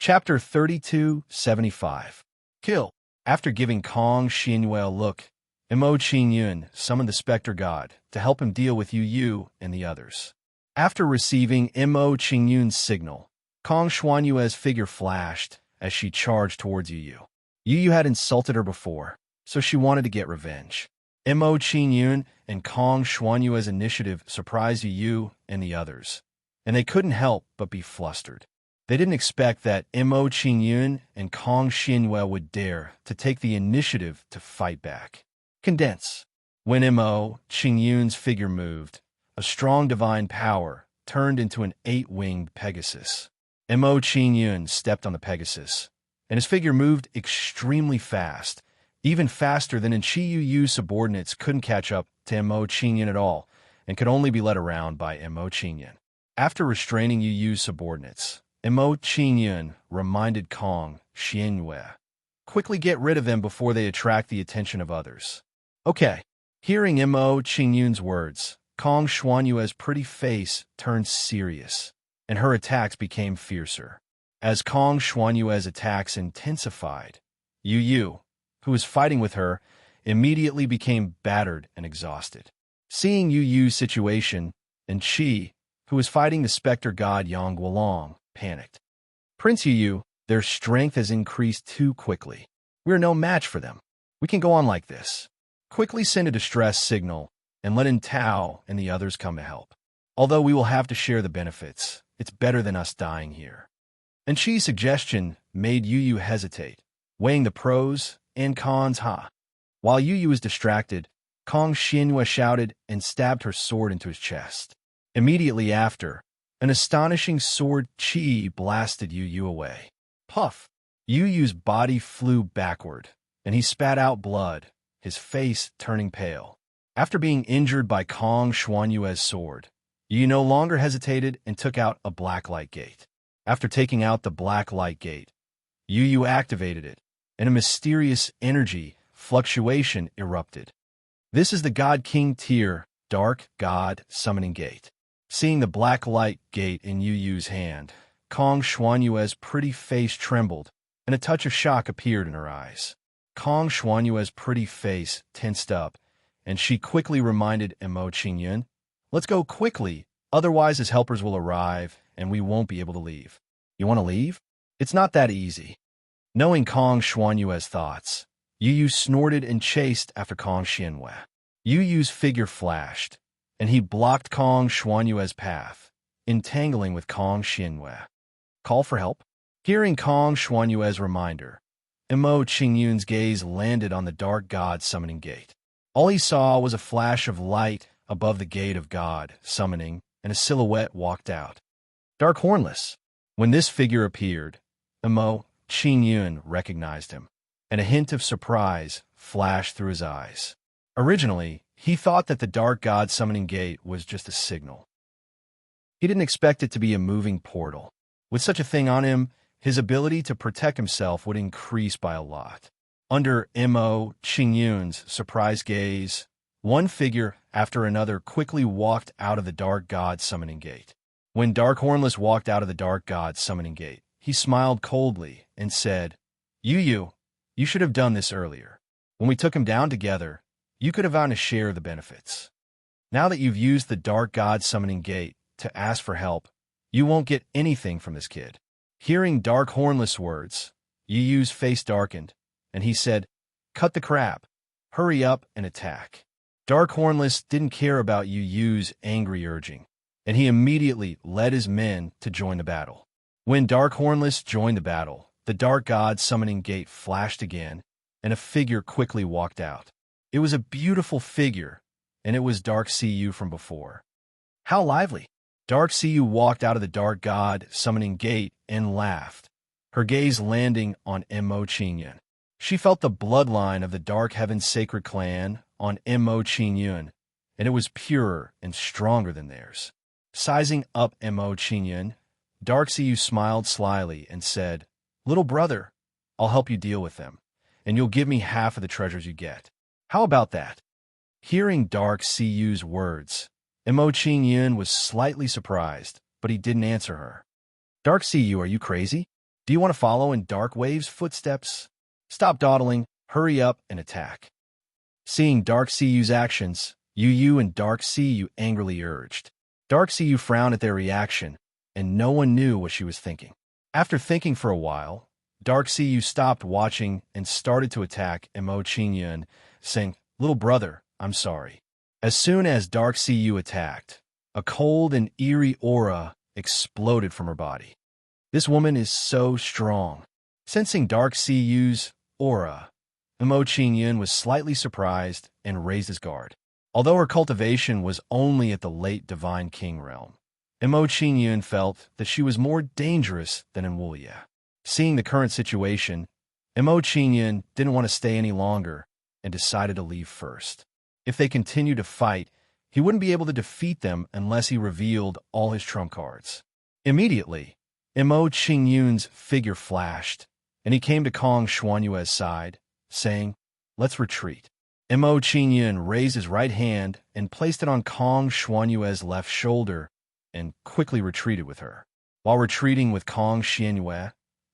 Chapter 3275. Kill. After giving Kong Xianyue a look, Mo Qingyun summoned the Spectre God to help him deal with Yu Yu and the others. After receiving Mo Qingyun's signal, Kong Xianyue's figure flashed as she charged towards Yu Yu. Yu Yu had insulted her before, so she wanted to get revenge. Mo Qingyun and Kong Xianyue's initiative surprised Yu Yu and the others, and they couldn't help but be flustered. They didn't expect that Mo Qingyun and Kong Xianyue would dare to take the initiative to fight back. Condense. When Mo Qingyun's figure moved, a strong divine power turned into an 8-winged Pegasus. Mo Qingyun stepped on the Pegasus, and his figure moved extremely fast, even faster than Yu Yu's subordinates couldn't catch up to Mo Qingyun at all, and could only be led around by Mo Qingyun. After restraining Yu Yu's subordinates, Mo Qingyun reminded Kong Xianyue, "Quickly get rid of them before they attract the attention of others." Okay. Hearing Mo Qingyun's words, Kong Xianyue's pretty face turned serious, and her attacks became fiercer. As Kong Xianyue's attacks intensified, Yu Yu, who was fighting with her, immediately became battered and exhausted. Seeing Yu Yu's situation, and Qi, who was fighting the Spectre God Yang Guolong, panicked. "Prince Yu Yu, their strength has increased too quickly. We are no match for them. We can go on like this. Quickly send a distress signal and let in Tao and the others come to help. Although we will have to share the benefits, it's better than us dying here." And Qi's suggestion made Yu Yu hesitate, weighing the pros and cons. While Yu Yu was distracted, Kong Xianyue shouted and stabbed her sword into his chest. Immediately after, an astonishing sword Qi blasted Yu Yu away. Puff! Yu Yu's body flew backward, and he spat out blood, his face turning pale. After being injured by Kong Xianyue's sword, Yu Yu no longer hesitated and took out a black light gate. After taking out the black light gate, Yu Yu activated it, and a mysterious energy fluctuation erupted. This is the God King Tier Dark God Summoning Gate. Seeing the black light gate in Yu Yu's hand, Kong Xianyue's pretty face trembled, and a touch of shock appeared in her eyes. Kong Xianyue's pretty face tensed up, and she quickly reminded Mo Qingyun, "Let's go quickly, otherwise his helpers will arrive, and we won't be able to leave." "You want to leave? It's not that easy." Knowing Kong Xianyue's thoughts, Yu Yu snorted and chased after Kong Xianyue. Yu Yu's figure flashed, and he blocked Kong Xianyue's path, entangling with Kong Xianyue. Call for help? Hearing Kong Xianyue's reminder, Mo Qingyun's gaze landed on the Dark God Summoning Gate. All he saw was a flash of light above the Gate of God Summoning, and a silhouette walked out. Dark Hornless. When this figure appeared, Mo Qingyun recognized him, and a hint of surprise flashed through his eyes. Originally, he thought that the Dark God Summoning Gate was just a signal. He didn't expect it to be a moving portal. With such a thing on him, his ability to protect himself would increase by a lot. Under Mo Qingyun's surprised gaze, one figure after another quickly walked out of the Dark God Summoning Gate. When Dark Hornless walked out of the Dark God Summoning Gate, he smiled coldly and said, "Yu Yu, you should have done this earlier. When we took him down together, you could have gotten a share of the benefits. Now that you've used the Dark God Summoning Gate to ask for help, you won't get anything from this kid." Hearing Dark Hornless' words, Yu Yu's face darkened, and he said, "Cut the crap. Hurry up and attack." Dark Hornless didn't care about Yu Yu's angry urging, and he immediately led his men to join the battle. When Dark Hornless joined the battle, the Dark God Summoning Gate flashed again, and a figure quickly walked out. It was a beautiful figure, and it was Dark Cu from before. How lively! Dark Cu walked out of the Dark God Summoning Gate and laughed, her gaze landing on Mo Qingyun. She felt the bloodline of the Dark Heaven Sacred Clan on Mo Qingyun, and it was purer and stronger than theirs. Sizing up Mo Qingyun, Dark Cu smiled slyly and said, "Little brother, I'll help you deal with them, and you'll give me half of the treasures you get. How about that?" Hearing Dark Cu's words, Mo Qingyun was slightly surprised, but he didn't answer her. "Dark Cu, are you crazy? Do you want to follow in Dark Wave's footsteps? Stop dawdling, hurry up, and attack. Seeing Dark Cuyu's actions, Yu and Dark Cuyu angrily urged. Dark Cuyu frowned at their reaction, and no one knew what she was thinking. After thinking for a while, Dark Cuyu stopped watching and started to attack Mo Qingyun, saying, "Little brother, I'm sorry." As soon as Dark Cuyu attacked, a cold and eerie aura exploded from her body. This woman is so strong. Sensing Dark Cuyu's aura, Mo Qingyun was slightly surprised and raised his guard. Although her cultivation was only at the late Divine King realm, Mo Qingyun felt that she was more dangerous than in Wuya. Seeing the current situation, Mo Qingyun didn't want to stay any longer and decided to leave first. If they continued to fight, he wouldn't be able to defeat them unless he revealed all his trump cards. Immediately, Mo Qingyun's figure flashed, and he came to Kong Xuanyue's side, saying, "Let's retreat." Mo Qingyun raised his right hand and placed it on Kong Xuanyue's left shoulder and quickly retreated with her. While retreating with Kong Xuanyue,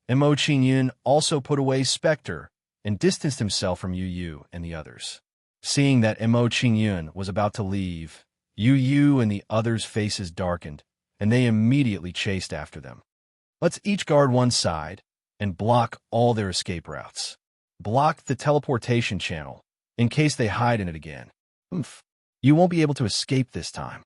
Mo Qingyun also put away Spectre and distanced himself from Yu and the others. Seeing that Mo Qingyun was about to leave, Yu and the others' faces darkened, and they immediately chased after them. Let's each guard one side and block all their escape routes. Block the teleportation channel in case they hide in it again. You won't be able to escape this time.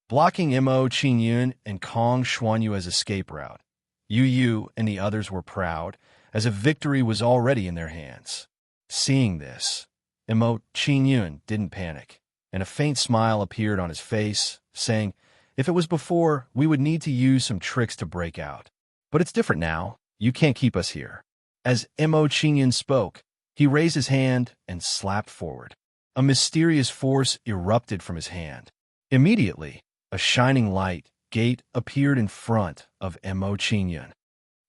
Blocking Mo Qingyun and Kong Xuanyue's escape route, Yu and the others were proud, as if victory was already in their hands. Seeing this, Mo Qingyun didn't panic, and a faint smile appeared on his face, saying, "If it was before, we would need to use some tricks to break out. But it's different now. You can't keep us here." As Mo Qingyun spoke, he raised his hand and slapped forward. A mysterious force erupted from his hand. Immediately, a shining light gate appeared in front of Mo Qingyun.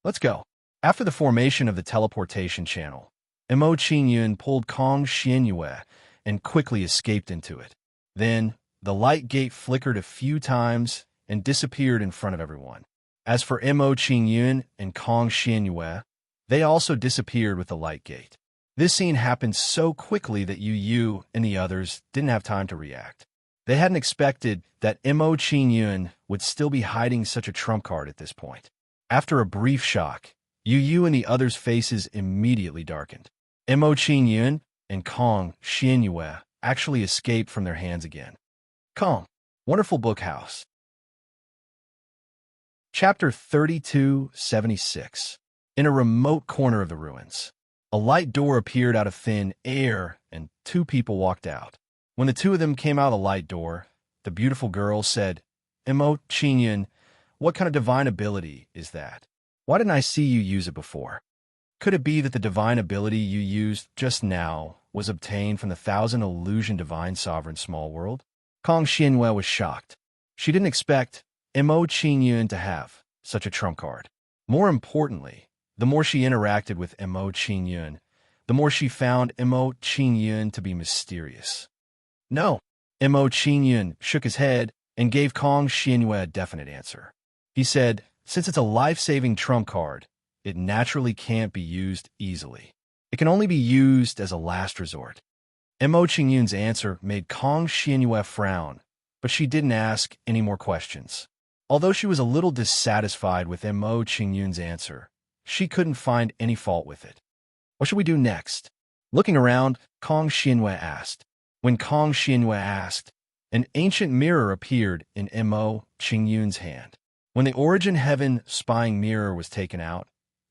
"Let's go." After the formation of the teleportation channel, Mo Qingyun pulled Kong Xuanyue and quickly escaped into it. Then, the light gate flickered a few times and disappeared in front of everyone. As for Mo Qingyun and Kong Xuanyue, they also disappeared with the light gate. This scene happened so quickly that Yu and the others didn't have time to react. They hadn't expected that Mo Qingyun would still be hiding such a trump card at this point. After a brief shock, Yu and the others' faces immediately darkened. Mo Qingyun and Kong Xuanyue actually escaped from their hands again. Calm. Wonderful Book House. Chapter 3276. In a remote corner of the ruins, a light door appeared out of thin air, and two people walked out. When the two of them came out of the light door, the beautiful girl said, "Mo Qingyun, what kind of divine ability is that? Why didn't I see you use it before? Could it be that the divine ability you used just now was obtained from the 1,000 Illusion Divine Sovereign Small World?" Kong Xuanyue was shocked. She didn't expect Mo Qingyun to have such a trump card. More importantly, the more she interacted with Mo Qingyun, the more she found Mo Qingyun to be mysterious. "No." Mo Qingyun shook his head and gave Kong Xuanyue a definite answer. He said, "Since it's a life-saving trump card, it naturally can't be used easily. It can only be used as a last resort." Mo Qingyun's answer made Kong Xuanyue frown, but she didn't ask any more questions. Although she was a little dissatisfied with Mo Qingyun's answer, she couldn't find any fault with it. "What should we do next?" Looking around, Kong Xuanyue asked. When Kong Xuanyue asked, an ancient mirror appeared in Mo Qingyun's hand. When the Origin Heaven spying mirror was taken out,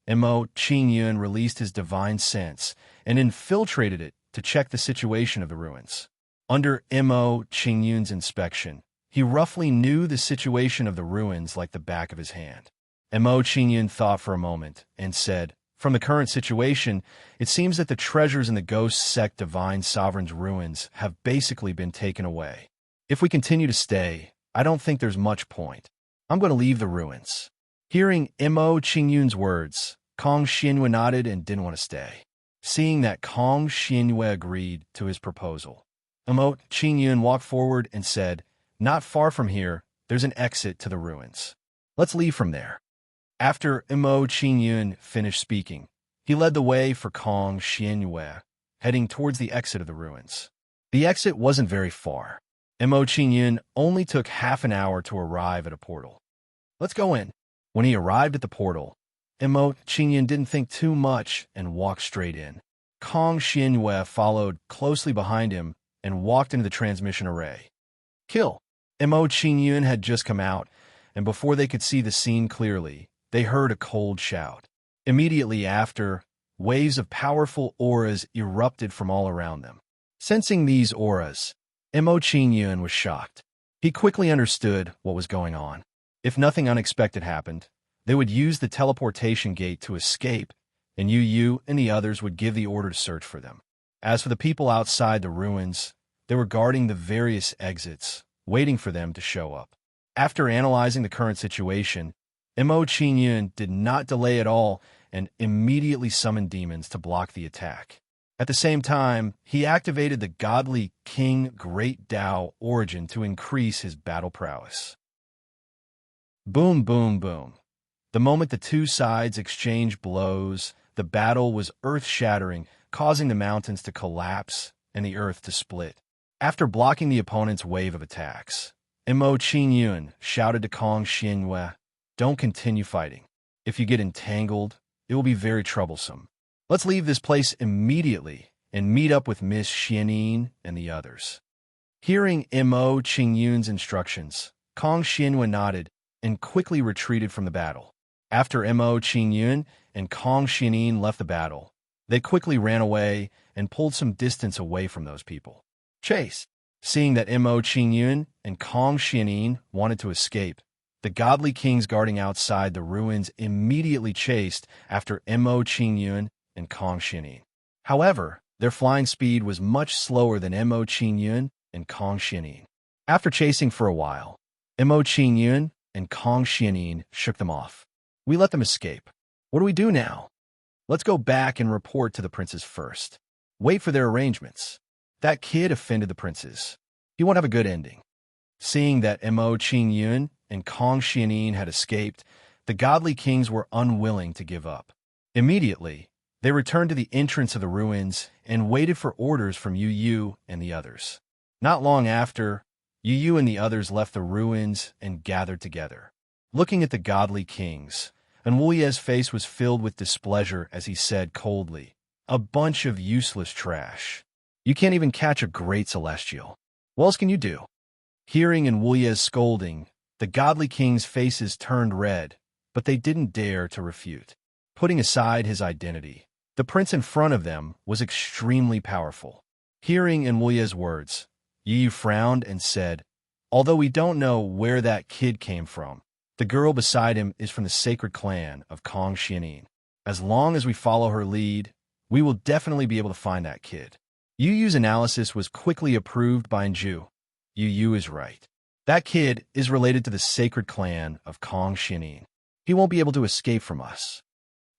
Mo Qingyun released his divine sense and infiltrated it to check the situation of the ruins. Under Mo Qingyun's inspection, he roughly knew the situation of the ruins like the back of his hand. Mo Qingyun thought for a moment and said, "From the current situation, it seems that the treasures in the Ghost Sect Divine Sovereign's ruins have basically been taken away. If we continue to stay, I don't think there's much point. I'm going to leave the ruins." Hearing Mo Qingyun's words, Kong Xuanyue nodded and didn't want to stay. Seeing that Kong Xuanyue agreed to his proposal, Mo Qingyun walked forward and said, "Not far from here, there's an exit to the ruins. Let's leave from there." After Mo Qingyun finished speaking, he led the way for Kong Xianyue, heading towards the exit of the ruins. The exit wasn't very far. Mo Qingyun only took half an hour to arrive at a portal. "Let's go in." When he arrived at the portal, Mo Qingyun didn't think too much and walked straight in. Kong Xianyue followed closely behind him and walked into the transmission array. "Kill." Mo Qingyun had just come out, and before they could see the scene clearly, they heard a cold shout. Immediately after, waves of powerful auras erupted from all around them. Sensing these auras, Mo Qingyun was shocked. He quickly understood what was going on. If nothing unexpected happened, they would use the teleportation gate to escape, and Yu and the others would give the order to search for them. As for the people outside the ruins, they were guarding the various exits, waiting for them to show up. After analyzing the current situation, Mo Qingyun did not delay at all and immediately summoned demons to block the attack. At the same time, he activated the godly King Great Tao Origin to increase his battle prowess. Boom, boom, boom. The moment the two sides exchanged blows, the battle was earth-shattering, causing the mountains to collapse and the earth to split. After blocking the opponent's wave of attacks, Mo Qingyun shouted to Kong Xianyue, "Don't continue fighting. If you get entangled, it will be very troublesome. Let's leave this place immediately and meet up with Miss Xianin and the others." Hearing Mo Qingyun's instructions, Kong Xianyue nodded and quickly retreated from the battle. After Mo Qingyun and Kong Xianin left the battle, they quickly ran away and pulled some distance away from those people. Chase. Seeing that Mo Qingyun and Kong Xianin wanted to escape, the godly kings guarding outside the ruins immediately chased after Mo Qingyun and Kong Xianin. However, their flying speed was much slower than Mo Qingyun and Kong Xianin. After chasing for a while, Mo Qingyun and Kong Xianin shook them off. "We let them escape. What do we do now? Let's go back and report to the princes first. Wait for their arrangements. That kid offended the princes. He won't have a good ending." Seeing that Mo Qingyun and Kong Xianin had escaped, the godly kings were unwilling to give up. Immediately, they returned to the entrance of the ruins and waited for orders from Yu and the others. Not long after, Yu and the others left the ruins and gathered together. Looking at the godly kings, Enwulye's face was filled with displeasure as he said coldly, "A bunch of useless trash. You can't even catch a great celestial. What else can you do?" Hearing Enwulye's scolding, the godly kings' faces turned red, but they didn't dare to refute. Putting aside his identity, the prince in front of them was extremely powerful. Hearing Enwulye's words, Yu frowned and said, "Although we don't know where that kid came from, the girl beside him is from the sacred clan of Kong Xianin. As long as we follow her lead, we will definitely be able to find that kid." Yu's analysis was quickly approved by Nju. Yu is right. That kid is related to the sacred clan of Kong Xianin. He won't be able to escape from us.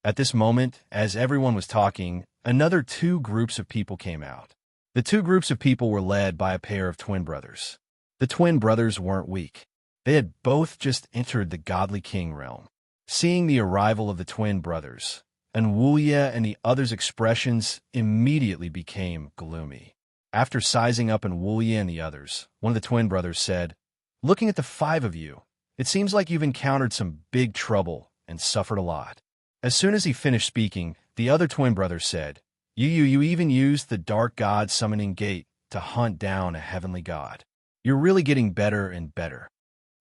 At this moment, as everyone was talking, another two groups of people came out. The two groups of people were led by a pair of twin brothers. The twin brothers weren't weak. They had both just entered the godly king realm. Seeing the arrival of the twin brothers, Enwulye and the others' expressions immediately became gloomy. After sizing up Enwulye and the others, one of the twin brothers said, "Looking at the five of you, it seems like you've encountered some big trouble and suffered a lot." As soon as he finished speaking, the other twin brother said, You even used the dark god summoning gate to hunt down a heavenly god. You're really getting better and better."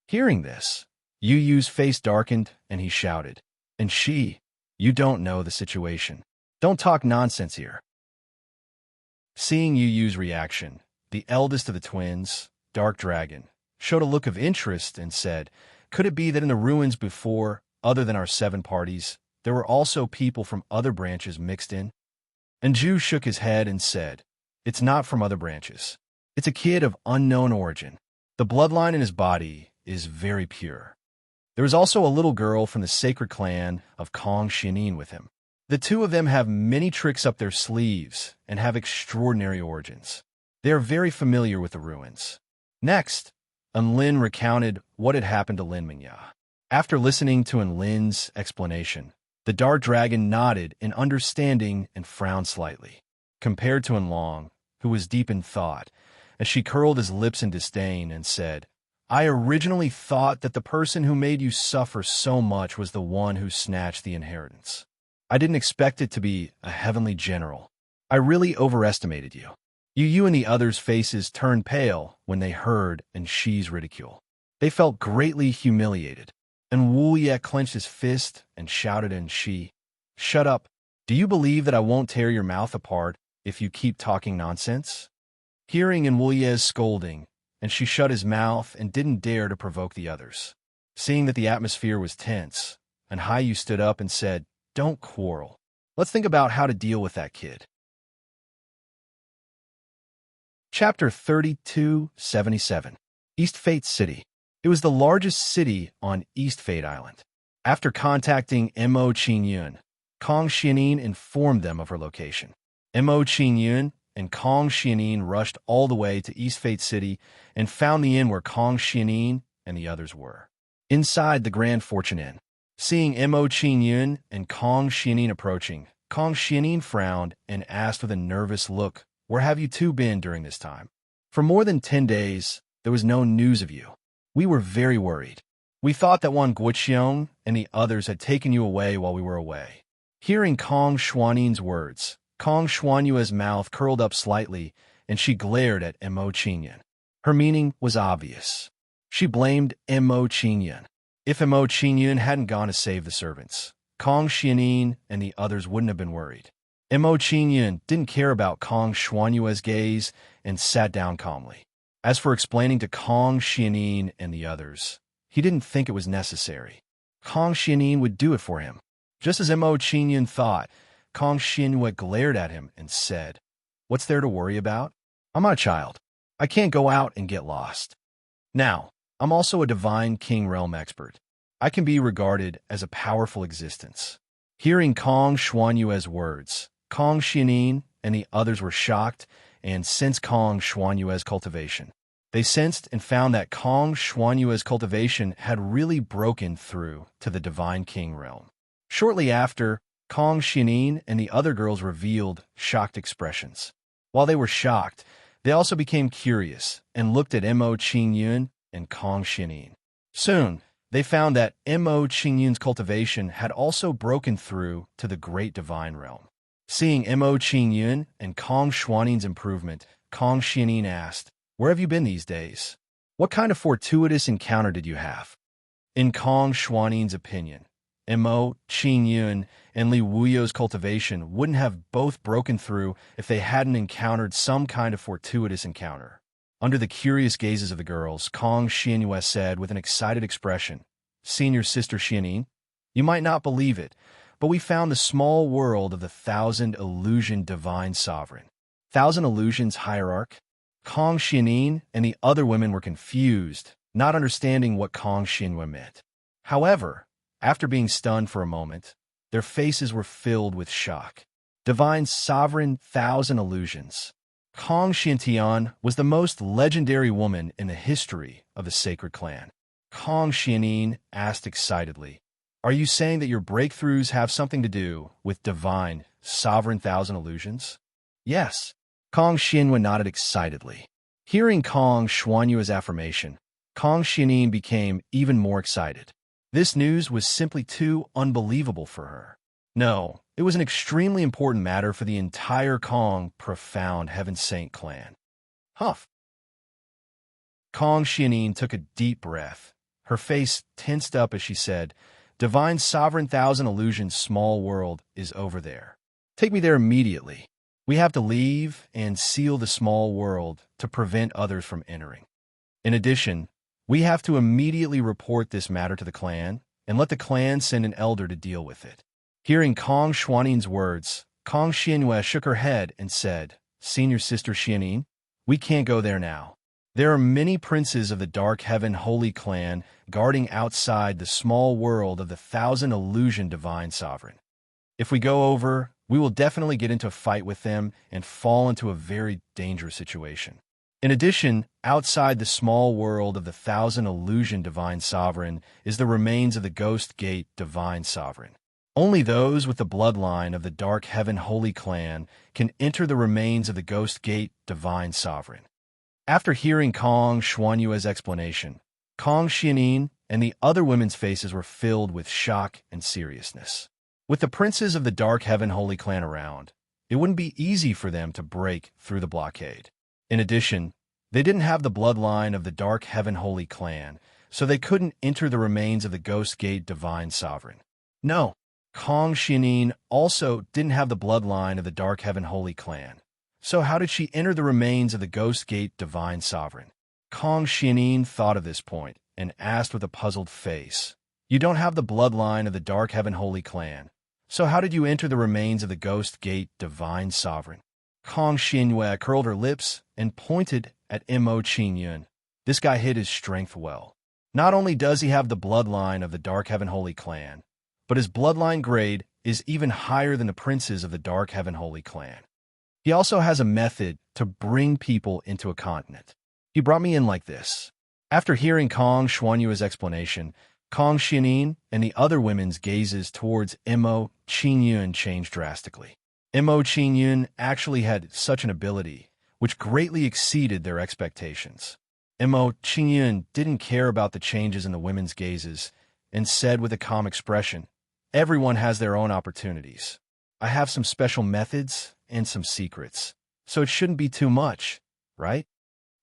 Hearing this, Yu's face darkened and he shouted, "And you don't know the situation. Don't talk nonsense here." Seeing Yu's reaction, the eldest of the twins, Dark Dragon, showed a look of interest and said, "Could it be that in the ruins before, other than our 7 parties, there were also people from other branches mixed in?" And Ju shook his head and said, "It's not from other branches. It's a kid of unknown origin. The bloodline in his body is very pure. There is also a little girl from the sacred clan of Kong Xianin with him. The two of them have many tricks up their sleeves and have extraordinary origins. They are very familiar with the ruins." Next, Enlin recounted what had happened to Lin Mingya. After listening to Lin's explanation, the dark dragon nodded in understanding and frowned slightly, compared to Long, who was deep in thought, as she curled his lips in disdain and said, I originally thought that the person who made you suffer so much was the one who snatched the inheritance. I didn't expect it to be a heavenly general. I really overestimated you. You and the others' faces turned pale when they heard Shi's ridicule. They felt greatly humiliated, and Wu Ye clenched his fist and shouted at Shi, Shut up! Do you believe that I won't tear your mouth apart if you keep talking nonsense? Hearing Wu Ye's scolding, Shi shut his mouth and didn't dare to provoke the others. Seeing that the atmosphere was tense, Yu stood up and said, Don't quarrel. Let's think about how to deal with that kid. Chapter 3277. East Fate City. It was the largest city on East Fate Island. After contacting Mo Qingyun, Kong Xianin informed them of her location. Mo Qingyun and Kong Xianin rushed all the way to East Fate City and found the inn where Kong Xianin and the others were. Inside the Grand Fortune Inn, seeing Mo Qingyun and Kong Xianin approaching, Kong Xianin frowned and asked with a nervous look, Where have you two been during this time? For more than 10 days, there was no news of you. We were very worried. We thought that Wang Guoqiong and the others had taken you away while we were away. Hearing Kong Xuanin's words, Kong Xuanyue's mouth curled up slightly, and she glared at Mo Qingyun. Her meaning was obvious. She blamed Mo Qingyun. If Mo Qingyun hadn't gone to save the servants, Kong Xianin and the others wouldn't have been worried. Mo Qingyun didn't care about Kong Xuanyue's gaze and sat down calmly. As for explaining to Kong Xianin and the others, he didn't think it was necessary. Kong Xianin would do it for him. Just as Mo Qingyun thought, Kong Xianyue glared at him and said, What's there to worry about? I'm not a child. I can't go out and get lost. Now, I'm also a divine king realm expert. I can be regarded as a powerful existence. Hearing Kong Xuanyue's words, Kong Xianin and the others were shocked and sensed Kong Xuanyue's cultivation. They sensed and found that Kong Xuanyue's cultivation had really broken through to the divine king realm. Shortly after, Kong Xianin and the other girls revealed shocked expressions. While they were shocked, they also became curious and looked at Mo Qingyun and Kong Xianin. Soon, they found that Mo Qingyun's cultivation had also broken through to the great divine realm. Seeing Mo Qingyun and Kong Xuanin's improvement, Kong Xianin asked, Where have you been these days? What kind of fortuitous encounter did you have? In Kong Xuanin's opinion, Mo Qingyun and Li Wuyo's cultivation wouldn't have both broken through if they hadn't encountered some kind of fortuitous encounter. Under the curious gazes of the girls, Kong Xianyue said with an excited expression, Senior Sister Xianin, you might not believe it, but we found the small world of the 1,000 Illusion Divine Sovereign. 1,000 Illusions Hierarch? Kong Xianin and the other women were confused, not understanding what Kong Xianyue meant. However, after being stunned for a moment, their faces were filled with shock. Divine Sovereign 1,000 Illusions. Kong Xiantian was the most legendary woman in the history of the Sacred Clan. Kong Xianin asked excitedly, Are you saying that your breakthroughs have something to do with Divine Sovereign 1,000 Illusions? Yes. Kong Xianyue nodded excitedly. Hearing Kong Xuanyue's affirmation, Kong Xianin became even more excited. This news was simply too unbelievable for her. No, it was an extremely important matter for the entire Kong Profound Heaven Saint clan. Huff. Kong Xianin took a deep breath. Her face tensed up as she said, Divine Sovereign 1,000 Illusions small world is over there. Take me there immediately. We have to leave and seal the small world to prevent others from entering. In addition, we have to immediately report this matter to the clan and let the clan send an elder to deal with it. Hearing Kong Xuanin's words, Kong Xianyue shook her head and said, Senior Sister Xianin, we can't go there now. There are many princes of the Dark Heaven Holy Clan guarding outside the small world of the 1,000 Illusion Divine Sovereign. If we go over, we will definitely get into a fight with them and fall into a very dangerous situation. In addition, outside the small world of the Thousand Illusion Divine Sovereign is the remains of the Ghost Gate Divine Sovereign. Only those with the bloodline of the Dark Heaven Holy Clan can enter the remains of the Ghost Gate Divine Sovereign. After hearing Kong Xuanyue's explanation, Kong Xianin and the other women's faces were filled with shock and seriousness. With the princes of the Dark Heaven Holy Clan around, it wouldn't be easy for them to break through the blockade. In addition, they didn't have the bloodline of the Dark Heaven Holy Clan, so they couldn't enter the remains of the Ghost Gate Divine Sovereign. No, Kong Xianin also didn't have the bloodline of the Dark Heaven Holy Clan. So how did she enter the remains of the Ghost Gate Divine Sovereign? Kong Xianin thought of this point and asked with a puzzled face, "You don't have the bloodline of the Dark Heaven Holy Clan. So how did you enter the remains of the Ghost Gate Divine Sovereign?" Kong Xianyue curled her lips and pointed at Mo Qingyun. This guy hid his strength well. Not only does he have the bloodline of the Dark Heaven Holy Clan, but his bloodline grade is even higher than the princes of the Dark Heaven Holy Clan. He also has a method to bring people into a continent. He brought me in like this. After hearing Kong Xuanyue's explanation, Kong Xianin and the other women's gazes towards Mo Qingyun changed drastically. Mo Qingyun actually had such an ability, which greatly exceeded their expectations. Mo Qingyun didn't care about the changes in the women's gazes and said with a calm expression, "Everyone has their own opportunities. I have some special methods and some secrets, so it shouldn't be too much, right?"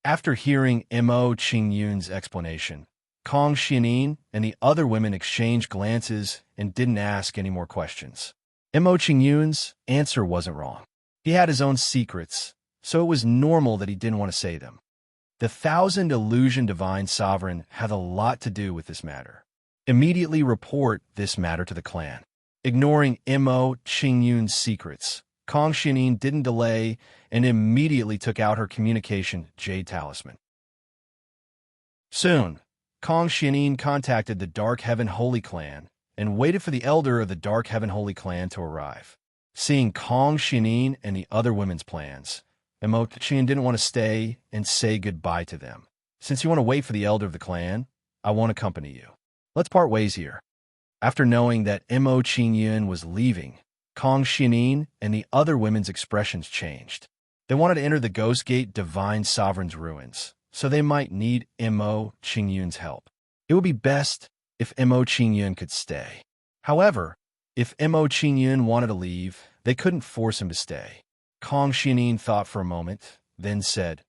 After hearing Mo Qingyun's explanation, Kong Xianin and the other women exchanged glances and didn't ask any more questions. Mo Qingyun's answer wasn't wrong. He had his own secrets, so it was normal that he didn't want to say them. The Thousand Illusion Divine Sovereign had a lot to do with this matter. Immediately report this matter to the clan. Ignoring Mo Qingyun's secrets, Kong Xianin didn't delay and immediately took out her communication Jade Talisman. Soon, Kong Xianin contacted the Dark Heaven Holy Clan and waited for the elder of the Dark Heaven Holy Clan to arrive. Seeing Kong Xianin and the other women's plans, Mo Qingyun didn't want to stay and say goodbye to them. "Since you want to wait for the elder of the clan, I won't accompany you. Let's part ways here." After knowing that Mo Qingyun was leaving, Kong Xianin and the other women's expressions changed. They wanted to enter the Ghost Gate Divine Sovereign's ruins, so they might need Mo Qingyun's help. It would be best if Mo Qingyun could stay. However, if Mo Qingyun wanted to leave, they couldn't force him to stay. Kong Xianin thought for a moment, then said,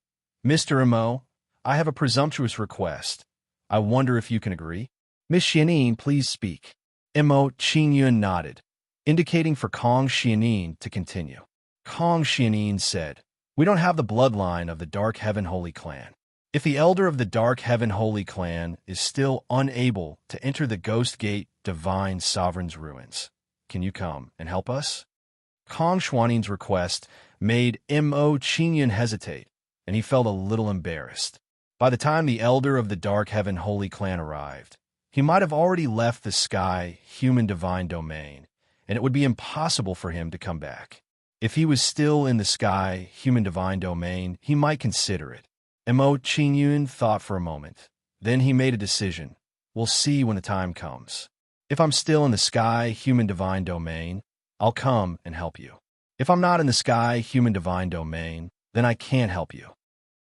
"Mr. Mo, I have a presumptuous request. I wonder if you can agree?" "Miss Xianin, please speak." Mo Qingyun nodded, indicating for Kong Xianin to continue. Kong Xianin said, "We don't have the bloodline of the Dark Heaven Holy Clan. If the elder of the Dark Heaven Holy Clan is still unable to enter the Ghost Gate Divine Sovereign's ruins, can you come and help us?" Kong Xuanyue's request made Mo Qingyun hesitate, and he felt a little embarrassed. By the time the elder of the Dark Heaven Holy Clan arrived, he might have already left the sky human divine domain, and it would be impossible for him to come back. If he was still in the sky human divine domain, he might consider it. Mo Qingyun thought for a moment. Then he made a decision. "We'll see when the time comes. If I'm still in the sky human divine domain, I'll come and help you. If I'm not in the sky human divine domain, then I can't help you."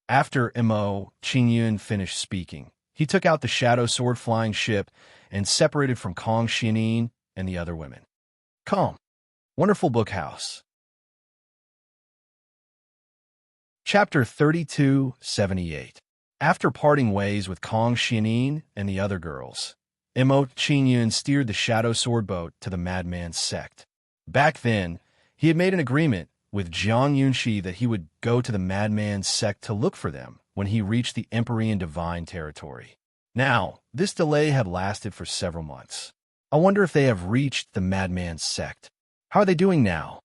After Mo Qingyun finished speaking, he took out the shadow sword flying ship and separated from Kong Xianin and the other women. Come. Wonderful Book House. Chapter 3278. After parting ways with Kong Xianin and the other girls, Mo Qingyun steered the shadow sword boat to the madman's sect. Back then, he had made an agreement with Jiang Yunxi that he would go to the madman's sect to look for them when he reached the Empyrean Divine territory. Now, this delay had lasted for several months. I wonder if they have reached the madman's sect. How are they doing now?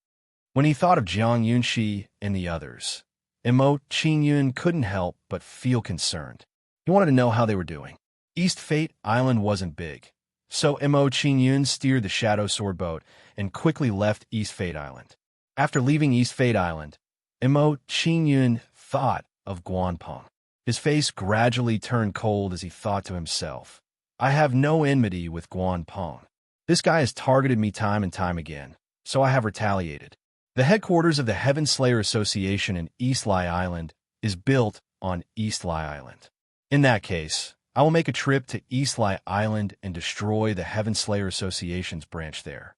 When he thought of Jiang Yunxi and the others, Mo Qingyun couldn't help but feel concerned. He wanted to know how they were doing. East Fate Island wasn't big, so Mo Qingyun steered the shadow sword boat and quickly left East Fate Island. After leaving East Fate Island, Mo Qingyun thought of Guanpeng. His face gradually turned cold as he thought to himself, I have no enmity with Guanpeng. This guy has targeted me time and time again, so I have retaliated. The headquarters of the Heaven Slayer Association in East Lai Island is built on East Lai Island. In that case, I will make a trip to East Lai Island and destroy the Heaven Slayer Association's branch there.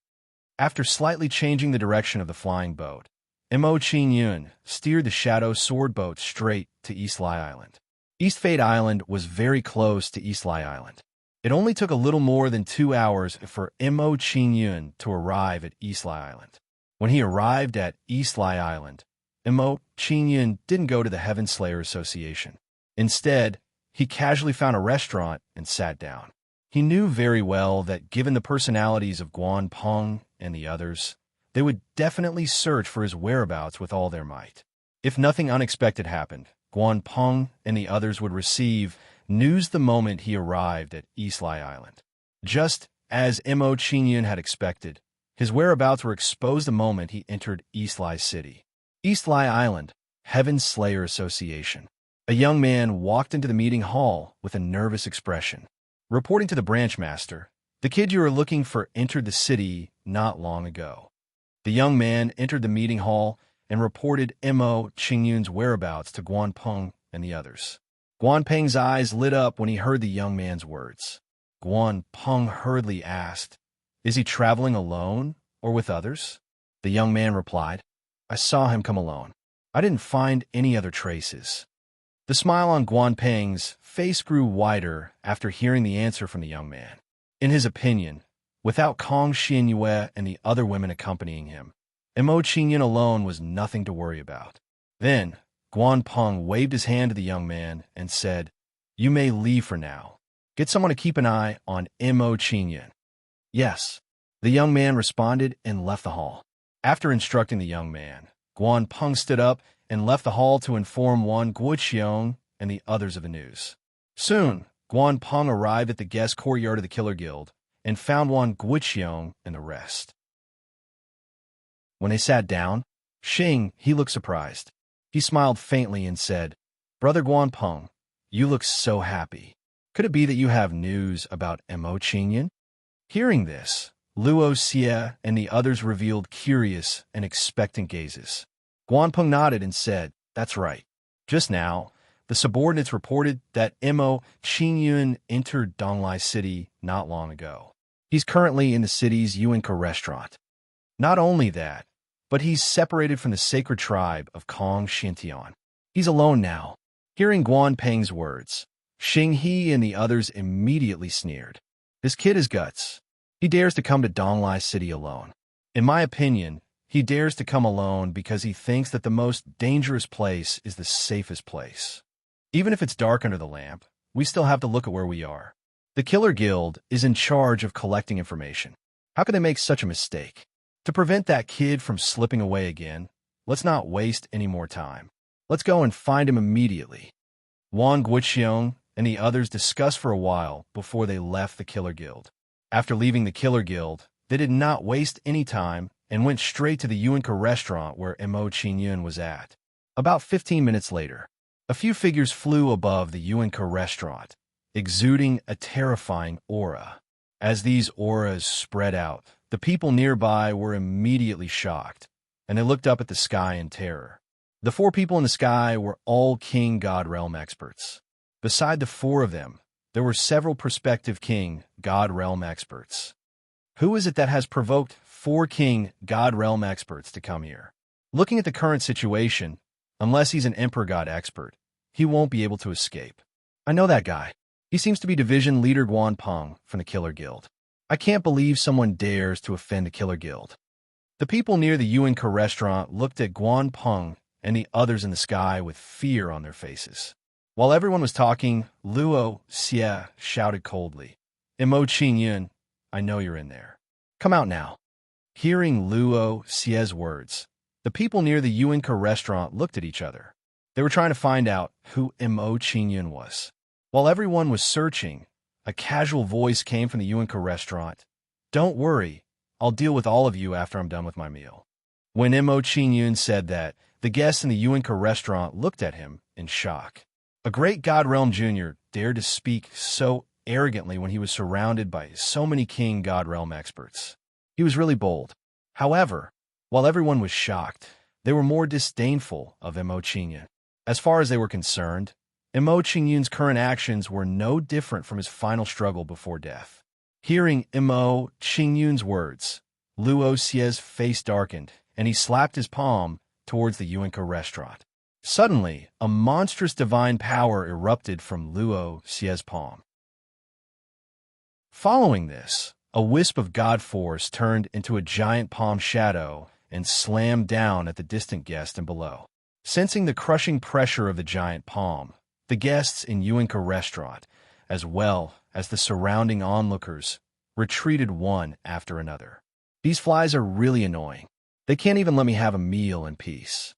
After slightly changing the direction of the flying boat, Mo Qingyun steered the Shadow Sword boat straight to East Lai Island. East Fate Island was very close to East Lai Island. It only took a little more than 2 hours for Mo Qingyun to arrive at East Lai Island. When he arrived at East Lai Island, Mo Qingyun didn't go to the Heaven Slayer Association. Instead, he casually found a restaurant and sat down. He knew very well that given the personalities of Guanpeng and the others, they would definitely search for his whereabouts with all their might. If nothing unexpected happened, Guanpeng and the others would receive news the moment he arrived at East Lai Island. Just as Mo Qingyun had expected, his whereabouts were exposed the moment he entered East Lai City. East Lai Island, Heaven Slayer Association. A young man walked into the meeting hall with a nervous expression. Reporting to the branch master, the kid you are looking for entered the city not long ago. The young man entered the meeting hall and reported Mo Qingyun's whereabouts to Guanpeng and the others. Guanpeng's eyes lit up when he heard the young man's words. Guanpeng hurriedly asked, Is he traveling alone or with others? The young man replied, I saw him come alone. I didn't find any other traces. The smile on Guanpeng's face grew wider after hearing the answer from the young man. In his opinion, without Kong Xianyue and the other women accompanying him, Mo Qingyun alone was nothing to worry about. Then, Guanpeng waved his hand to the young man and said, You may leave for now. Get someone to keep an eye on Mo Qingyun. Yes, the young man responded and left the hall. After instructing the young man, Guanpeng stood up and left the hall to inform Wan Guoqiong and the others of the news. Soon, Guanpeng arrived at the guest courtyard of the Killer Guild and found Wan Guoqiong and the rest. When they sat down, he looked surprised. He smiled faintly and said, Brother Guanpeng, you look so happy. Could it be that you have news about Mo Qingyun? Hearing this, Luo Xie and the others revealed curious and expectant gazes. Guanpeng nodded and said, That's right. Just now, the subordinates reported that Mo Qingyun entered Donglai City not long ago. He's currently in the city's Yuanka restaurant. Not only that, but he's separated from the sacred tribe of Kong Xintian. He's alone now. Hearing Guanpeng's words, He and the others immediately sneered. This kid has guts. He dares to come to Donglai City alone. In my opinion, he dares to come alone because he thinks that the most dangerous place is the safest place. Even if it's dark under the lamp, we still have to look at where we are. The Killer Guild is in charge of collecting information. How could they make such a mistake? To prevent that kid from slipping away again, let's not waste any more time. Let's go and find him immediately. Wan Guoqiong and the others discussed for a while before they left the Killer Guild. After leaving the Killer Guild, they did not waste any time and went straight to the Yuanka restaurant where Mo Qingyun was at. About 15 minutes later, a few figures flew above the Yuanka restaurant, exuding a terrifying aura. As these auras spread out, the people nearby were immediately shocked, and they looked up at the sky in terror. The 4 people in the sky were all King God Realm experts. Beside the 4 of them, there were several prospective King God Realm experts. Who is it that has provoked 4 King God Realm experts to come here? Looking at the current situation, unless he's an Emperor God expert, he won't be able to escape. I know that guy. He seems to be Division Leader Guanpeng from the Killer Guild. I can't believe someone dares to offend the Killer Guild. The people near the Yuanka restaurant looked at Guanpeng and the others in the sky with fear on their faces. While everyone was talking, Luo Xie shouted coldly, Mo Qingyun, I know you're in there. Come out now. Hearing Luo Xie's words, the people near the Yuanka restaurant looked at each other. They were trying to find out who Mo Qingyun was. While everyone was searching, a casual voice came from the Yuanka restaurant. Don't worry, I'll deal with all of you after I'm done with my meal. When Mo Qingyun said that, the guests in the Yuanka restaurant looked at him in shock. A great God Realm Jr. dared to speak so arrogantly when he was surrounded by so many King God Realm experts. He was really bold. However, while everyone was shocked, they were more disdainful of Mo Qingyun. As far as they were concerned, Mo Qingyun's current actions were no different from his final struggle before death. Hearing Mo Qingyun's words, Luo Xie's face darkened, and he slapped his palm towards the Yuanka restaurant. Suddenly, a monstrous divine power erupted from Luo Xie's palm. Following this, a wisp of God force turned into a giant palm shadow and slammed down at the distant guest and below. Sensing the crushing pressure of the giant palm, the guests in Yuanka restaurant, as well as the surrounding onlookers, retreated one after another. These flies are really annoying. They can't even let me have a meal in peace.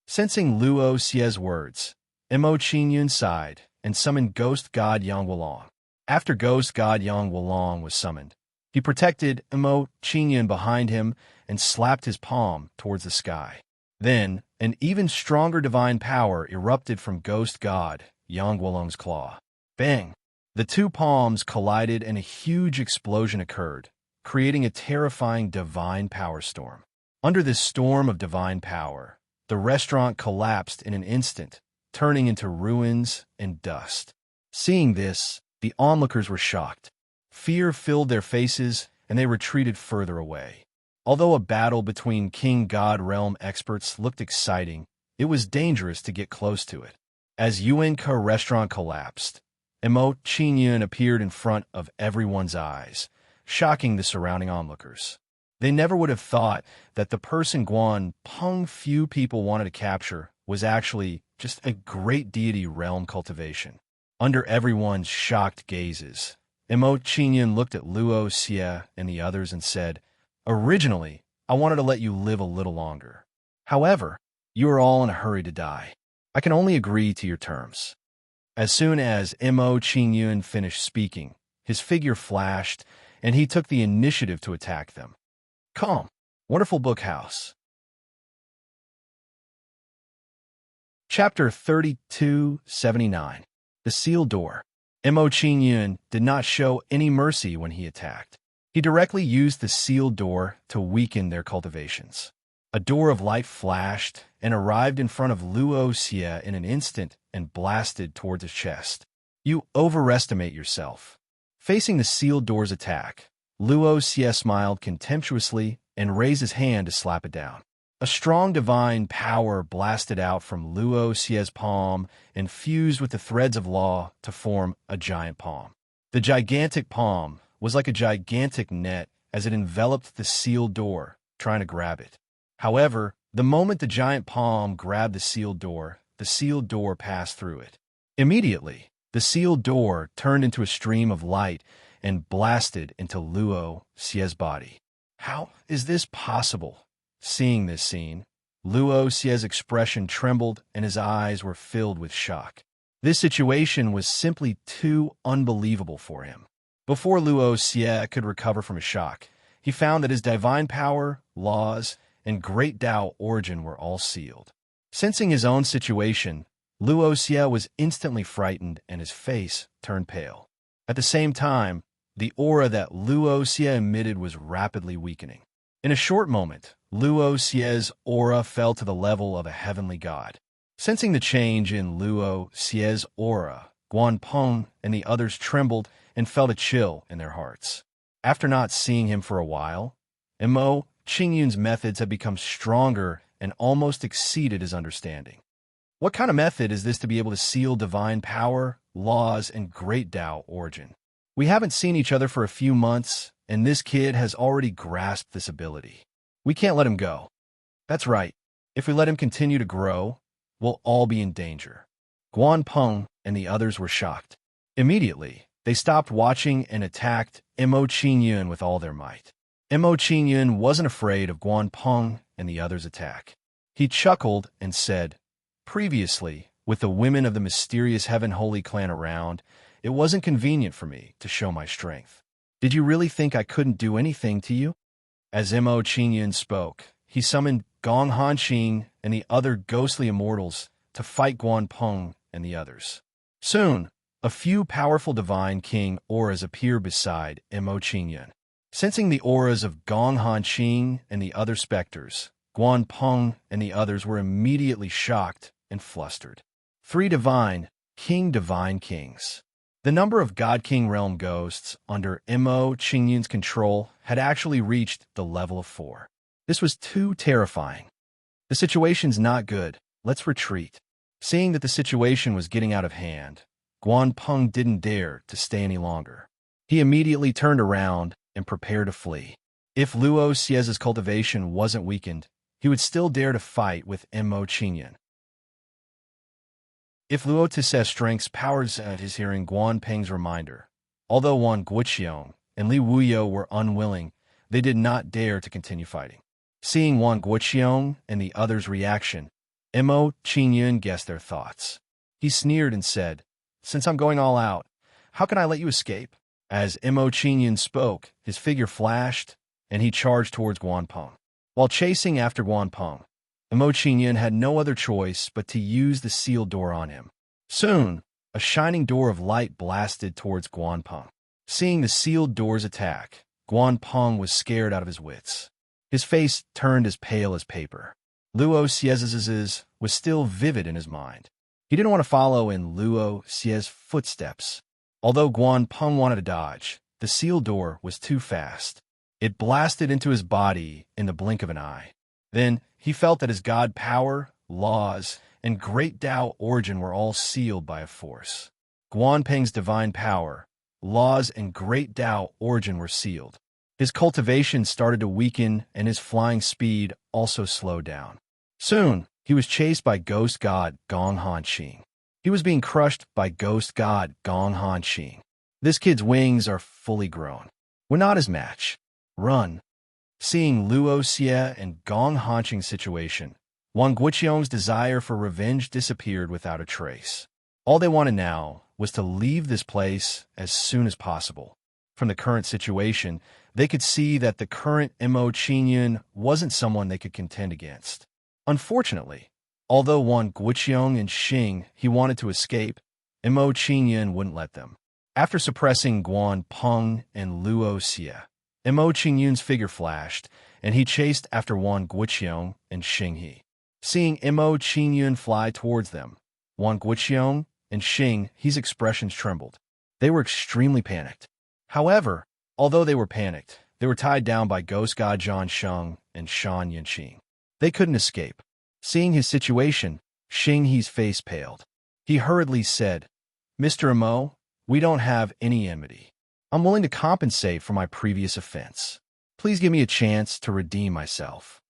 Sensing Luo Xie's words, Mo Qingyun sighed and summoned Ghost God Yang Wulong. After Ghost God Yang Wulong was summoned, he protected Mo Qingyun behind him and slapped his palm towards the sky. Then, an even stronger divine power erupted from Ghost God Yang Wulong's claw. Bang! The two palms collided and a huge explosion occurred, creating a terrifying divine power storm. Under this storm of divine power, the restaurant collapsed in an instant, turning into ruins and dust. Seeing this, the onlookers were shocked. Fear filled their faces, and they retreated further away. Although a battle between King God Realm experts looked exciting, it was dangerous to get close to it. As Yuanka restaurant collapsed, Mo Qingyun appeared in front of everyone's eyes, shocking the surrounding onlookers. They never would have thought that the person Guan Peng few people wanted to capture was actually just a great deity realm cultivation. Under everyone's shocked gazes, Mo Qingyun looked at Luo Xie and the others and said, "Originally, I wanted to let you live a little longer. However, you are all in a hurry to die. I can only agree to your terms." As soon as Mo Qingyun finished speaking, his figure flashed, and he took the initiative to attack them. Calm. Wonderful Book House. Chapter 3279. The Sealed Door. Mo Qingyun did not show any mercy when he attacked. He directly used the sealed door to weaken their cultivations. A door of light flashed and arrived in front of Luo Xie in an instant and blasted towards his chest. You overestimate yourself. Facing the sealed door's attack, Luo Xie smiled contemptuously and raised his hand to slap it down. A strong divine power blasted out from Luo Xie's palm and fused with the threads of law to form a giant palm. The gigantic palm was like a gigantic net as it enveloped the sealed door, trying to grab it. However, the moment the giant palm grabbed the sealed door passed through it. Immediately, the sealed door turned into a stream of light and blasted into Luo Xie's body. How is this possible? Seeing this scene, Luo Xie's expression trembled and his eyes were filled with shock. This situation was simply too unbelievable for him. Before Luo Xie could recover from his shock, he found that his divine power, laws, and great Tao origin were all sealed. Sensing his own situation, Luo Xie was instantly frightened and his face turned pale. At the same time, the aura that Luo Xie emitted was rapidly weakening. In a short moment, Luo Xie's aura fell to the level of a heavenly god. Sensing the change in Luo Xie's aura, Guan Peng and the others trembled and felt a chill in their hearts. After not seeing him for a while, Mo Qingyun's methods had become stronger and almost exceeded his understanding. What kind of method is this to be able to seal divine power, laws, and great Tao origin? We haven't seen each other for a few months, and this kid has already grasped this ability. We can't let him go. That's right. If we let him continue to grow, we'll all be in danger. Guan Peng and the others were shocked. Immediately, they stopped watching and attacked Mo Qingyun with all their might. Mo Qingyun wasn't afraid of Guan Peng and the others' attack. He chuckled and said, "Previously, with the women of the mysterious Heaven Holy clan around, it wasn't convenient for me to show my strength. Did you really think I couldn't do anything to you?" As Mo Qingyun spoke, he summoned Gong Hanqing and the other ghostly immortals to fight Guanpeng and the others. Soon, a few powerful divine king auras appear beside Mo Qingyun. Sensing the auras of Gong Hanqing and the other specters, Guanpeng and the others were immediately shocked and flustered. 3 divine kings. The number of God King realm ghosts under Mo Qingyun's control had actually reached the level of 4. This was too terrifying. The situation's not good. Let's retreat. Seeing that the situation was getting out of hand, Guanpeng didn't dare to stay any longer. He immediately turned around and prepared to flee. If Luo Xie's cultivation wasn't weakened, he would still dare to fight with Mo Qingyun. If Luo Xie's strength's powers at his hearing Guanpeng's reminder, although Wang Guoqiong and Li Wuyo were unwilling, they did not dare to continue fighting. Seeing Wang Guoqiong and the others' reaction, Mo Qingyun guessed their thoughts. He sneered and said, "Since I'm going all out, how can I let you escape?" As Mo Qingyun spoke, his figure flashed, and he charged towards Guanpeng. While chasing after Guanpeng, Mo Qingyun had no other choice but to use the sealed door on him. Soon, a shining door of light blasted towards Guanpeng. Seeing the sealed door's attack, Guanpeng was scared out of his wits. His face turned as pale as paper. Luo Xie's was still vivid in his mind. He didn't want to follow in Luo Xie's footsteps. Although Guanpeng wanted to dodge, the sealed door was too fast. It blasted into his body in the blink of an eye. Then, he felt that his god power, laws, and great Tao origin were all sealed by a force. Guanpeng's divine power, laws, and great Tao origin were sealed. His cultivation started to weaken, and his flying speed also slowed down. Soon, he was chased by ghost god Gong Hanqing. He was being crushed by ghost god Gong Hanqing. This kid's wings are fully grown. We're not his match. Run. Seeing Luo Xie and Gong Hanqing's situation, Wang Guoqiong's desire for revenge disappeared without a trace. All they wanted now was to leave this place as soon as possible. From the current situation, they could see that the current Mo Qingyun wasn't someone they could contend against. Unfortunately, although Wang Guoqiong and Xing he wanted to escape, Mo Qingyun wouldn't let them. After suppressing Guanpeng and Luo Xie, Mo Qingyun's figure flashed, and he chased after Wang Guoqiong and Xing He. Seeing Mo Qingyun fly towards them, Wang Guoqiong and Xing He's expressions trembled. They were extremely panicked. However, although they were panicked, they were tied down by Ghost God Zhan Sheng and Shan Yanqing. They couldn't escape. Seeing his situation, Xing He's face paled. He hurriedly said, "Mr. Mo, we don't have any enmity. I'm willing to compensate for my previous offense. Please give me a chance to redeem myself."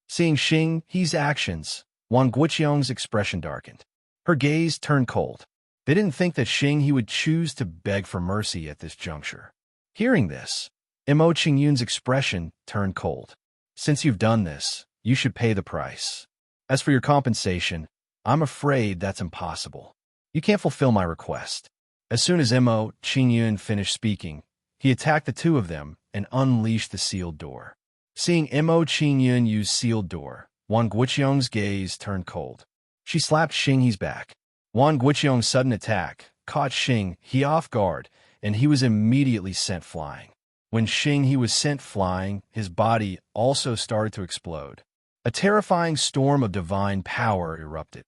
Seeing Xing He's actions, Wang Guoqiong's expression darkened. Her gaze turned cold. They didn't think that Xing He would choose to beg for mercy at this juncture. Hearing this, Mo Qingyun's expression turned cold. "Since you've done this, you should pay the price. As for your compensation, I'm afraid that's impossible. You can't fulfill my request." As soon as Mo Qingyun finished speaking, he attacked the two of them and unleashed the sealed door. Seeing Mo Qingyun use sealed door, Wang Guoqiong's gaze turned cold. She slapped Xing He's back. Wang Guoqiong's sudden attack caught Xing He off guard, and he was immediately sent flying. When Xing He was sent flying, his body also started to explode. A terrifying storm of divine power erupted.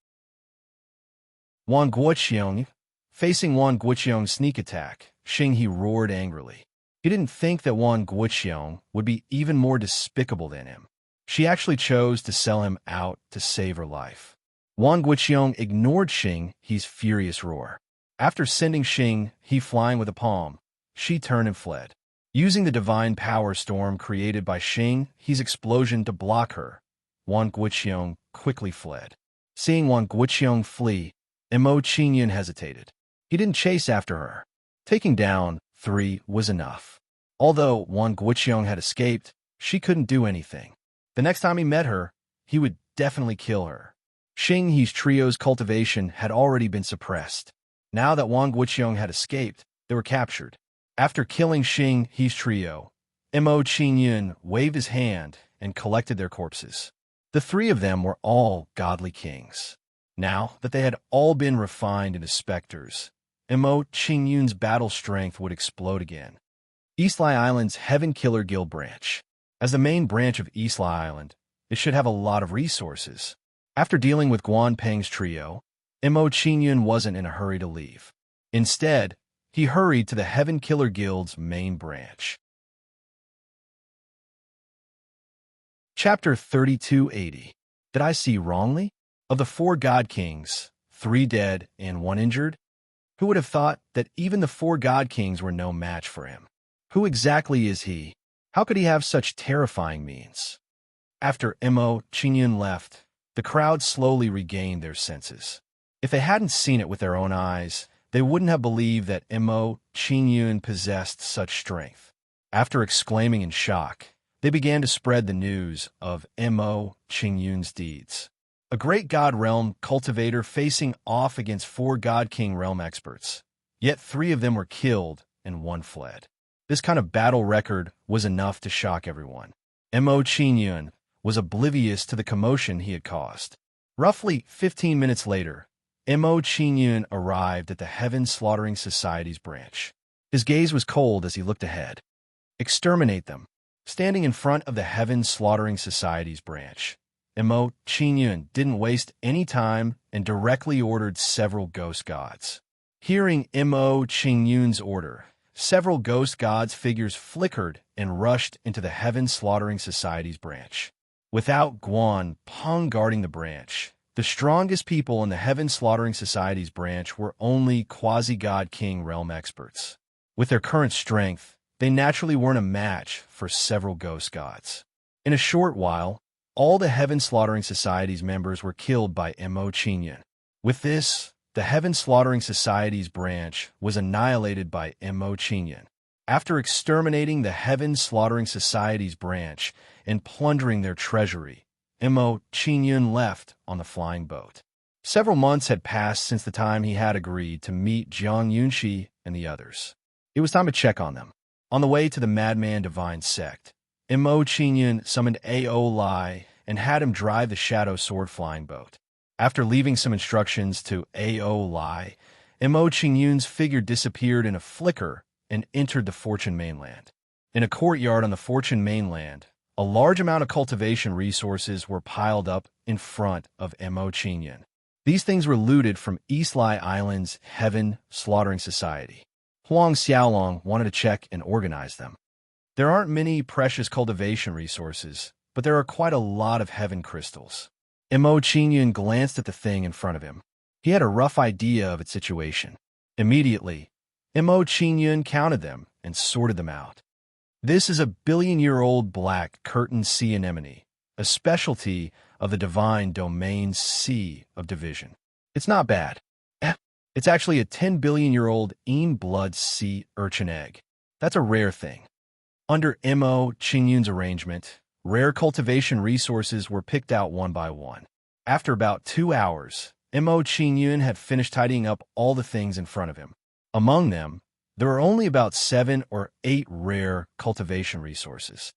Wang Guoqiong, facing Wang Guoqiong's sneak attack, Xing He roared angrily. He didn't think that Wang Guoqiong would be even more despicable than him. She actually chose to sell him out to save her life. Wang Guoqiong ignored Xing He's furious roar. After sending Xing He flying with a palm, she turned and fled. Using the divine power storm created by Xing He's explosion to block her, Wang Guoqiong quickly fled. Seeing Wang Guoqiong flee, Mo Qingyun hesitated. He didn't chase after her. Taking down 3 was enough. Although Wang Guoqiong had escaped, she couldn't do anything. The next time he met her, he would definitely kill her. Xing He's trio's cultivation had already been suppressed. Now that Wang Guoqiong had escaped, they were captured. After killing Xing He's trio, Mo Qingyun waved his hand and collected their corpses. The 3 of them were all godly kings. Now that they had all been refined into specters, Mo Qingyun's battle strength would explode again. Eastli Island's Heaven Killer Guild branch. As the main branch of Eastli Island, it should have a lot of resources. After dealing with Guan Peng's trio, Mo Qingyun wasn't in a hurry to leave. Instead, he hurried to the Heaven Killer Guild's main branch. Chapter 3280. Did I see wrongly? Of the 4 God Kings, 3 dead and 1 injured? Who would have thought that even the 4 God Kings were no match for him? Who exactly is he? How could he have such terrifying means? After Mo Qingyun left, the crowd slowly regained their senses. If they hadn't seen it with their own eyes, they wouldn't have believed that Mo Qingyun possessed such strength. After exclaiming in shock, they began to spread the news of Mo Qingyun's deeds. A great God Realm cultivator facing off against 4 God King Realm experts. Yet 3 of them were killed and 1 fled. This kind of battle record was enough to shock everyone. Mo Qingyun was oblivious to the commotion he had caused. Roughly 15 minutes later, Mo Qingyun arrived at the Heaven Slaughtering Society's branch. His gaze was cold as he looked ahead. Exterminate them. Standing in front of the Heaven Slaughtering Society's branch, Mo Qingyun didn't waste any time and directly ordered several ghost gods. Hearing Mo Qingyun's order, several ghost gods' figures flickered and rushed into the Heaven Slaughtering Society's branch. Without Guan Peng guarding the branch, the strongest people in the Heaven Slaughtering Society's branch were only quasi-God King Realm experts. With their current strength, they naturally weren't a match for several ghost gods. In a short while, all the Heaven Slaughtering Society's members were killed by Mo Qingyun. With this, the Heaven Slaughtering Society's branch was annihilated by Mo Qingyun. After exterminating the Heaven Slaughtering Society's branch and plundering their treasury, Mo Qingyun left on the flying boat. Several months had passed since the time he had agreed to meet Jiang Yunxi and the others. It was time to check on them. On the way to the Madman Divine Sect, Mo Qingyun summoned A.O. Lai and had him drive the Shadow Sword flying boat. After leaving some instructions to A.O. Lai, Mo Qingyun's figure disappeared in a flicker and entered the Fortune mainland. In a courtyard on the Fortune mainland, a large amount of cultivation resources were piled up in front of Mo Qingyun. These things were looted from Eastli Island's Heaven Slaughtering Society. Huang Xiaolong wanted to check and organize them. There aren't many precious cultivation resources, but there are quite a lot of heaven crystals. Mo Qingyun glanced at the thing in front of him. He had a rough idea of its situation. Immediately, Mo Qingyun counted them and sorted them out. This is a billion-year-old black curtain sea anemone, a specialty of the divine domain sea of division. It's not bad. It's actually a 10-billion-year-old blood sea urchin egg. That's a rare thing. Under Mo Qingyun's arrangement, rare cultivation resources were picked out one by one. After about 2 hours, Mo Qingyun had finished tidying up all the things in front of him. Among them, there were only about 7 or 8 rare cultivation resources.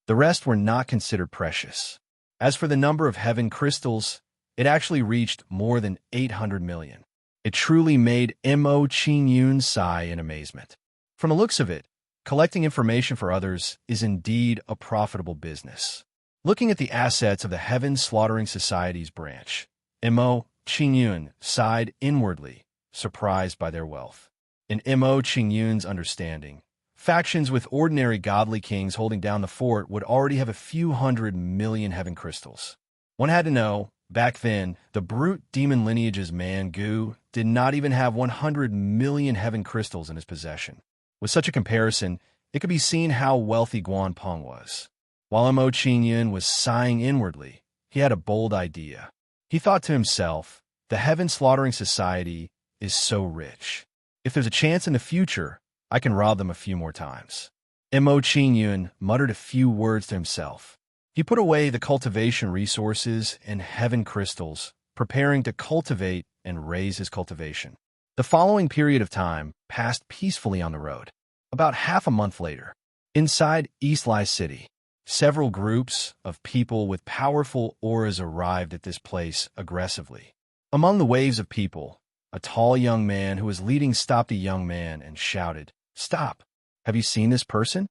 The rest were not considered precious. As for the number of heaven crystals, it actually reached more than 800 million. It truly made Mo Qingyun sigh in amazement. From the looks of it, collecting information for others is indeed a profitable business. Looking at the assets of the Heaven Slaughtering Society's branch, Mo Qingyun sighed inwardly, surprised by their wealth. In Mo Qingyun's understanding, factions with ordinary godly kings holding down the fort would already have a few 100 million heaven crystals. One had to know, back then, the brute demon lineage's man Gu did not even have 100 million heaven crystals in his possession. With such a comparison, it could be seen how wealthy Guan Peng was. While Mo Qingyun was sighing inwardly, he had a bold idea. He thought to himself, the Heaven Slaughtering Society is so rich. If there's a chance in the future, I can rob them a few more times. Mo Qingyun muttered a few words to himself. He put away the cultivation resources and heaven crystals, preparing to cultivate and raise his cultivation. The following period of time passed peacefully on the road. About half a month later, inside Eastli City, Several groups of people with powerful auras arrived at this place aggressively. Among the waves of people, a tall young man who was leading stopped a young man and shouted, "Stop! Have you seen this person?"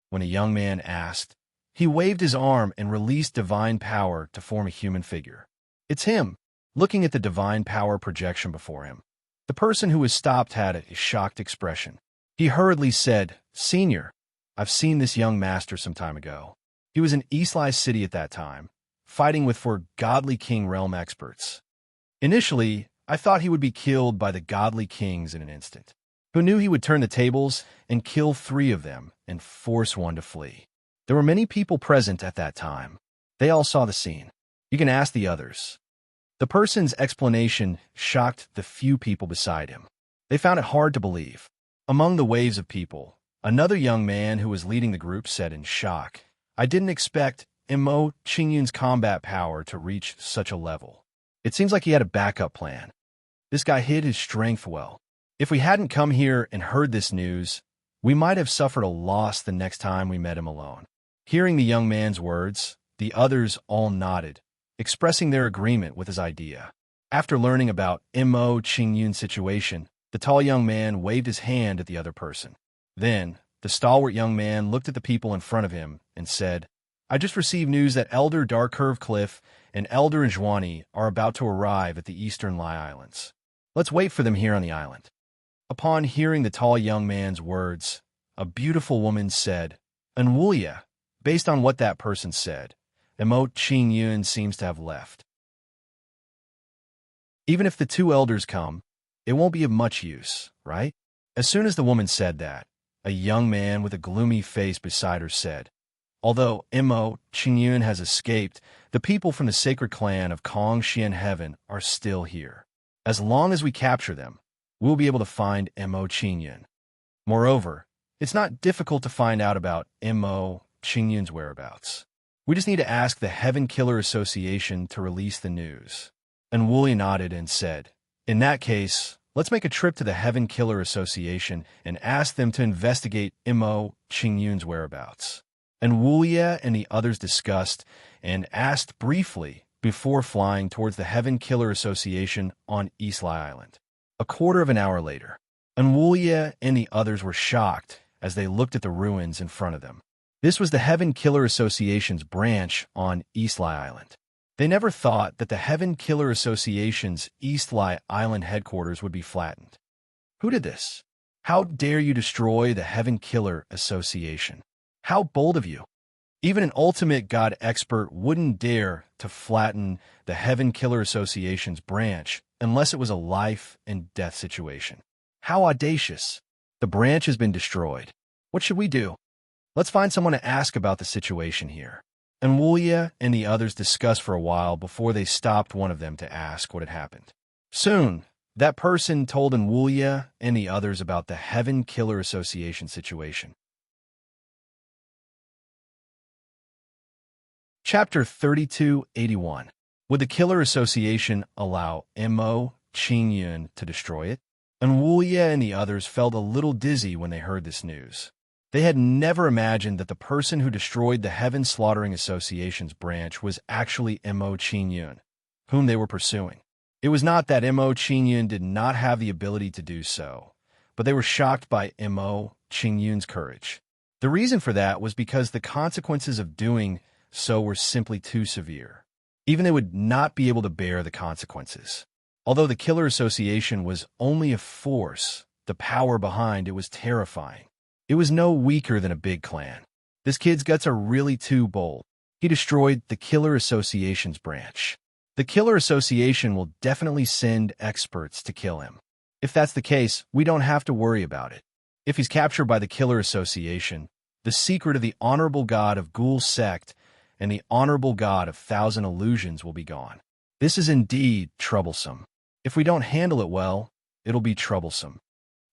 When a young man asked, he waved his arm and released divine power to form a human figure. "It's him," looking at the divine power projection before him. The person who was stopped had a shocked expression. He hurriedly said, "Senior, I've seen this young master some time ago. He was in Eastli City at that time, fighting with four godly king realm experts. Initially, I thought he would be killed by the godly kings in an instant. Who knew he would turn the tables and kill 3 of them and force one to flee? There were many people present at that time. They all saw the scene. You can ask the others." The person's explanation shocked the few people beside him. They found it hard to believe. Among the waves of people, another young man who was leading the group said in shock, "I didn't expect Mo Qingyun's combat power to reach such a level. It seems like he had a backup plan. This guy hid his strength well. If we hadn't come here and heard this news, we might have suffered a loss the next time we met him alone." Hearing the young man's words, the others all nodded, expressing their agreement with his idea. After learning about Mo Qingyun's situation, the tall young man waved his hand at the other person. Then, the stalwart young man looked at the people in front of him and said, "I just received news that Elder Darkcurve Cliff and Elder Njwani are about to arrive at the Eastern Lai Islands. Let's wait for them here on the island." Upon hearing the tall young man's words, a beautiful woman said, "Anwulia." Based on what that person said, Mo Qingyun seems to have left. Even if the 2 elders come, it won't be of much use, right? As soon as the woman said that, a young man with a gloomy face beside her said, "Although Mo Qingyun has escaped, the people from the sacred clan of Kong Xian Heaven are still here. As long as we capture them, we'll be able to find Mo Qingyun. Moreover, it's not difficult to find out about Mo Qingyun's whereabouts. We just need to ask the Heaven Killer Association to release the news." And Wooly nodded and said, "In that case, let's make a trip to the Heaven Killer Association and ask them to investigate Mo Qingyun's whereabouts." And Wulia and the others discussed and asked briefly before flying towards the Heaven Killer Association on Eastli Island. A quarter of an hour later, and Wulia and the others were shocked as they looked at the ruins in front of them. This was the Heaven Killer Association's branch on Eastli Island. They never thought that the Heaven Killer Association's Eastli Island headquarters would be flattened. Who did this? How dare you destroy the Heaven Killer Association? How bold of you! Even an ultimate god expert wouldn't dare to flatten the Heaven Killer Association's branch unless it was a life and death situation. How audacious! The branch has been destroyed. What should we do? Let's find someone to ask about the situation here. And Wulia and the others discussed for a while before they stopped one of them to ask what had happened. Soon, that person told Wulia and the others about the Heaven Killer Association situation. Chapter 3281. Would the Killer Association allow Mo Qingyun to destroy it? And Wulia and the others felt a little dizzy when they heard this news. They had never imagined that the person who destroyed the Heaven Slaughtering Association's branch was actually Mo Qingyun, whom they were pursuing. It was not that Mo Qingyun did not have the ability to do so, but they were shocked by Mo Qingyun's courage. The reason for that was because the consequences of doing so were simply too severe. Even they would not be able to bear the consequences. Although the Killer Association was only a force, the power behind it was terrifying. It was no weaker than a big clan. This kid's guts are really too bold. He destroyed the Killer Association's branch. The Killer Association will definitely send experts to kill him. If that's the case, we don't have to worry about it. If he's captured by the Killer Association, the secret of the Honorable God of Ghoul Sect and the Honorable God of Thousand Illusions will be gone. This is indeed troublesome. If we don't handle it well, it'll be troublesome.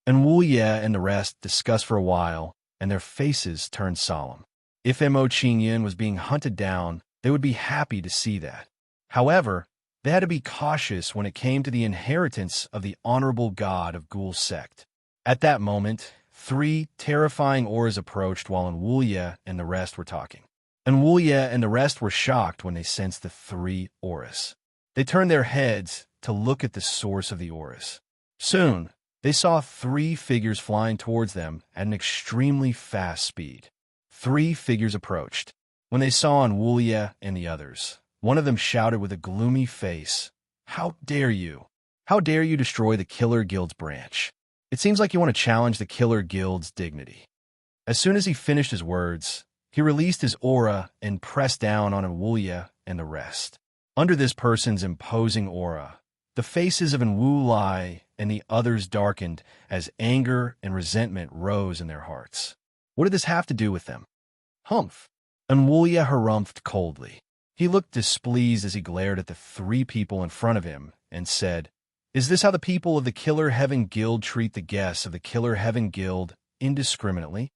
And Wu Ye and the rest discussed for a while, and their faces turned solemn. If Mo Qingyun was being hunted down, they would be happy to see that. However, they had to be cautious when it came to the inheritance of the Honorable God of Ghoul Sect. At that moment, 3 terrifying auras approached while Wu Ye and the rest were talking. And Wulya and the rest were shocked when they sensed the three auras. They turned their heads to look at the source of the auras. Soon, they saw three figures flying towards them at an extremely fast speed. Three figures approached. When they saw Wulya and the others, one of them shouted with a gloomy face, "How dare you? How dare you destroy the Killer Guild's branch? It seems like you want to challenge the Killer Guild's dignity." As soon as he finished his words, he released his aura and pressed down on Wulya and the rest. Under this person's imposing aura, the faces of Wulya and the others darkened as anger and resentment rose in their hearts. What did this have to do with them? Humph! And Wulya harumphed coldly. He looked displeased as he glared at the three people in front of him and said, "Is this how the people of the Killer Heaven Guild treat the guests of the Killer Heaven Guild indiscriminately?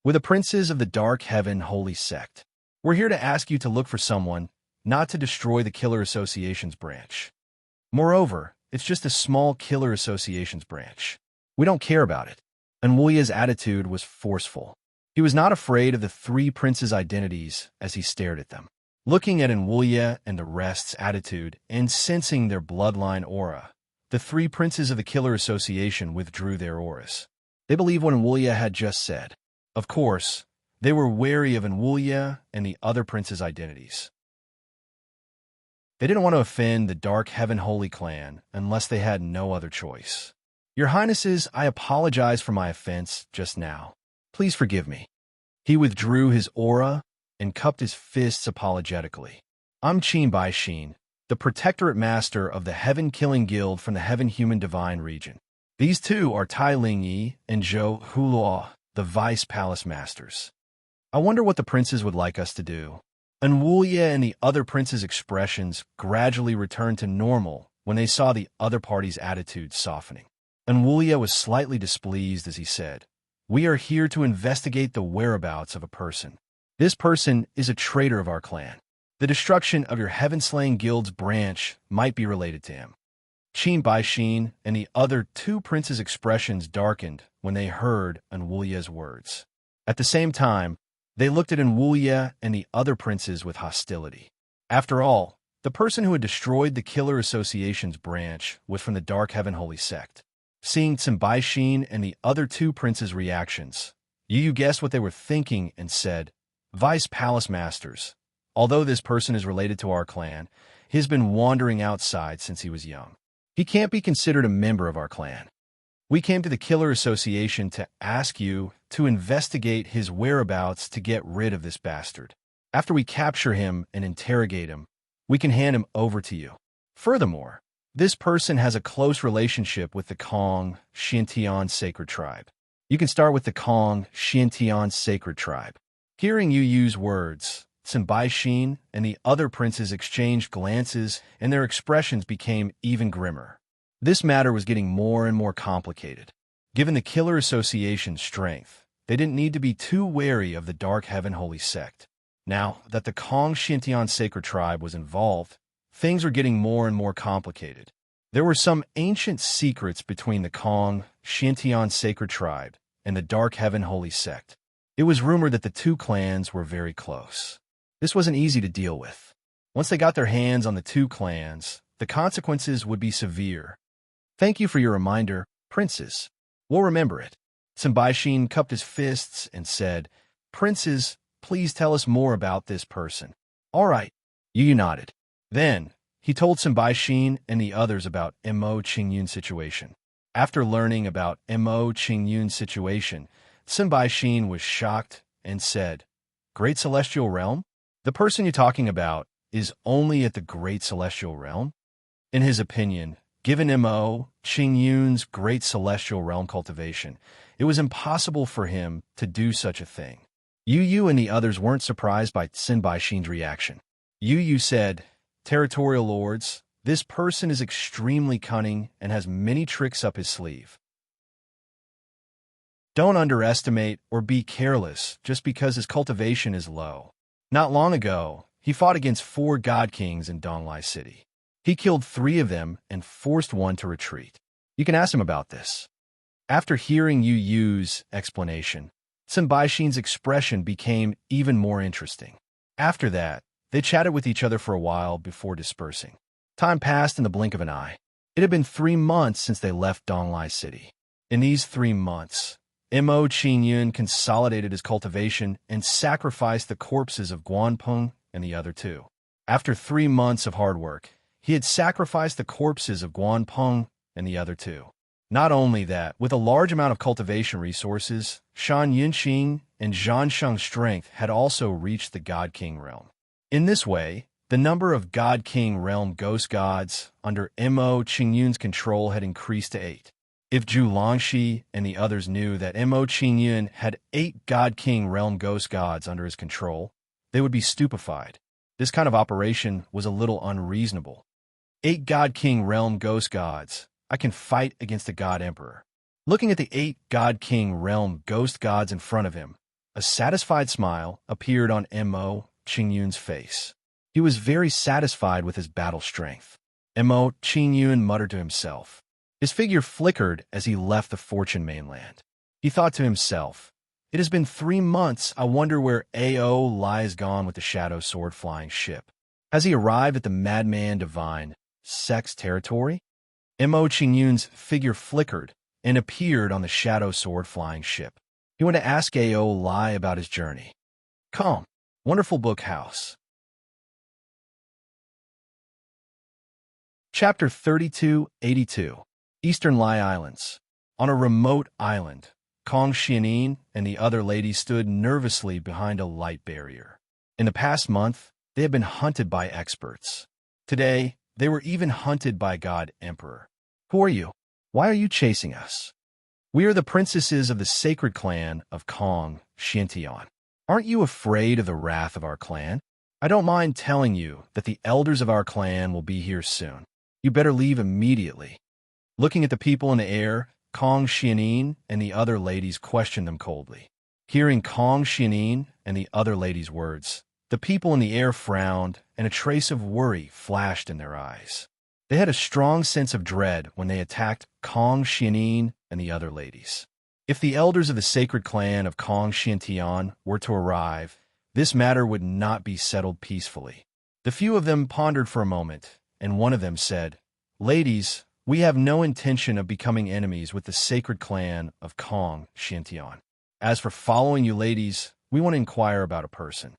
We're the princes of the Dark Heaven Holy Sect. We're here to ask you to look for someone, not to destroy the Killer Association's branch. Moreover, it's just a small Killer Association's branch. We don't care about it." And Wulya's attitude was forceful. He was not afraid of the three princes' identities as he stared at them. Looking at Wulya and the rest's attitude and sensing their bloodline aura, the three princes of the Killer Association withdrew their auras. They believed what Wulya had just said. Of course, they were wary of Wulya and the other princes' identities. They didn't want to offend the Dark Heaven Holy Clan unless they had no other choice. "Your Highnesses, I apologize for my offense just now. Please forgive me." He withdrew his aura and cupped his fists apologetically. "I'm Qin Bai Xin, the Protectorate Master of the Heaven Killing Guild from the Heaven Human Divine region. These two are Tai Ling Yi and Zhou Huluo, the Vice Palace Masters. I wonder what the princes would like us to do." And Wulya and the other princes' expressions gradually returned to normal when they saw the other party's attitude softening. And Wulya was slightly displeased as he said, "We are here to investigate the whereabouts of a person. This person is a traitor of our clan. The destruction of your Heaven-Slaying Guild's branch might be related to him." Qin Bai Xin and the other two princes' expressions darkened when they heard Wulya's words. At the same time, they looked at Wulya and the other princes with hostility. After all, the person who had destroyed the Killer Association's branch was from the Dark Heaven Holy Sect. Seeing Qin Bai Xin and the other two princes' reactions, Yu guessed what they were thinking and said, "Vice Palace Masters, although this person is related to our clan, he has been wandering outside since he was young. He can't be considered a member of our clan. We came to the Killer Association to ask you to investigate his whereabouts to get rid of this bastard. After we capture him and interrogate him, we can hand him over to you. Furthermore, this person has a close relationship with the Kong Xintian Sacred Tribe. You can start with the Kong Xintian Sacred Tribe." Hearing Yu's words, Qin Bai Xin and the other princes exchanged glances and their expressions became even grimmer. This matter was getting more and more complicated. Given the Killer Association's strength, they didn't need to be too wary of the Dark Heaven Holy Sect. Now that the Kong Xintian Sacred Tribe was involved, things were getting more and more complicated. There were some ancient secrets between the Kong Xintian Sacred Tribe and the Dark Heaven Holy Sect. It was rumored that the two clans were very close. This wasn't easy to deal with. Once they got their hands on the two clans, the consequences would be severe. "Thank you for your reminder, princes. We'll remember it." Qin Bai Xin cupped his fists and said, "Princes, please tell us more about this person." "All right." Yu nodded. Then, he told Qin Bai Xin and the others about Mo Qingyun's situation. After learning about Mo Qingyun's situation, Qin Bai Xin was shocked and said, "Great Celestial Realm? The person you're talking about is only at the Great Celestial Realm?" In his opinion, given Mo Qingyun's Great Celestial Realm cultivation, it was impossible for him to do such a thing. Yu and the others weren't surprised by Qin Bai Xin's reaction. Yu said, "Territorial Lords, this person is extremely cunning and has many tricks up his sleeve. Don't underestimate or be careless just because his cultivation is low. Not long ago, he fought against 4 God Kings in Donglai City. He killed 3 of them and forced one to retreat. You can ask him about this." After hearing Yu's explanation, Qin Bai Xin's expression became even more interesting. After that, they chatted with each other for a while before dispersing. Time passed in the blink of an eye. It had been 3 months since they left Donglai City. In these 3 months, Mo Qingyun consolidated his cultivation and sacrificed the corpses of Guanpeng and the other two. After 3 months of hard work, he had sacrificed the corpses of Guanpeng and the other two. Not only that, with a large amount of cultivation resources, Shan Yunqing and Zhan Sheng's strength had also reached the God King realm. In this way, the number of God King realm ghost gods under Mo Qingyun's control had increased to 8. If Zhu Longxi and the others knew that Mo Qingyun had 8 God King realm ghost gods under his control, they would be stupefied. This kind of operation was a little unreasonable. 8 God King realm ghost gods. I can fight against the God Emperor. Looking at the 8 God King realm ghost gods in front of him, a satisfied smile appeared on Mo Qingyun's face. He was very satisfied with his battle strength. Mo Qingyun muttered to himself. His figure flickered as he left the Fortune mainland. He thought to himself, "It has been 3 months. I wonder where A.O. lies gone with the Shadow Sword flying ship. Has he arrived at the Madman Divine Sex territory?" Mo Qingyun's figure flickered and appeared on the Shadow Sword flying ship. He went to ask A.O. Lai about his journey. Come, Wonderful Book House. Chapter 3282. Eastern Lai Islands. On a remote island, Kong Xianin and the other ladies stood nervously behind a light barrier. In the past month, they had been hunted by experts. Today, they were even hunted by God Emperor. "Who are you? Why are you chasing us?" "We are the princesses of the sacred clan of Kong Xiantian. Aren't you afraid of the wrath of our clan? I don't mind telling you that the elders of our clan will be here soon. You better leave immediately." Looking at the people in the air, Kong Xianin and the other ladies questioned them coldly. Hearing Kong Xianin and the other ladies' words, the people in the air frowned and a trace of worry flashed in their eyes. They had a strong sense of dread when they attacked Kong Xianin and the other ladies. If the elders of the sacred clan of Kong Xiantian were to arrive, this matter would not be settled peacefully. The few of them pondered for a moment, and one of them said, "Ladies, we have no intention of becoming enemies with the sacred clan of Kong Xiantian. As for following you ladies, we want to inquire about a person."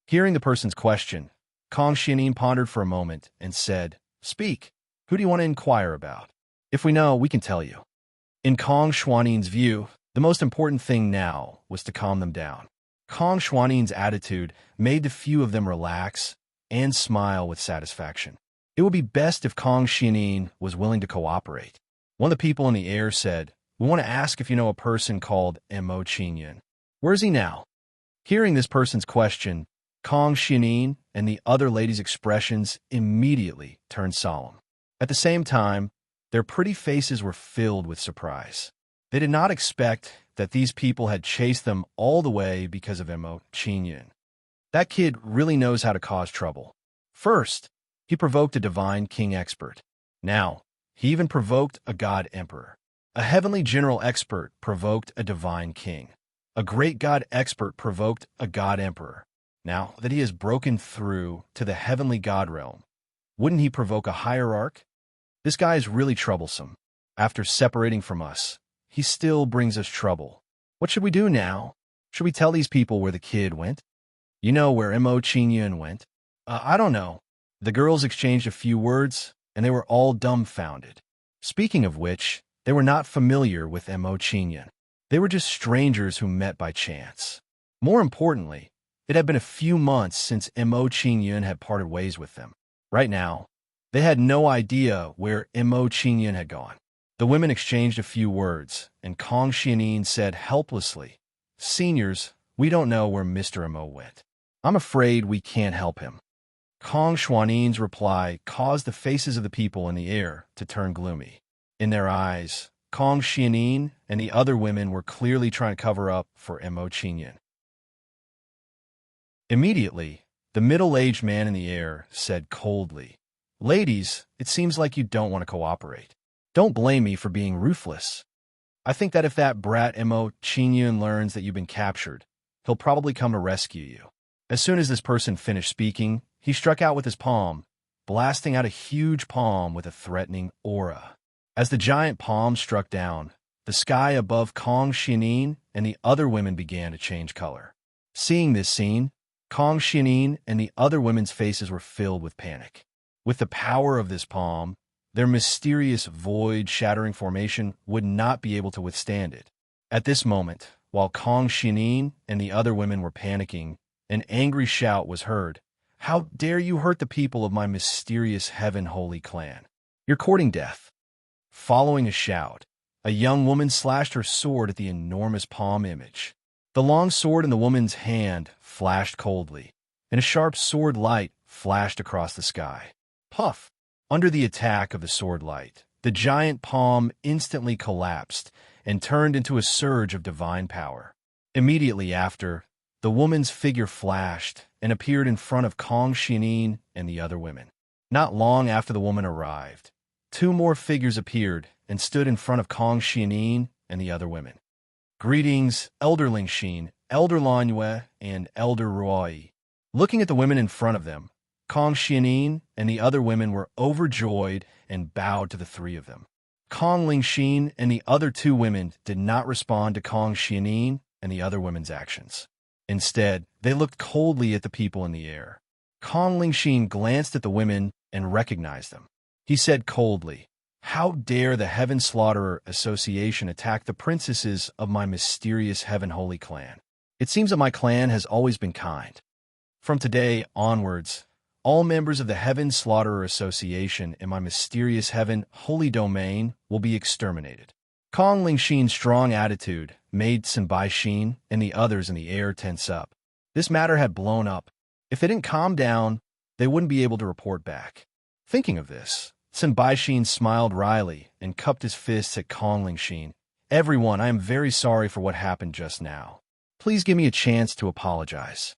Hearing the person's question, Kong Xianin pondered for a moment and said, "Speak. Who do you want to inquire about? If we know, we can tell you." In Kong Xuanin's view, the most important thing now was to calm them down. Kong Xuanin's attitude made the few of them relax and smile with satisfaction. It would be best if Kong Xianin was willing to cooperate. One of the people in the air said, "We want to ask if you know a person called Mo Qingyun. Where is he now?" Hearing this person's question, Kong Xianin and the other ladies' expressions immediately turned solemn. At the same time, their pretty faces were filled with surprise. They did not expect that these people had chased them all the way because of Mo Qingyun. That kid really knows how to cause trouble. First, he provoked a divine king expert. Now, he even provoked a god emperor. A heavenly general expert provoked a divine king. A great god expert provoked a god emperor. Now that he has broken through to the heavenly god realm, wouldn't he provoke a hierarch? This guy is really troublesome. After separating from us, he still brings us trouble. What should we do now? Should we tell these people where the kid went? You know where Mo Qingyun went? I don't know. The girls exchanged a few words, and they were all dumbfounded. Speaking of which, they were not familiar with Mo Qingyun. They were just strangers who met by chance. More importantly, it had been a few months since Mo Qingyun had parted ways with them. Right now, they had no idea where Mo Qingyun had gone. The women exchanged a few words, and Kong Xianin said helplessly, "Seniors, we don't know where Mr. Mo went. I'm afraid we can't help him." Kong Xianin's reply caused the faces of the people in the air to turn gloomy. In their eyes, Kong Xianin and the other women were clearly trying to cover up for Mo Qingyun. Immediately, the middle-aged man in the air said coldly, "Ladies, it seems like you don't want to cooperate. Don't blame me for being ruthless. I think that if that brat Mo Qingyun learns that you've been captured, he'll probably come to rescue you. As soon as this person finished speaking, he struck out with his palm, blasting out a huge palm with a threatening aura. As the giant palm struck down, the sky above Kong Xianin and the other women began to change color. Seeing this scene, Kong Xianin and the other women's faces were filled with panic. With the power of this palm, their mysterious void-shattering formation would not be able to withstand it. At this moment, while Kong Xianin and the other women were panicking, an angry shout was heard. "How dare you hurt the people of my mysterious heaven-holy clan? You're courting death." Following a shout, a young woman slashed her sword at the enormous palm image. The long sword in the woman's hand flashed coldly, and a sharp sword light flashed across the sky. Puff! Under the attack of the sword light, the giant palm instantly collapsed and turned into a surge of divine power. Immediately after, the woman's figure flashed and appeared in front of Kong Xianin and the other women. Not long after the woman arrived, two more figures appeared and stood in front of Kong Xianin and the other women. "Greetings, Elder Ling Xin, Elder Lanue, and Elder Ruoi." Looking at the women in front of them, Kong Xianin and the other women were overjoyed and bowed to the three of them. Kong Ling Xin and the other two women did not respond to Kong Xianin and the other women's actions. Instead, they looked coldly at the people in the air. Kong Ling Xin glanced at the women and recognized them. He said coldly, "How dare the Heaven Slaughterer Association attack the princesses of my mysterious heaven-holy clan? It seems that my clan has always been kind. From today onwards, all members of the Heaven Slaughterer Association in my mysterious heaven-holy domain will be exterminated." Kong Ling Xin's strong attitude made Senbai Xin and the others in the air tense up. This matter had blown up. If they didn't calm down, they wouldn't be able to report back. Thinking of this, Senbai Xin smiled wryly and cupped his fists at Kong Ling Xin. "Everyone, I am very sorry for what happened just now. Please give me a chance to apologize."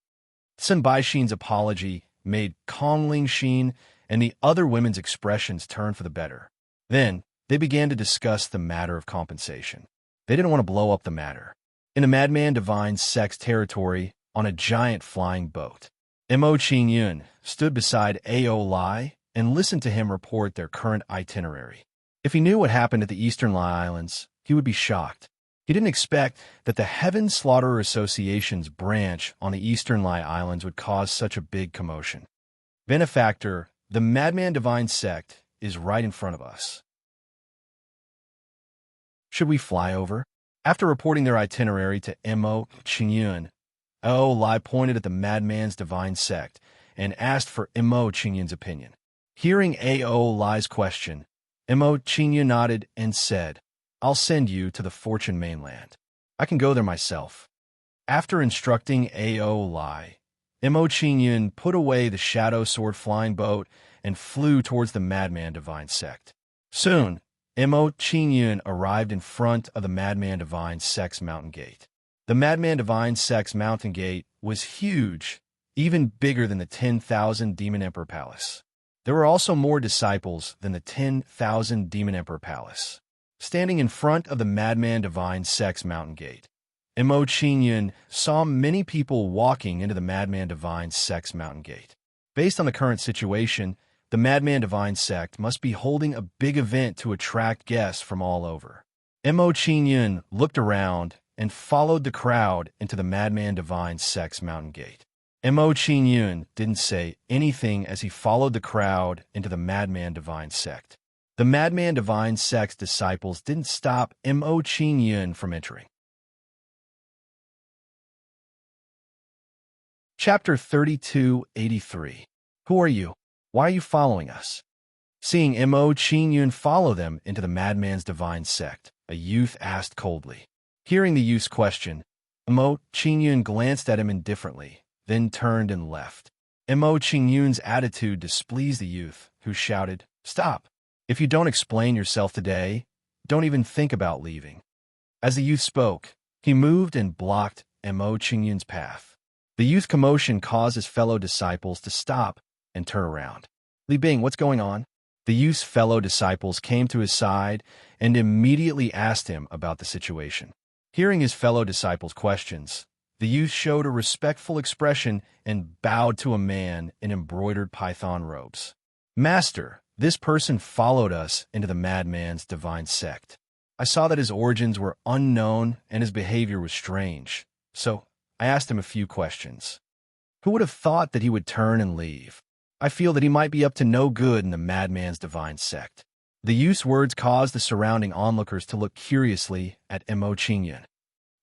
Senbai Xin's apology made Kong Ling Xin and the other women's expressions turn for the better. Then, they began to discuss the matter of compensation. They didn't want to blow up the matter. In the Madman Divine Sect's territory, on a giant flying boat, Mo Qingyun stood beside Ao Lai and listened to him report their current itinerary. If he knew what happened at the Eastern Lai Islands, he would be shocked. He didn't expect that the Heaven Slaughterer Association's branch on the Eastern Lai Islands would cause such a big commotion. "Benefactor, the Madman Divine Sect is right in front of us. Should we fly over?" After reporting their itinerary to Mo Qingyun, Ao Lai pointed at the Madman's Divine Sect and asked for Mo Qingyun's opinion. Hearing Ao Lai's question, Mo Qingyun nodded and said, "I'll send you to the Fortune Mainland. I can go there myself." After instructing Ao Lai, Mo Qingyun put away the shadow sword flying boat and flew towards the Madman Divine Sect. Soon, Mo Qingyun arrived in front of the Madman Divine Sect's mountain gate. The Madman Divine Sect's mountain gate was huge, even bigger than the 10,000 Demon Emperor Palace. There were also more disciples than the 10,000 Demon Emperor Palace. Standing in front of the Madman Divine Sect's mountain gate, Mo Qingyun saw many people walking into the Madman Divine Sect's mountain gate. Based on the current situation, the Madman Divine Sect must be holding a big event to attract guests from all over. Mo Qingyun looked around and followed the crowd into the Madman Divine Sect's mountain gate. Mo Qingyun didn't say anything as he followed the crowd into the Madman Divine Sect. The Madman Divine Sect's disciples didn't stop Mo Qingyun from entering. Chapter 3283. Who are you? Why are you following us? Seeing Mo Qingyun follow them into the Madman's Divine Sect, a youth asked coldly. Hearing the youth's question, Mo Qingyun glanced at him indifferently, then turned and left. Mo Qingyun's attitude displeased the youth, who shouted, "Stop! If you don't explain yourself today, don't even think about leaving." As the youth spoke, he moved and blocked Mo Qingyun's path. The youth's commotion caused his fellow disciples to stop and turn around. "Li Bing, what's going on?" The youth's fellow disciples came to his side and immediately asked him about the situation. Hearing his fellow disciples' questions, The youth showed a respectful expression and bowed to a man in embroidered python robes. "Master, this person followed us into the madman's divine sect. I saw that his origins were unknown and his behavior was strange, so I asked him a few questions. Who would have thought that he would turn and leave? I feel that he might be up to no good in the madman's divine sect." The youth's words caused the surrounding onlookers to look curiously at Mo Qingyun.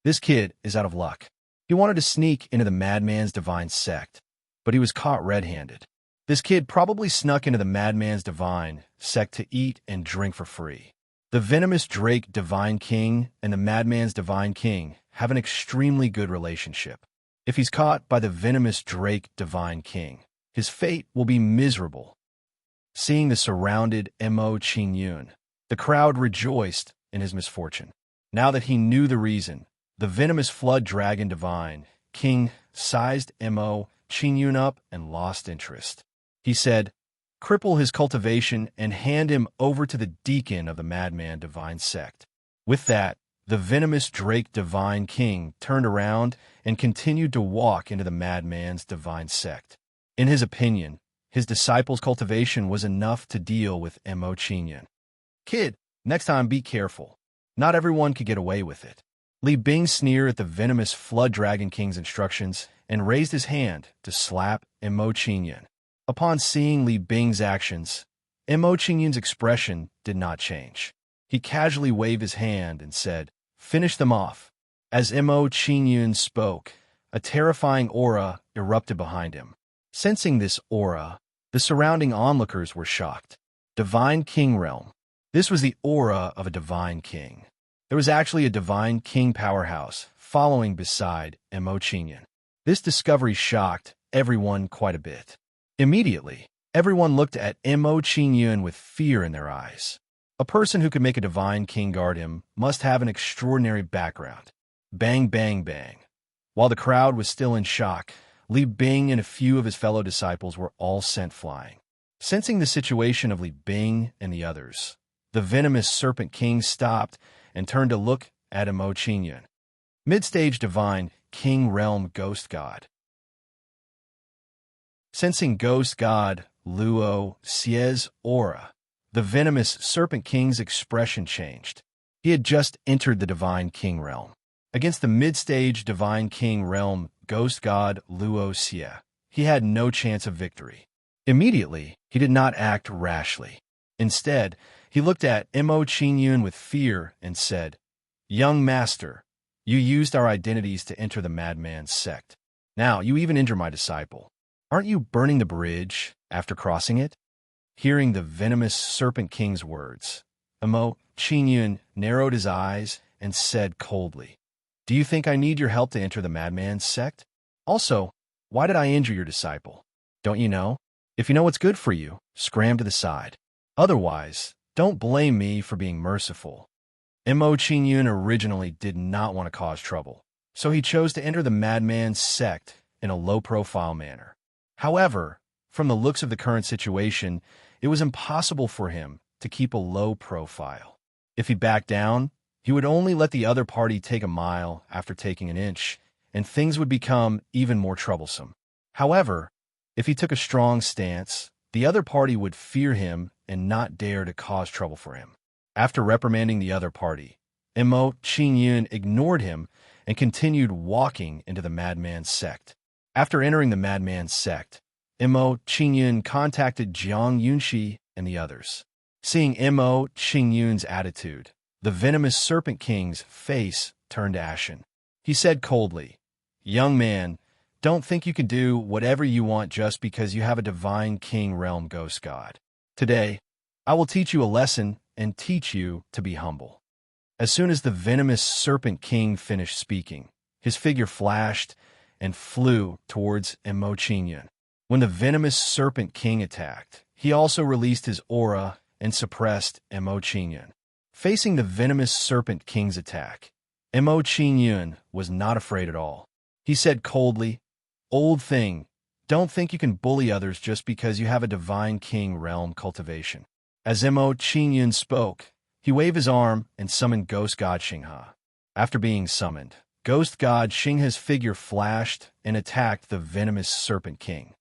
This kid is out of luck. He wanted to sneak into the madman's divine sect, but he was caught red-handed. This kid probably snuck into the madman's divine sect to eat and drink for free. The venomous Drake Divine King and the madman's Divine King have an extremely good relationship. If he's caught by the venomous Drake Divine King, his fate will be miserable. Seeing the surrounded Mo Qingyun, the crowd rejoiced in his misfortune. Now that he knew the reason, the venomous Flood Dragon Divine King sized Mo Qingyun up and lost interest. He said, "Cripple his cultivation and hand him over to the deacon of the Madman Divine Sect." With that, the venomous Drake Divine King turned around and continued to walk into the Madman's Divine Sect. In his opinion, his disciple's cultivation was enough to deal with Mo Qingyun. "Kid, next time be careful. Not everyone could get away with it." Li Bing sneered at the venomous Flood Dragon King's instructions and raised his hand to slap Mo Qingyun. Upon seeing Li Bing's actions, Mo Qingyun's expression did not change. He casually waved his hand and said, "Finish them off." As Mo Qingyun spoke, a terrifying aura erupted behind him. Sensing this aura, the surrounding onlookers were shocked. Divine King Realm. This was the aura of a Divine King. There was actually a Divine King powerhouse following beside Mo Qingyun. This discovery shocked everyone quite a bit. Immediately, everyone looked at Mo Qingyun with fear in their eyes. A person who could make a Divine King guard him must have an extraordinary background. Bang, bang, bang. While the crowd was still in shock, Li Bing and a few of his fellow disciples were all sent flying. Sensing the situation of Li Bing and the others, the venomous Serpent King stopped and turned to look at Mo Qingyun. Mid-stage Divine King Realm Ghost God. Sensing Ghost God Luo Xie's aura, the venomous Serpent King's expression changed. He had just entered the Divine King Realm. Against the mid-stage Divine King Realm Ghost God Luo Xie, he had no chance of victory. Immediately, he did not act rashly. Instead, he looked at Mo Qingyun with fear and said, "Young master, you used our identities to enter the madman's sect. Now you even injure my disciple. Aren't you burning the bridge after crossing it?" Hearing the venomous Serpent King's words, Mo Qingyun narrowed his eyes and said coldly, "Do you think I need your help to enter the madman's sect? Also, why did I injure your disciple? Don't you know? If you know what's good for you, scram to the side. Otherwise, don't blame me for being merciful." Mo Qingyun originally did not want to cause trouble, so he chose to enter the madman's sect in a low-profile manner. However, from the looks of the current situation, it was impossible for him to keep a low profile. If he backed down, he would only let the other party take a mile after taking an inch, and things would become even more troublesome. However, if he took a strong stance, the other party would fear him and not dare to cause trouble for him. After reprimanding the other party, Mo Qingyun ignored him and continued walking into the madman's sect. After entering the madman's sect, Mo Qingyun contacted Jiang Yunxi and the others. Seeing Mo Qingyun's attitude, the venomous Serpent King's face turned ashen. He said coldly, "Young man, don't think you can do whatever you want just because you have a Divine King Realm Ghost God. Today, I will teach you a lesson and teach you to be humble." As soon as the venomous Serpent King finished speaking, his figure flashed and flew towards Mo Qingyun. When the venomous Serpent King attacked, he also released his aura and suppressed Mo Qingyun. Facing the venomous Serpent King's attack, Mo Qingyun was not afraid at all. He said coldly, "Old thing, don't think you can bully others just because you have a Divine King Realm cultivation." As Mo Qingyun spoke, he waved his arm and summoned Ghost God Xinghe. After being summoned, Ghost God Xinghe's figure flashed and attacked the venomous Serpent King.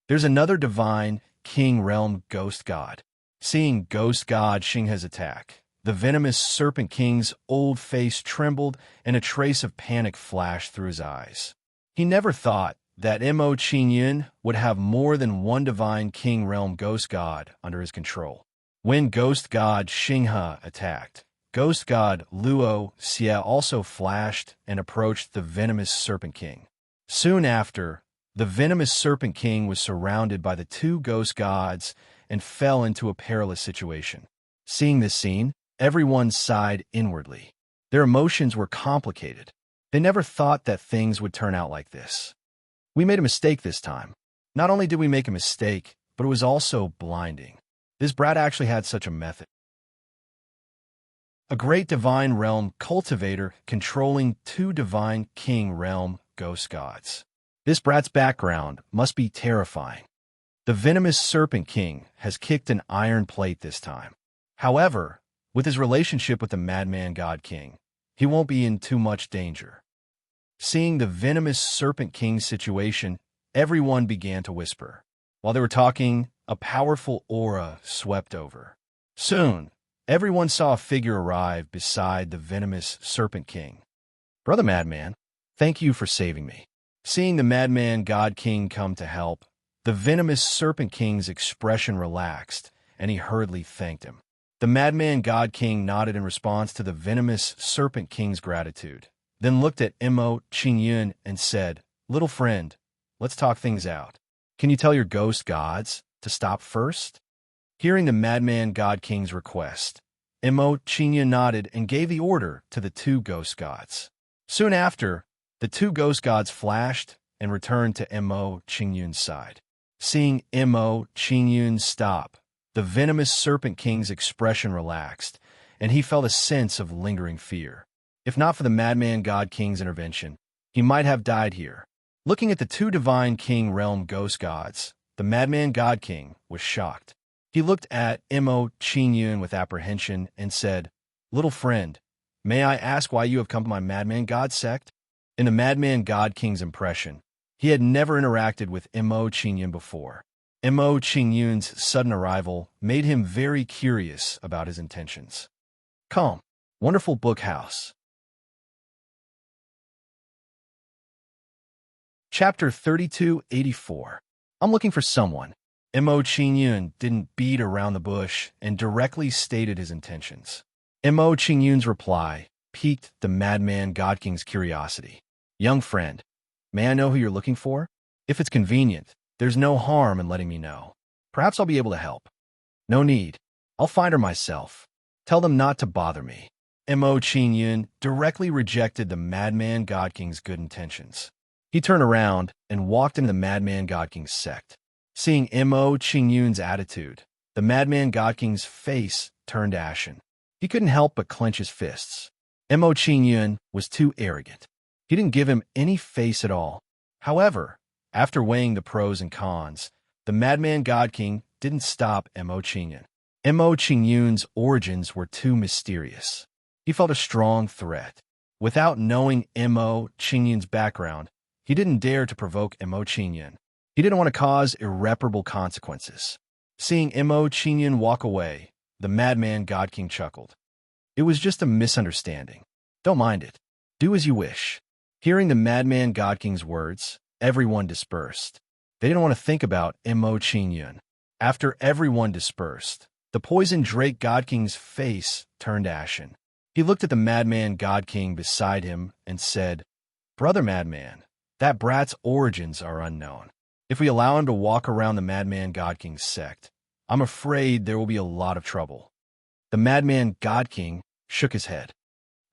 There's another divine king realm ghost god. Seeing Ghost God Xinghe's attack, the venomous Serpent King's old face trembled and a trace of panic flashed through his eyes. He never thought that Mo Qingyun would have more than one divine king realm ghost god under his control. When Ghost God Xinghe attacked, Ghost God Luo Xie also flashed and approached the venomous Serpent King. Soon after, the venomous Serpent King was surrounded by the two ghost gods and fell into a perilous situation. Seeing this scene, everyone sighed inwardly. Their emotions were complicated. They never thought that things would turn out like this. We made a mistake this time. Not only did we make a mistake, but it was also blinding. This brat actually had such a method. A great divine realm cultivator controlling two divine king realm ghost gods. This brat's background must be terrifying. The venomous Serpent King has kicked an iron plate this time. However, with his relationship with the Madman God King, he won't be in too much danger. Seeing the venomous Serpent King's situation, everyone began to whisper. While they were talking, a powerful aura swept over. Soon, everyone saw a figure arrive beside the venomous Serpent King. Brother Madman, thank you for saving me. Seeing the Madman God King come to help, the venomous Serpent King's expression relaxed, and he hurriedly thanked him. The Madman God King nodded in response to the venomous Serpent King's gratitude, then looked at Mo Qingyun and said, "Little friend, let's talk things out. Can you tell your ghost gods to stop first?" Hearing the Madman God King's request, Mo Qingyun nodded and gave the order to the two ghost gods. Soon after, the two ghost gods flashed and returned to Mo Qingyun's side. Seeing Mo Qingyun stop, the venomous Serpent King's expression relaxed, and he felt a sense of lingering fear. If not for the Madman God King's intervention, he might have died here. Looking at the two divine king realm ghost gods, the Madman God King was shocked. He looked at Mo Qingyun with apprehension and said, "Little friend, may I ask why you have come to my Madman God sect?" In the Madman God King's impression, he had never interacted with Mo Qingyun before. Mo Qingyun's sudden arrival made him very curious about his intentions. Calm, wonderful book house. Chapter 3284. I'm looking for someone. Mo Qingyun didn't beat around the bush and directly stated his intentions. Mo Qingyun's reply piqued the Madman God King's curiosity. "Young friend, may I know who you're looking for? If it's convenient, there's no harm in letting me know. Perhaps I'll be able to help." "No need. I'll find her myself. Tell them not to bother me." Mo Qingyun directly rejected the Madman God King's good intentions. He turned around and walked into the Madman God King's sect. Seeing Mo Qingyun's attitude, the Madman God King's face turned ashen. He couldn't help but clench his fists. Mo Qingyun was too arrogant. He didn't give him any face at all. However, after weighing the pros and cons, the Madman God King didn't stop Mo Qingyun. Mo Qingyun's origins were too mysterious. He felt a strong threat. Without knowing Mo Qingyun's background, he didn't dare to provoke Mo Qingyun. He didn't want to cause irreparable consequences. Seeing Mo Qingyun walk away, the Madman God King chuckled. "It was just a misunderstanding. Don't mind it. Do as you wish." Hearing the Madman God King's words, everyone dispersed. They didn't want to think about Mo Qingyun. After everyone dispersed, the poison Drake God King's face turned ashen. He looked at the Madman God King beside him and said, "Brother Madman, that brat's origins are unknown. If we allow him to walk around the Madman God King's sect, I'm afraid there will be a lot of trouble." The Madman God King shook his head.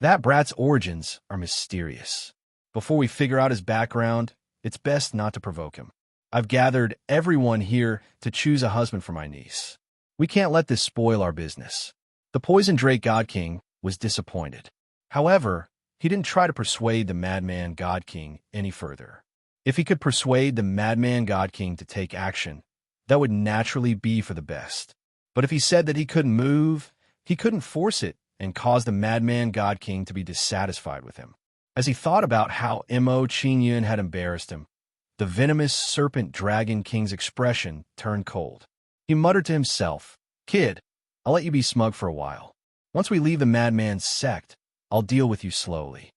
"That brat's origins are mysterious. Before we figure out his background, it's best not to provoke him. I've gathered everyone here to choose a husband for my niece. We can't let this spoil our business." The Poison Drake God King was disappointed. However, he didn't try to persuade the Madman God King any further. If he could persuade the Madman God King to take action, that would naturally be for the best. But if he said that he couldn't move, he couldn't force it and cause the Madman God King to be dissatisfied with him. As he thought about how Mo Qingyun had embarrassed him, the venomous serpent dragon king's expression turned cold. He muttered to himself, "Kid, I'll let you be smug for a while. Once we leave the madman's sect, I'll deal with you slowly."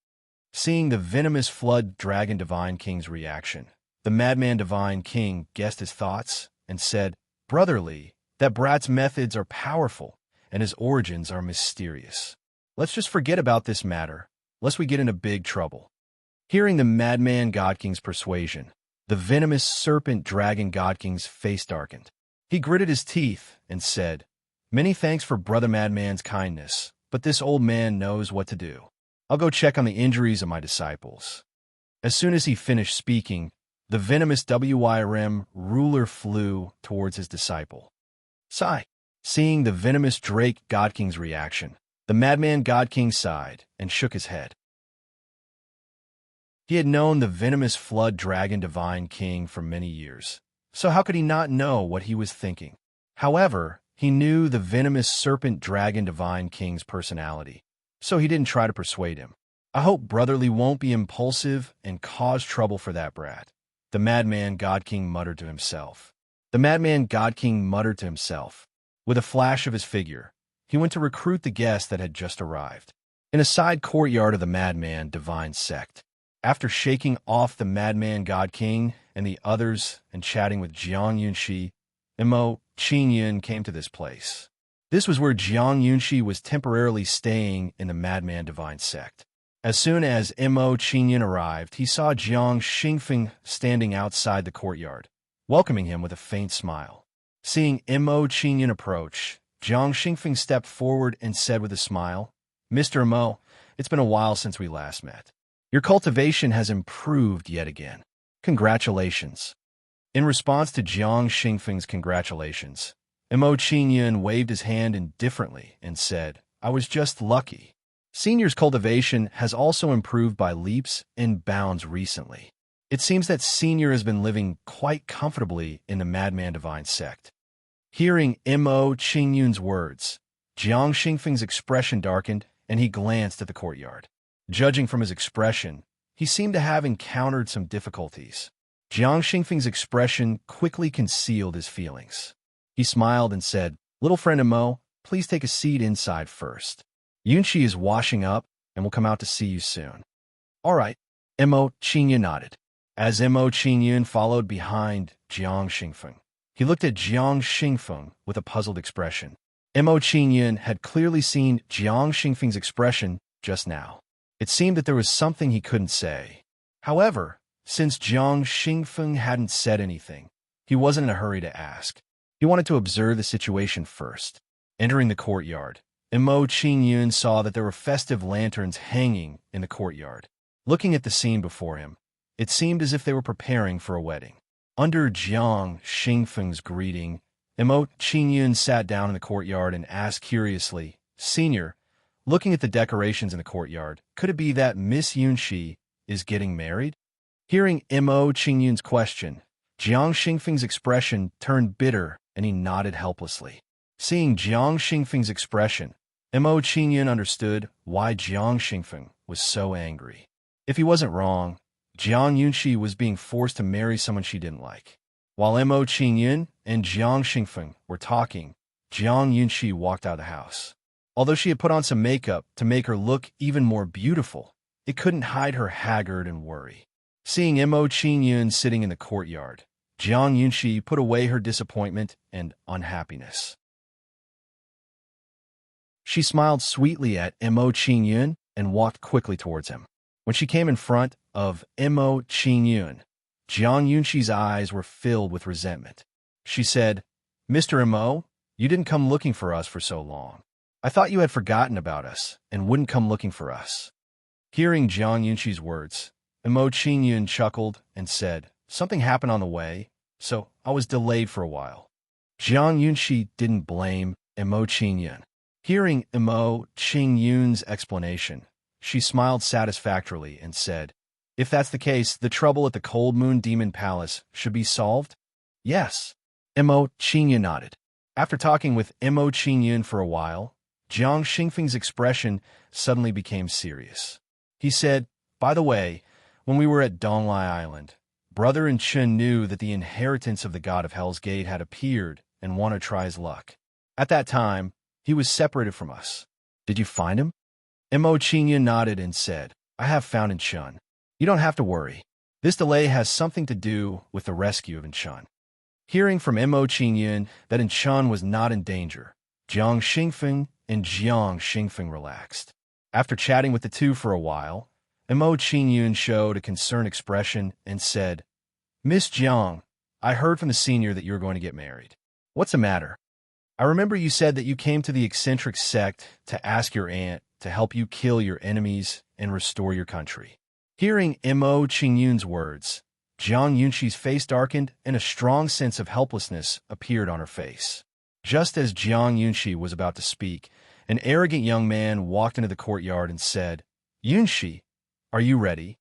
Seeing the venomous flood dragon divine king's reaction, the madman divine king guessed his thoughts and said, "Brotherly, that brat's methods are powerful and his origins are mysterious. Let's just forget about this matter, lest we get into big trouble." Hearing the madman god king's persuasion, the venomous serpent dragon god king's face darkened. He gritted his teeth and said, "Many thanks for Brother Madman's kindness, but this old man knows what to do. I'll go check on the injuries of my disciples." As soon as he finished speaking, the venomous WIRM ruler flew towards his disciple. Sigh. Seeing the venomous Drake God King's reaction, the madman God King sighed and shook his head. He had known the venomous flood dragon divine king for many years, so how could he not know what he was thinking? However, he knew the venomous serpent dragon divine king's personality, so he didn't try to persuade him. "I hope Brotherly won't be impulsive and cause trouble for that brat," the madman God King muttered to himself. The madman God King muttered to himself. With a flash of his figure, he went to recruit the guest that had just arrived. In a side courtyard of the madman divine sect, after shaking off the madman God King and the others and chatting with Jiang Yunxi, Mo Qingyun came to this place. This was where Jiang Yunxi was temporarily staying in the madman divine sect. As soon as Mo Qingyun arrived, he saw Jiang Xingfeng standing outside the courtyard, welcoming him with a faint smile. Seeing Mo Qingyun approach, Jiang Xingfeng stepped forward and said with a smile, "Mr. Mo, it's been a while since we last met. Your cultivation has improved yet again. Congratulations." In response to Jiang Xingfeng's congratulations, Mo Qingyun waved his hand indifferently and said, "I was just lucky. Senior's cultivation has also improved by leaps and bounds recently. It seems that Senior has been living quite comfortably in the Madman Divine sect." Hearing Mo Qingyun's words, Jiang Xingfeng's expression darkened and he glanced at the courtyard. Judging from his expression, he seemed to have encountered some difficulties. Jiang Xingfeng's expression quickly concealed his feelings. He smiled and said, "Little friend Mo, please take a seat inside first. Yunxi is washing up and will come out to see you soon." "All right," Mo Qingyun nodded. As Mo Qingyun followed behind Jiang Xingfeng, he looked at Jiang Xingfeng with a puzzled expression. Mo Qingyun had clearly seen Jiang Xingfeng's expression just now. It seemed that there was something he couldn't say. However, since Jiang Xingfeng hadn't said anything, he wasn't in a hurry to ask. He wanted to observe the situation first. Entering the courtyard, Mo Qingyun saw that there were festive lanterns hanging in the courtyard. Looking at the scene before him, it seemed as if they were preparing for a wedding. Under Jiang Xingfeng's greeting, Mo Qingyun sat down in the courtyard and asked curiously, "Senior, looking at the decorations in the courtyard, could it be that Miss Yunxi is getting married?" Hearing Mo Qingyun's question, Jiang Xingfeng's expression turned bitter and he nodded helplessly. Seeing Jiang Xingfeng's expression, Mo Qingyun understood why Jiang Xingfeng was so angry. If he wasn't wrong, Jiang Yunxi was being forced to marry someone she didn't like. While Mo Qingyun and Jiang Xingfeng were talking, Jiang Yunxi walked out of the house. Although she had put on some makeup to make her look even more beautiful, it couldn't hide her haggard and worry. Seeing Mo Qingyun sitting in the courtyard, Jiang Yunxi put away her disappointment and unhappiness. She smiled sweetly at Mo Qingyun and walked quickly towards him. When she came in front of Mo Qingyun, Jiang Yunxi's eyes were filled with resentment. She said, "Mr. Mo, you didn't come looking for us for so long. I thought you had forgotten about us and wouldn't come looking for us." Hearing Jiang Yunxi's words, Mo Qingyun chuckled and said, "Something happened on the way, so I was delayed for a while." Jiang Yunxi didn't blame Mo Qingyun. Hearing Mo Qingyun's explanation, she smiled satisfactorily and said, "If that's the case, the trouble at the Cold Moon Demon Palace should be solved?" "Yes." Mo Qingyun nodded. After talking with Mo Qingyun for a while, Jiang Xingfeng's expression suddenly became serious. He said, By the way, when we were at Donglai Island, Brother and Chun knew that the inheritance of the god of Hell's Gate had appeared and wanted to try his luck. At that time, he was separated from us. Did you find him? Mo Qingyun nodded and said, I have found Enchun. You don't have to worry. This delay has something to do with the rescue of Enchun. Hearing from Mo Qingyun that Enchun was not in danger, Jiang Xingfeng and Jiang Xingfeng relaxed. After chatting with the two for a while, Mo Qingyun showed a concerned expression and said, Miss Jiang, I heard from the senior that you're going to get married. What's the matter? I remember you said that you came to the eccentric sect to ask your aunt to help you kill your enemies and restore your country. Hearing Mo Qingyun's words, Jiang Yunxi's face darkened and a strong sense of helplessness appeared on her face. Just as Jiang Yunxi was about to speak, an arrogant young man walked into the courtyard and said, Yunxi, are you ready?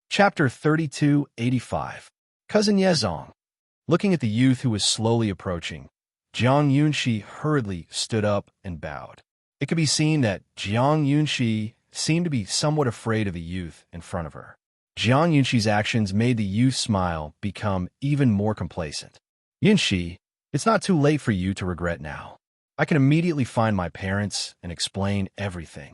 Chapter 3285. Cousin Yezong. Looking at the youth who was slowly approaching, Jiang Yunxi hurriedly stood up and bowed. It could be seen that Jiang Yunxi seemed to be somewhat afraid of the youth in front of her. Jiang Yunxi's actions made the youth smile become even more complacent. Yunxi, it's not too late for you to regret now. I can immediately find my parents and explain everything.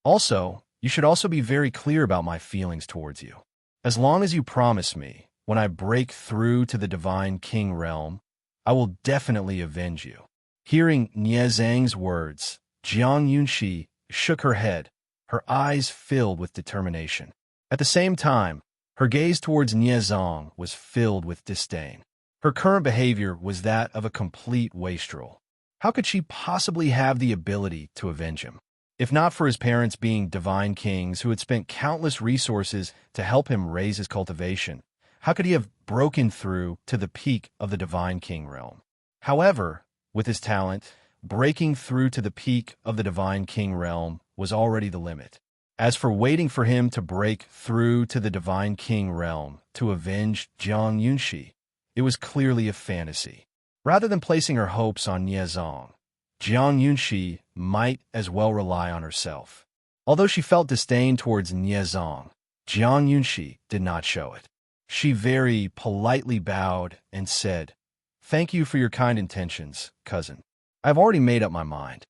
Also, you should also be very clear about my feelings towards you. As long as you promise me, when I break through to the Divine King realm, I will definitely avenge you. Hearing Nie Zhang's words, Jiang Yunxi shook her head, her eyes filled with determination. At the same time, her gaze towards Nie Zhang was filled with disdain. Her current behavior was that of a complete wastrel. How could she possibly have the ability to avenge him? If not for his parents being divine kings who had spent countless resources to help him raise his cultivation, how could he have broken through to the peak of the divine king realm? However, with his talent, breaking through to the peak of the divine king realm was already the limit. As for waiting for him to break through to the divine king realm to avenge Jiang Yunxi, it was clearly a fantasy. Rather than placing her hopes on Nie Zhang, Jiang Yunxi might as well rely on herself. Although she felt disdain towards Nie Zhang, Jiang Yunxi did not show it. She very politely bowed and said, Thank you for your kind intentions, cousin. I have already made up my mind.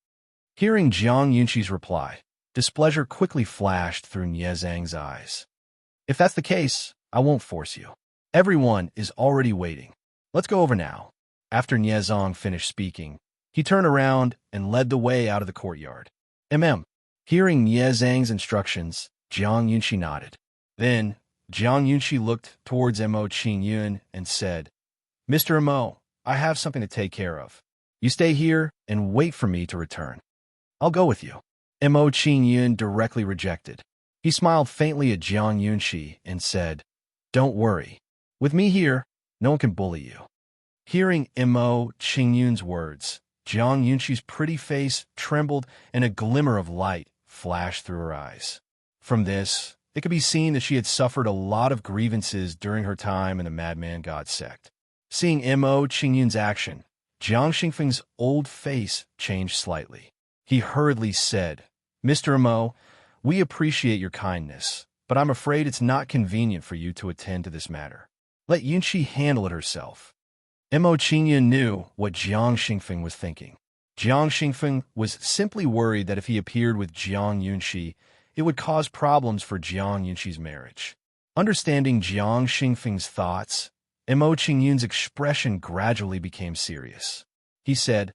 Hearing Jiang Yunxi's reply, displeasure quickly flashed through Nie Zhang's eyes. If that's the case, I won't force you. Everyone is already waiting. Let's go over now. After Nie Zhang finished speaking, he turned around and led the way out of the courtyard. Hearing Nie Zhang's instructions, Jiang Yunxi nodded. Then, Jiang Yunxi looked towards Mo Qingyun and said, Mr. Mo, I have something to take care of. You stay here and wait for me to return. I'll go with you. Mo Qingyun directly rejected. He smiled faintly at Jiang Yunxi and said, Don't worry. With me here, no one can bully you. Hearing Mo Qingyun's words, Jiang Yunxi's pretty face trembled and a glimmer of light flashed through her eyes. From this, it could be seen that she had suffered a lot of grievances during her time in the Madman God sect. Seeing Mo Qingyun's action, Jiang Xingfeng's old face changed slightly. He hurriedly said, Mr. Mo, we appreciate your kindness, but I'm afraid it's not convenient for you to attend to this matter. Let Yunxi handle it herself. Mo Qingyun knew what Jiang Xingfeng was thinking. Jiang Xingfeng was simply worried that if he appeared with Jiang Yunxi, it would cause problems for Jiang Yunxi's marriage. Understanding Jiang Xingfeng's thoughts, Mo Qingyun's expression gradually became serious. He said,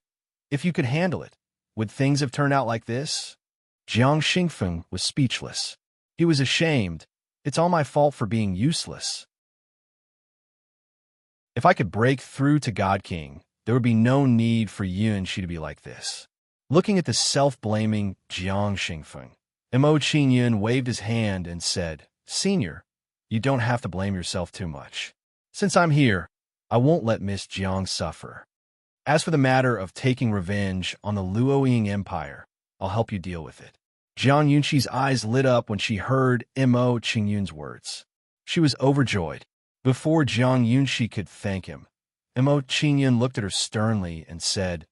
If you could handle it, would things have turned out like this? Jiang Xingfeng was speechless. He was ashamed. It's all my fault for being useless. If I could break through to God King, there would be no need for Yunxi to be like this. Looking at the self-blaming Jiang Xingfeng, Mo Qingyun waved his hand and said, Senior, you don't have to blame yourself too much. Since I'm here, I won't let Miss Jiang suffer. As for the matter of taking revenge on the Luoying Empire, I'll help you deal with it. Jiang Yunxi's eyes lit up when she heard Mo Qingyun's words. She was overjoyed. Before Jiang Yunxi could thank him, Mo Qingyun looked at her sternly and said,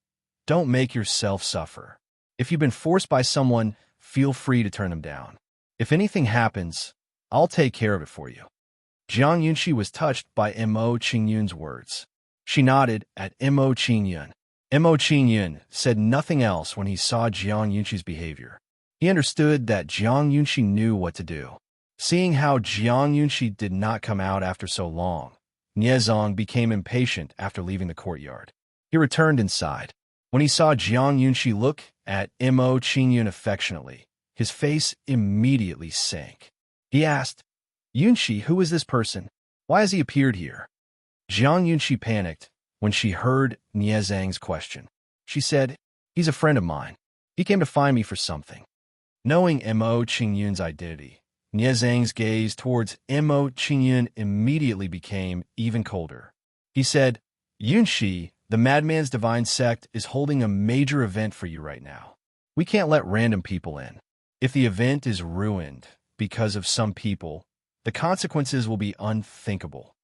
Don't make yourself suffer. If you've been forced by someone, feel free to turn them down. If anything happens, I'll take care of it for you. Jiang Yunxi was touched by Mo Qingyun's words. She nodded at Mo Qingyun. Mo Qingyun said nothing else when he saw Jiang Yunxi's behavior. He understood that Jiang Yunxi knew what to do. Seeing how Jiang Yunxi did not come out after so long, Niezong became impatient after leaving the courtyard. He returned inside. When he saw Jiang Yunxi look at Mo Qingyun affectionately, his face immediately sank. He asked, "Yunxi, who is this person? Why has he appeared here?" Jiang Yunxi panicked when she heard Niezang's question. She said, "He's a friend of mine. He came to find me for something." Knowing Mo Qingyun's identity, Niezang's gaze towards Mo Qingyun immediately became even colder. He said, "Yunxi, the Madman's Divine Sect is holding a major event for you right now. We can't let random people in. If the event is ruined because of some people, the consequences will be unthinkable.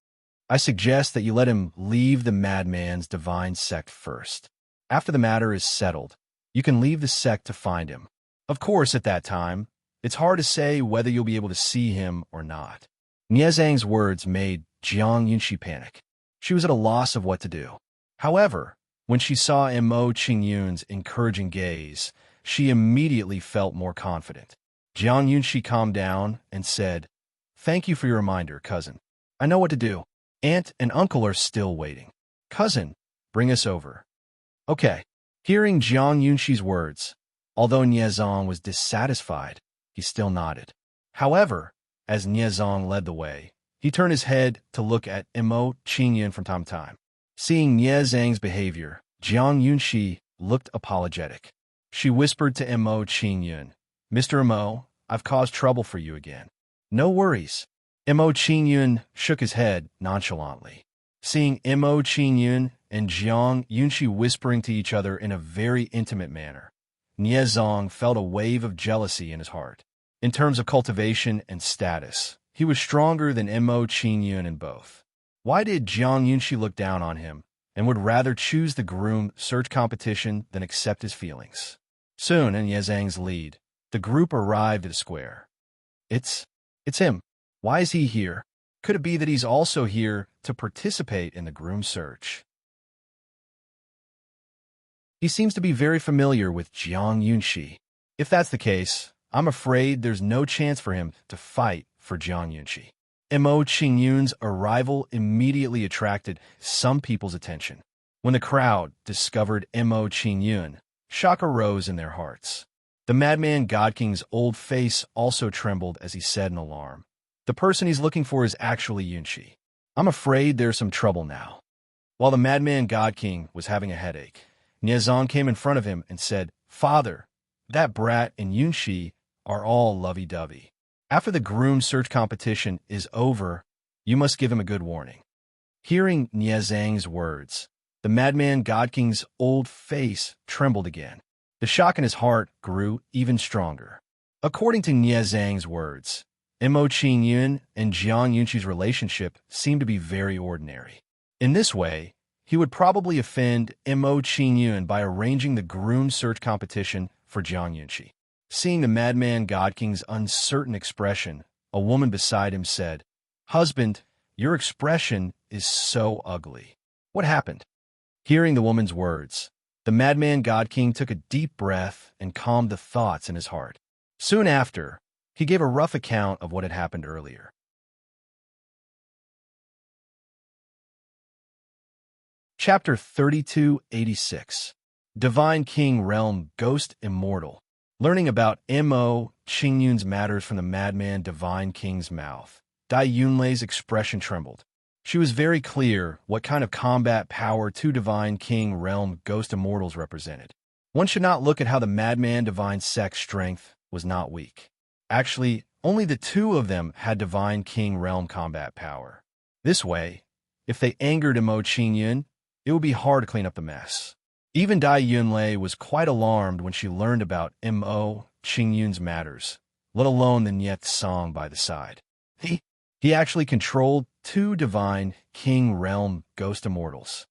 I suggest that you let him leave the Madman's Divine Sect first. After the matter is settled, you can leave the sect to find him. Of course, at that time, it's hard to say whether you'll be able to see him or not." Niezang's words made Jiang Yunxi panic. She was at a loss of what to do. However, when she saw Mo Qingyun's encouraging gaze, she immediately felt more confident. Jiang Yunxi calmed down and said, "Thank you for your reminder, cousin. I know what to do. Aunt and uncle are still waiting. Cousin, bring us over." Okay. Hearing Jiang Yunxi's words, although Niezong was dissatisfied, he still nodded. However, as Niezong led the way, he turned his head to look at Mo Qingyun from time to time. Seeing Niezang's behavior, Jiang Yunxi looked apologetic. She whispered to Mo Qingyun, "Mr. Mo, I've caused trouble for you again." "No worries." Mo Qingyun shook his head nonchalantly. Seeing Mo Qingyun and Jiang Yunxi whispering to each other in a very intimate manner, Niezong felt a wave of jealousy in his heart. In terms of cultivation and status, he was stronger than Mo Qingyun in both. Why did Jiang Yunxi look down on him and would rather choose the groom search competition than accept his feelings? Soon, in Niezang's lead, the group arrived at the square. It's him. Why is he here? Could it be that he's also here to participate in the groom search? He seems to be very familiar with Jiang Yunxi. If that's the case, I'm afraid there's no chance for him to fight for Jiang Yunxi. Mo Qingyun's arrival immediately attracted some people's attention. When the crowd discovered Mo Qingyun, shock arose in their hearts. The Madman God King's old face also trembled as he said in alarm, "The person he's looking for is actually Yunxi. I'm afraid there's some trouble now." While the Madman God King was having a headache, Niezong came in front of him and said, "Father, that brat and Yunxi are all lovey-dovey. After the groom search competition is over, you must give him a good warning." Hearing Niezang's words, the Madman God King's old face trembled again. The shock in his heart grew even stronger. According to Niezang's words, Mo Qingyun and Jiang Yunxi's relationship seemed to be very ordinary. In this way, he would probably offend Mo Qingyun by arranging the groom search competition for Jiang Yunxi. Seeing the Madman God King's uncertain expression, a woman beside him said, "Husband, your expression is so ugly. What happened?" Hearing the woman's words, the Madman God King took a deep breath and calmed the thoughts in his heart. Soon after, he gave a rough account of what had happened earlier. Chapter 3286. Divine King Realm Ghost Immortal. Learning about Mo Qingyun's matters from the Madman Divine King's mouth, Dai Yunlei's expression trembled. She was very clear what kind of combat power two Divine King Realm Ghost Immortals represented. One should not look at how the Madman Divine Sect's strength was not weak. Actually, only the two of them had Divine King Realm combat power. This way, if they angered Mo Qingyun, it would be hard to clean up the mess. Even Dai Yunlei was quite alarmed when she learned about Mo Qingyun's matters, let alone the Niet song by the side. He actually controlled two Divine King Realm Ghost Immortals.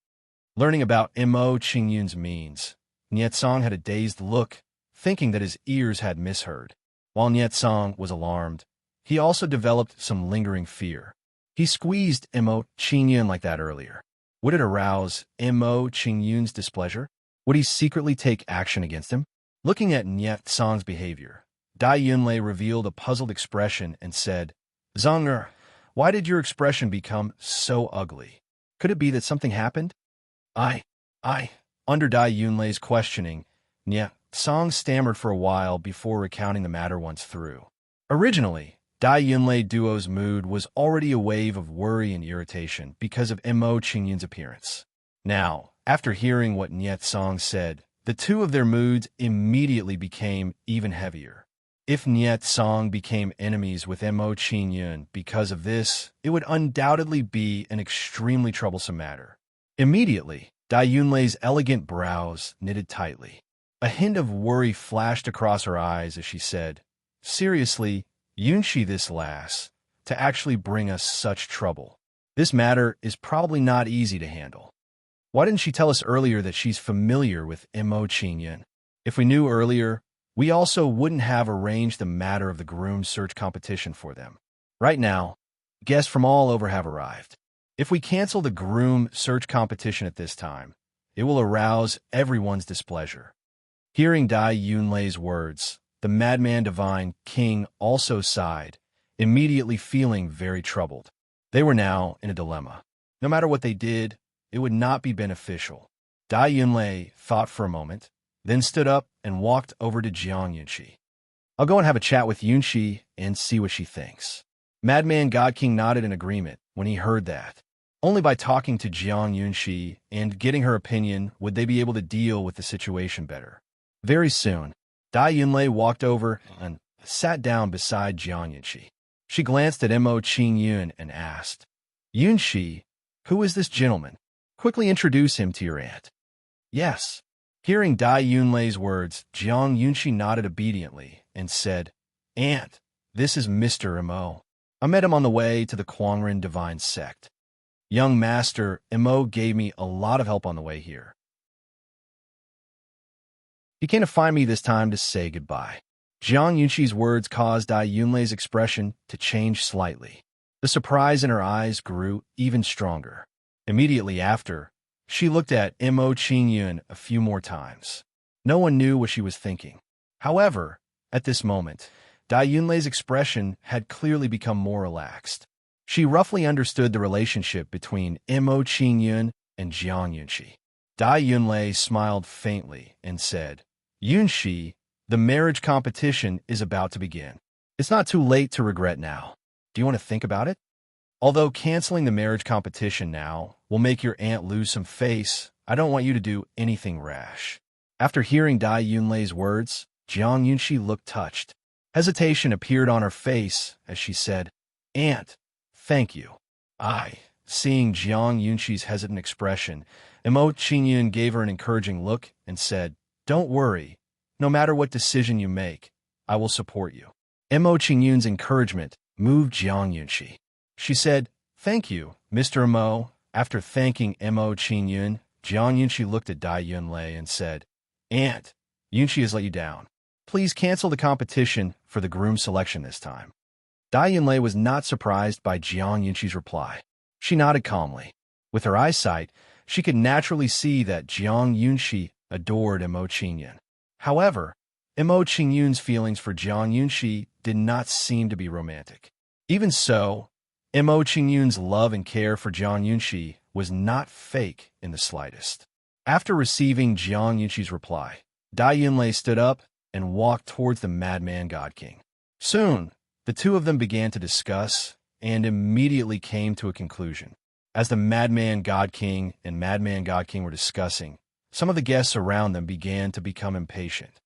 Learning about Mo Qingyun's means, Niet Song had a dazed look, thinking that his ears had misheard. While Niet Song was alarmed, he also developed some lingering fear. He squeezed Mo Qingyun like that earlier. Would it arouse Mo Qingyun's displeasure? Would he secretly take action against him? Looking at Niet Song's behavior, Dai Yunlei revealed a puzzled expression and said, "Zonger, why did your expression become so ugly? Could it be that something happened?" I. Under Dai Yunlei's questioning, Niet Song stammered for a while before recounting the matter once through. Originally, Dai Yunlei Duo's mood was already a wave of worry and irritation because of Mo Qingyun's appearance. Now, after hearing what Niet Song said, the two of their moods immediately became even heavier. If Niet Song became enemies with Mo Qingyun because of this, it would undoubtedly be an extremely troublesome matter. Immediately, Dai Yunlei's elegant brows knitted tightly. A hint of worry flashed across her eyes as she said, "Seriously, Yunshi this lass, to actually bring us such trouble. This matter is probably not easy to handle. Why didn't she tell us earlier that she's familiar with Mo Qingyun? If we knew earlier, we also wouldn't have arranged the matter of the groom search competition for them. Right now, guests from all over have arrived. If we cancel the groom search competition at this time, it will arouse everyone's displeasure." Hearing Dai Yunlei's words, the madman divine king also sighed, immediately feeling very troubled. They were now in a dilemma. No matter what they did, it would not be beneficial. Dai Yunlei thought for a moment, then stood up and walked over to Jiang Yunshi. "I'll go and have a chat with Yunshi and see what she thinks." Madman God King nodded in agreement when he heard that. Only by talking to Jiang Yunshi and getting her opinion would they be able to deal with the situation better. Very soon, Dai Yunlei walked over and sat down beside Jiang Yunshi. She glanced at Mo Qingyun and asked, "Yunshi, who is this gentleman? Quickly introduce him to your aunt." "Yes." Hearing Dai Yunlei's words, Jiang Yunshi nodded obediently and said, "Aunt, this is Mr. Mo. I met him on the way to the Quangren Divine Sect. Young Master Mo gave me a lot of help on the way here. He came to find me this time to say goodbye." Jiang Yunshi's words caused Dai Yunlei's expression to change slightly. The surprise in her eyes grew even stronger. Immediately after, she looked at Mo Qingyun a few more times. No one knew what she was thinking. However, at this moment, Dai Yunlei's expression had clearly become more relaxed. She roughly understood the relationship between Mo Qingyun and Jiang Yunshi. Dai Yunlei smiled faintly and said, "Yunshi, the marriage competition is about to begin. It's not too late to regret now. Do you want to think about it? Although canceling the marriage competition now will make your aunt lose some face, I don't want you to do anything rash." After hearing Dai Yunlei's words, Jiang Yunshi looked touched. Hesitation appeared on her face as she said, "Aunt, thank you." Seeing Jiang Yunshi's hesitant expression, Mo Qingyun gave her an encouraging look and said, "Don't worry. No matter what decision you make, I will support you." Mo Qingyun's encouragement moved Jiang Yunshi. She said, "Thank you, Mr. Mo." After thanking Mo Qingyun, Jiang Yunshi looked at Dai Yunlei and said, "Aunt, Yunshi has let you down. Please cancel the competition for the groom selection this time." Dai Yunlei was not surprised by Jiang Yunshi's reply. She nodded calmly. With her eyesight, she could naturally see that Jiang Yunshi adored Mo Qingyun. However, Mo Qingyun's feelings for Jiang Yunshi did not seem to be romantic. Even so, Mo Qingyun's love and care for Jiang Yunshi was not fake in the slightest. After receiving Jiang Yunshi's reply, Dai Yunlei stood up and walked towards the Madman God King. Soon, the two of them began to discuss and immediately came to a conclusion. As the Madman God King and Madman God King were discussing, some of the guests around them began to become impatient.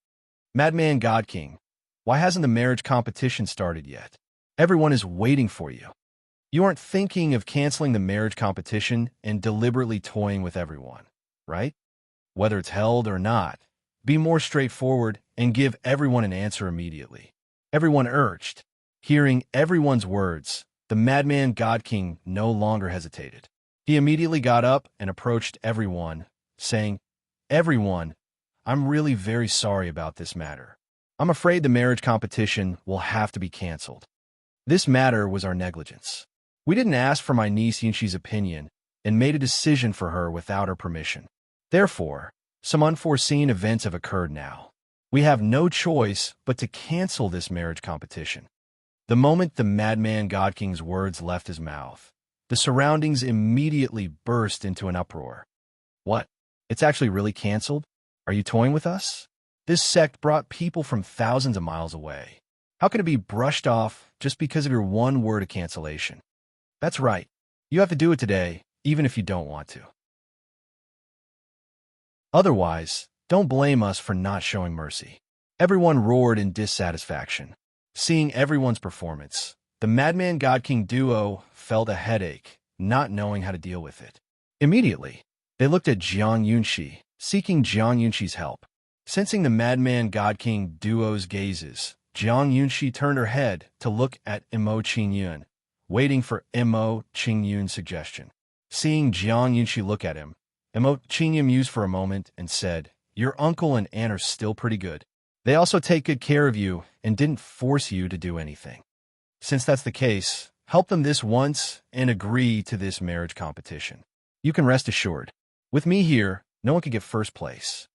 "Madman God King, why hasn't the marriage competition started yet? Everyone is waiting for you. You aren't thinking of canceling the marriage competition and deliberately toying with everyone, right? Whether it's held or not, be more straightforward and give everyone an answer immediately." Everyone urged. Hearing everyone's words, the Madman God King no longer hesitated. He immediately got up and approached everyone, saying, "Everyone, I'm really very sorry about this matter. I'm afraid the marriage competition will have to be canceled. This matter was our negligence. We didn't ask for my niece Yunshi's opinion and made a decision for her without her permission. Therefore, some unforeseen events have occurred now. We have no choice but to cancel this marriage competition. The moment the madman God King's words left his mouth, the surroundings immediately burst into an uproar. What? It's actually really canceled? Are you toying with us? This sect brought people from thousands of miles away. How can it be brushed off just because of your one word of cancellation? That's right. You have to do it today, even if you don't want to. Otherwise, don't blame us for not showing mercy. Everyone roared in dissatisfaction. Seeing everyone's performance, the Madman God King duo felt a headache, not knowing how to deal with it. Immediately, they looked at Jiang Yunxi, seeking Jiang Yunshi's help. Sensing the Madman God King duo's gazes, Jiang Yunxi turned her head to look at Mo Qingyun, waiting for Mo Qingyun's suggestion. Seeing Jiang Yunxi look at him, Mo Qingyun mused for a moment and said, "Your uncle and aunt are still pretty good. They also take good care of you and didn't force you to do anything. Since that's the case, help them this once and agree to this marriage competition. You can rest assured. With me here, no one could get first place."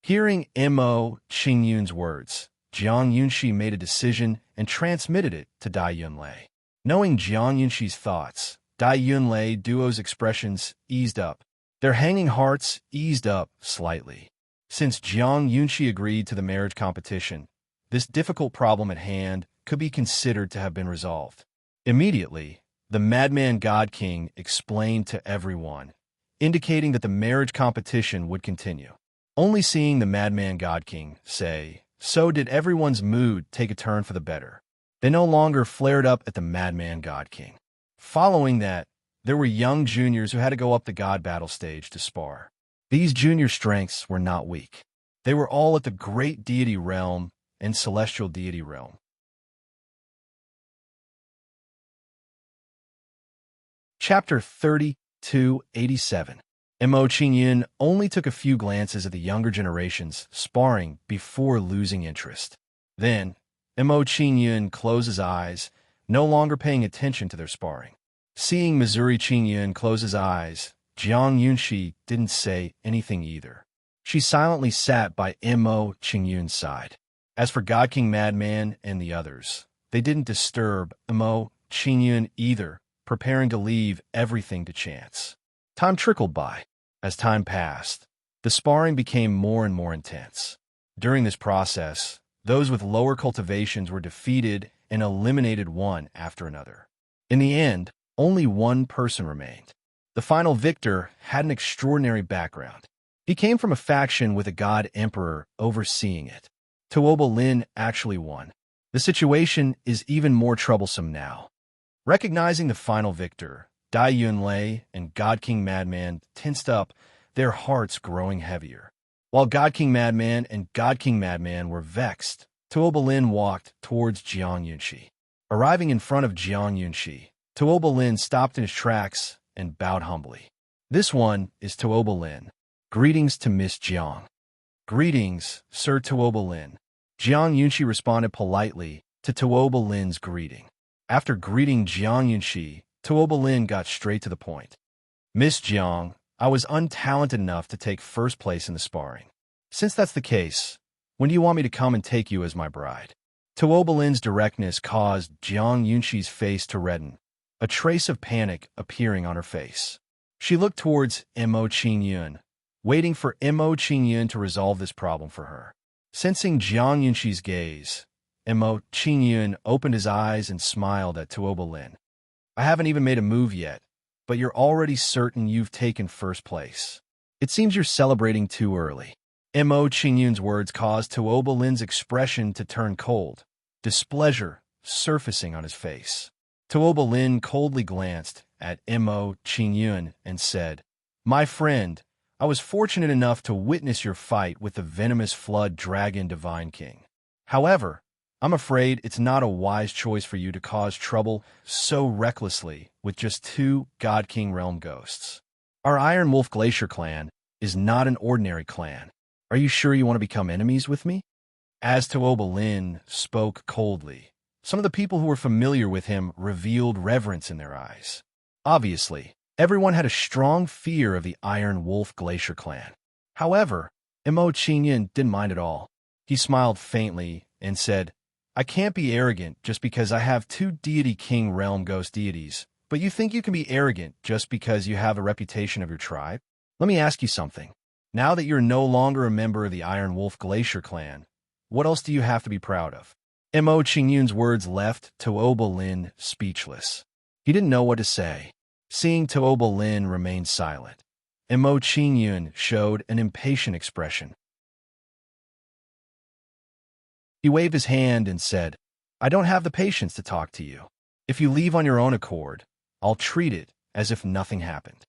Hearing Mo Qingyun's words, Jiang Yunxi made a decision and transmitted it to Dai Yunlei. Knowing Jiang Yunshi's thoughts, Dai Yunlei duo's expressions eased up. Their hanging hearts eased up slightly. Since Jiang Yunxi agreed to the marriage competition, this difficult problem at hand could be considered to have been resolved. Immediately, the Madman God King explained to everyone, indicating that the marriage competition would continue. Only seeing the Madman God King say, so did everyone's mood take a turn for the better. They no longer flared up at the Madman God King. Following that, there were young juniors who had to go up the God battle stage to spar. These junior strengths were not weak. They were all at the great deity realm and celestial deity realm. Chapter 3287. Mo Qingyun only took a few glances at the younger generations sparring before losing interest. Then, Mo Qingyun closed his eyes, no longer paying attention to their sparring. Seeing Missouri Qingyun close his eyes, Jiang Yunxi didn't say anything either. She silently sat by Mo Qingyun's side. As for God King Madman and the others, they didn't disturb Mo Qingyun either, preparing to leave everything to chance. Time trickled by. As time passed, the sparring became more and more intense. During this process, those with lower cultivations were defeated and eliminated one after another. In the end, only one person remained. The final victor had an extraordinary background. He came from a faction with a god emperor overseeing it. Tuoba Lin actually won. The situation is even more troublesome now. Recognizing the final victor, Dai Yunlei and God King Madman tensed up, their hearts growing heavier. While God King Madman and God King Madman were vexed, Tuoba Lin walked towards Jiang Yunxi. Arriving in front of Jiang Yunxi, Tuoba Lin stopped in his tracks and bowed humbly. "This one is Tuoba Lin. Greetings to Miss Jiang." "Greetings, Sir Tuoba Lin." Jiang Yunxi responded politely to Tuoba Lin's greeting. After greeting Jiang Yunxi, Tuoba Lin got straight to the point. "Miss Jiang, I was untalented enough to take first place in the sparring. Since that's the case, when do you want me to come and take you as my bride?" Tuoba Lin's directness caused Jiang Yunxi's face to redden, a trace of panic appearing on her face. She looked towards Mo Qingyun, waiting for Mo Qingyun to resolve this problem for her. Sensing Jiang Yunxi's gaze, Mo Qingyun opened his eyes and smiled at Tuoba Lin. "I haven't even made a move yet, but you're already certain you've taken first place. It seems you're celebrating too early." Mo Qingyun's words caused Tuoba Lin's expression to turn cold, displeasure surfacing on his face. Tuoba Lin coldly glanced at Mo Qingyun and said, "My friend, I was fortunate enough to witness your fight with the venomous flood dragon Divine King. However, I'm afraid it's not a wise choice for you to cause trouble so recklessly with just two God King realm ghosts. Our Iron Wolf Glacier clan is not an ordinary clan. Are you sure you want to become enemies with me? As Tuoba Lin spoke coldly, some of the people who were familiar with him revealed reverence in their eyes. Obviously, everyone had a strong fear of the Iron Wolf Glacier clan. However, Mo Qingyan didn't mind at all. He smiled faintly and said, I can't be arrogant just because I have two deity king realm ghost deities, but you think you can be arrogant just because you have a reputation of your tribe? Let me ask you something. Now that you're no longer a member of the Iron Wolf Glacier clan, what else do you have to be proud of? Mo Qingyun's words left Tuoba Lin speechless. He didn't know what to say. Seeing Tuoba Lin remain silent, Mo Qingyun showed an impatient expression. He waved his hand and said, I don't have the patience to talk to you. If you leave on your own accord, I'll treat it as if nothing happened.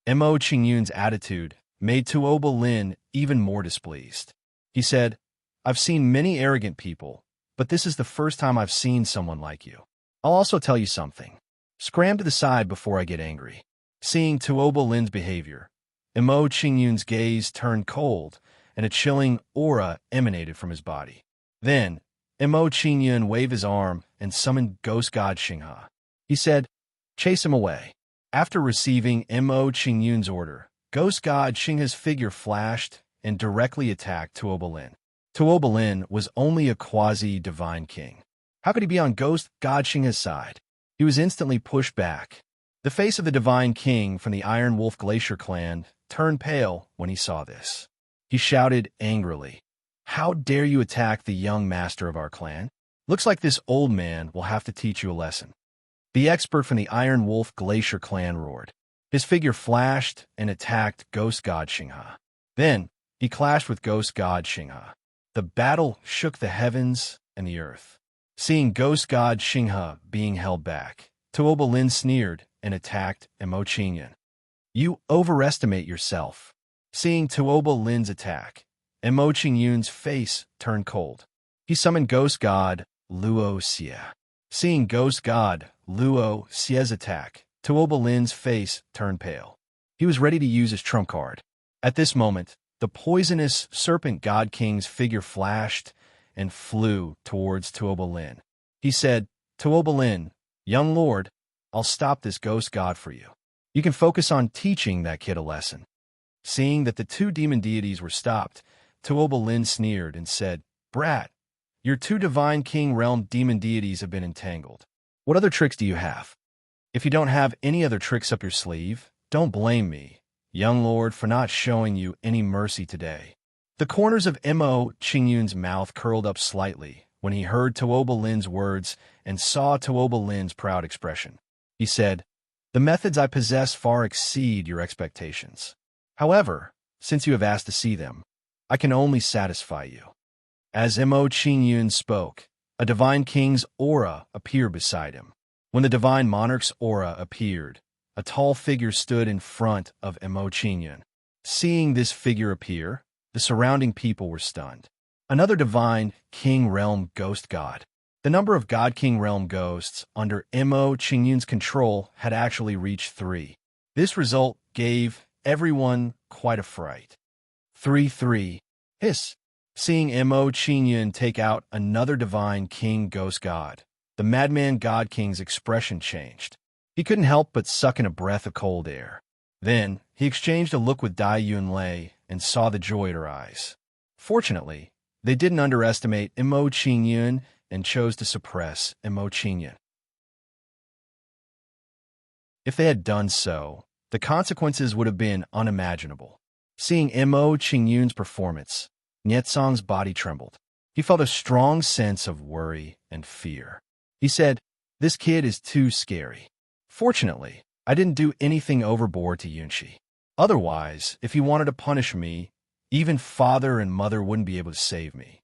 Mo Qingyun's attitude made Tuoba Lin even more displeased. He said, I've seen many arrogant people, but this is the first time I've seen someone like you. I'll also tell you something. Scram to the side before I get angry. Seeing Tuoba Lin's behavior, Mo Qingyun's gaze turned cold, and a chilling aura emanated from his body. Then, Mo Qingyun waved his arm and summoned Ghost God Xinghe. He said, chase him away. After receiving Mo Qingyun's order, Ghost God Xinghe's figure flashed and directly attacked Tuoba Lin. Tuoba Lin was only a quasi-divine king. How could he be on Ghost God Xinghe's side? He was instantly pushed back. The face of the divine king from the Iron Wolf Glacier clan turned pale when he saw this. He shouted angrily, How dare you attack the young master of our clan? Looks like this old man will have to teach you a lesson. The expert from the Iron Wolf Glacier clan roared. His figure flashed and attacked Ghost God Xinghe. Then, he clashed with Ghost God Xinghe. The battle shook the heavens and the earth. Seeing Ghost God Xinghe being held back, Tuoba Lin sneered and attacked Mo Qingyun. You overestimate yourself. Seeing Tuoba Lin's attack, Mo Qingyun's face turned cold. He summoned Ghost God Luo Xie. Seeing Ghost God Luo Xie's attack, Tuoba Lin's face turned pale. He was ready to use his trump card. At this moment, the poisonous Serpent God King's figure flashed and flew towards Tuoba Lin. He said, Tuoba Lin, young lord, I'll stop this ghost god for you. You can focus on teaching that kid a lesson. Seeing that the two demon deities were stopped, Tuoba Lin sneered and said, Brat, your two divine king realm demon deities have been entangled. What other tricks do you have? If you don't have any other tricks up your sleeve, don't blame me, young lord, for not showing you any mercy today. The corners of Mo Qingyun's mouth curled up slightly when he heard Tuoba Lin's words and saw Tuoba Lin's proud expression. He said, The methods I possess far exceed your expectations. However, since you have asked to see them, I can only satisfy you. As Mo Qingyun spoke, a divine king's aura appeared beside him. When the divine monarch's aura appeared, a tall figure stood in front of Mo Qingyun. Seeing this figure appear, the surrounding people were stunned. Another divine king realm ghost god. The number of God King realm ghosts under Mo Qingyun's control had actually reached 3. This result gave everyone quite a fright. 3-3. Hiss. Seeing Mo Qingyun take out another divine king ghost god, the madman God King's expression changed. He couldn't help but suck in a breath of cold air. Then, he exchanged a look with Dai Yunlei and saw the joy at her eyes. Fortunately, they didn't underestimate Mo Qingyun and chose to suppress Mo Qingyun. If they had done so, the consequences would have been unimaginable. Seeing Mo Qingyun's performance, Nietsong's body trembled. He felt a strong sense of worry and fear. He said, This kid is too scary. Fortunately, I didn't do anything overboard to Yunshi. Otherwise, if he wanted to punish me, even father and mother wouldn't be able to save me.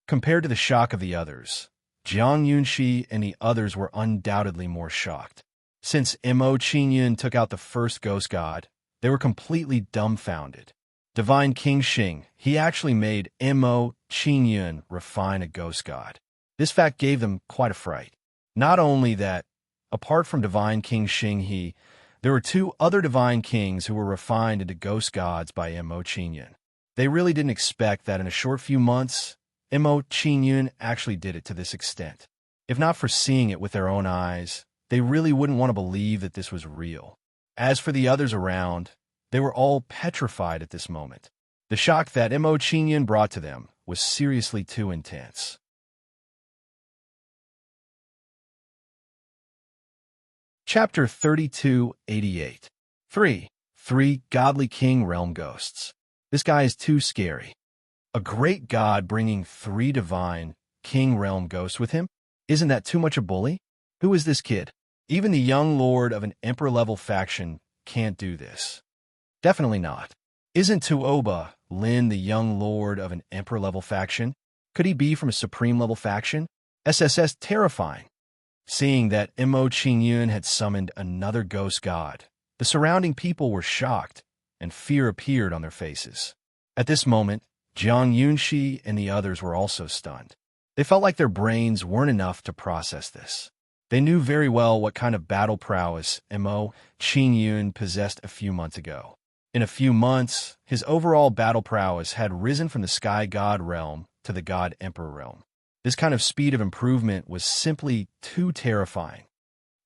Compared to the shock of the others, Jiang Yunshi and the others were undoubtedly more shocked. Since Mo Qingyun took out the first ghost god, they were completely dumbfounded. Divine King Xing, he actually made Mo Qingyun refine a ghost god. This fact gave them quite a fright. Not only that, apart from Divine King Xing, there were 2 other divine kings who were refined into ghost gods by Mo Qingyun. They really didn't expect that in a short few months, Mo Qin actually did it to this extent. If not for seeing it with their own eyes, they really wouldn't want to believe that this was real. As for the others around, they were all petrified at this moment. The shock that Mo Qin brought to them was seriously too intense. Chapter 3288. 3 Godly King Realm Ghosts. This guy is too scary. A great god bringing 3 divine king realm ghosts with him? Isn't that too much a bully? Who is this kid? Even the young lord of an emperor-level faction can't do this. Definitely not. Isn't Tuoba Lin the young lord of an emperor-level faction? Could he be from a supreme-level faction? SSS terrifying. Seeing that Mo Qin had summoned another ghost god, the surrounding people were shocked, and fear appeared on their faces. At this moment, Jiang Yunxi and the others were also stunned. They felt like their brains weren't enough to process this. They knew very well what kind of battle prowess Mo Qin possessed a few months ago. In a few months, his overall battle prowess had risen from the Sky God realm to the God Emperor realm. This kind of speed of improvement was simply too terrifying.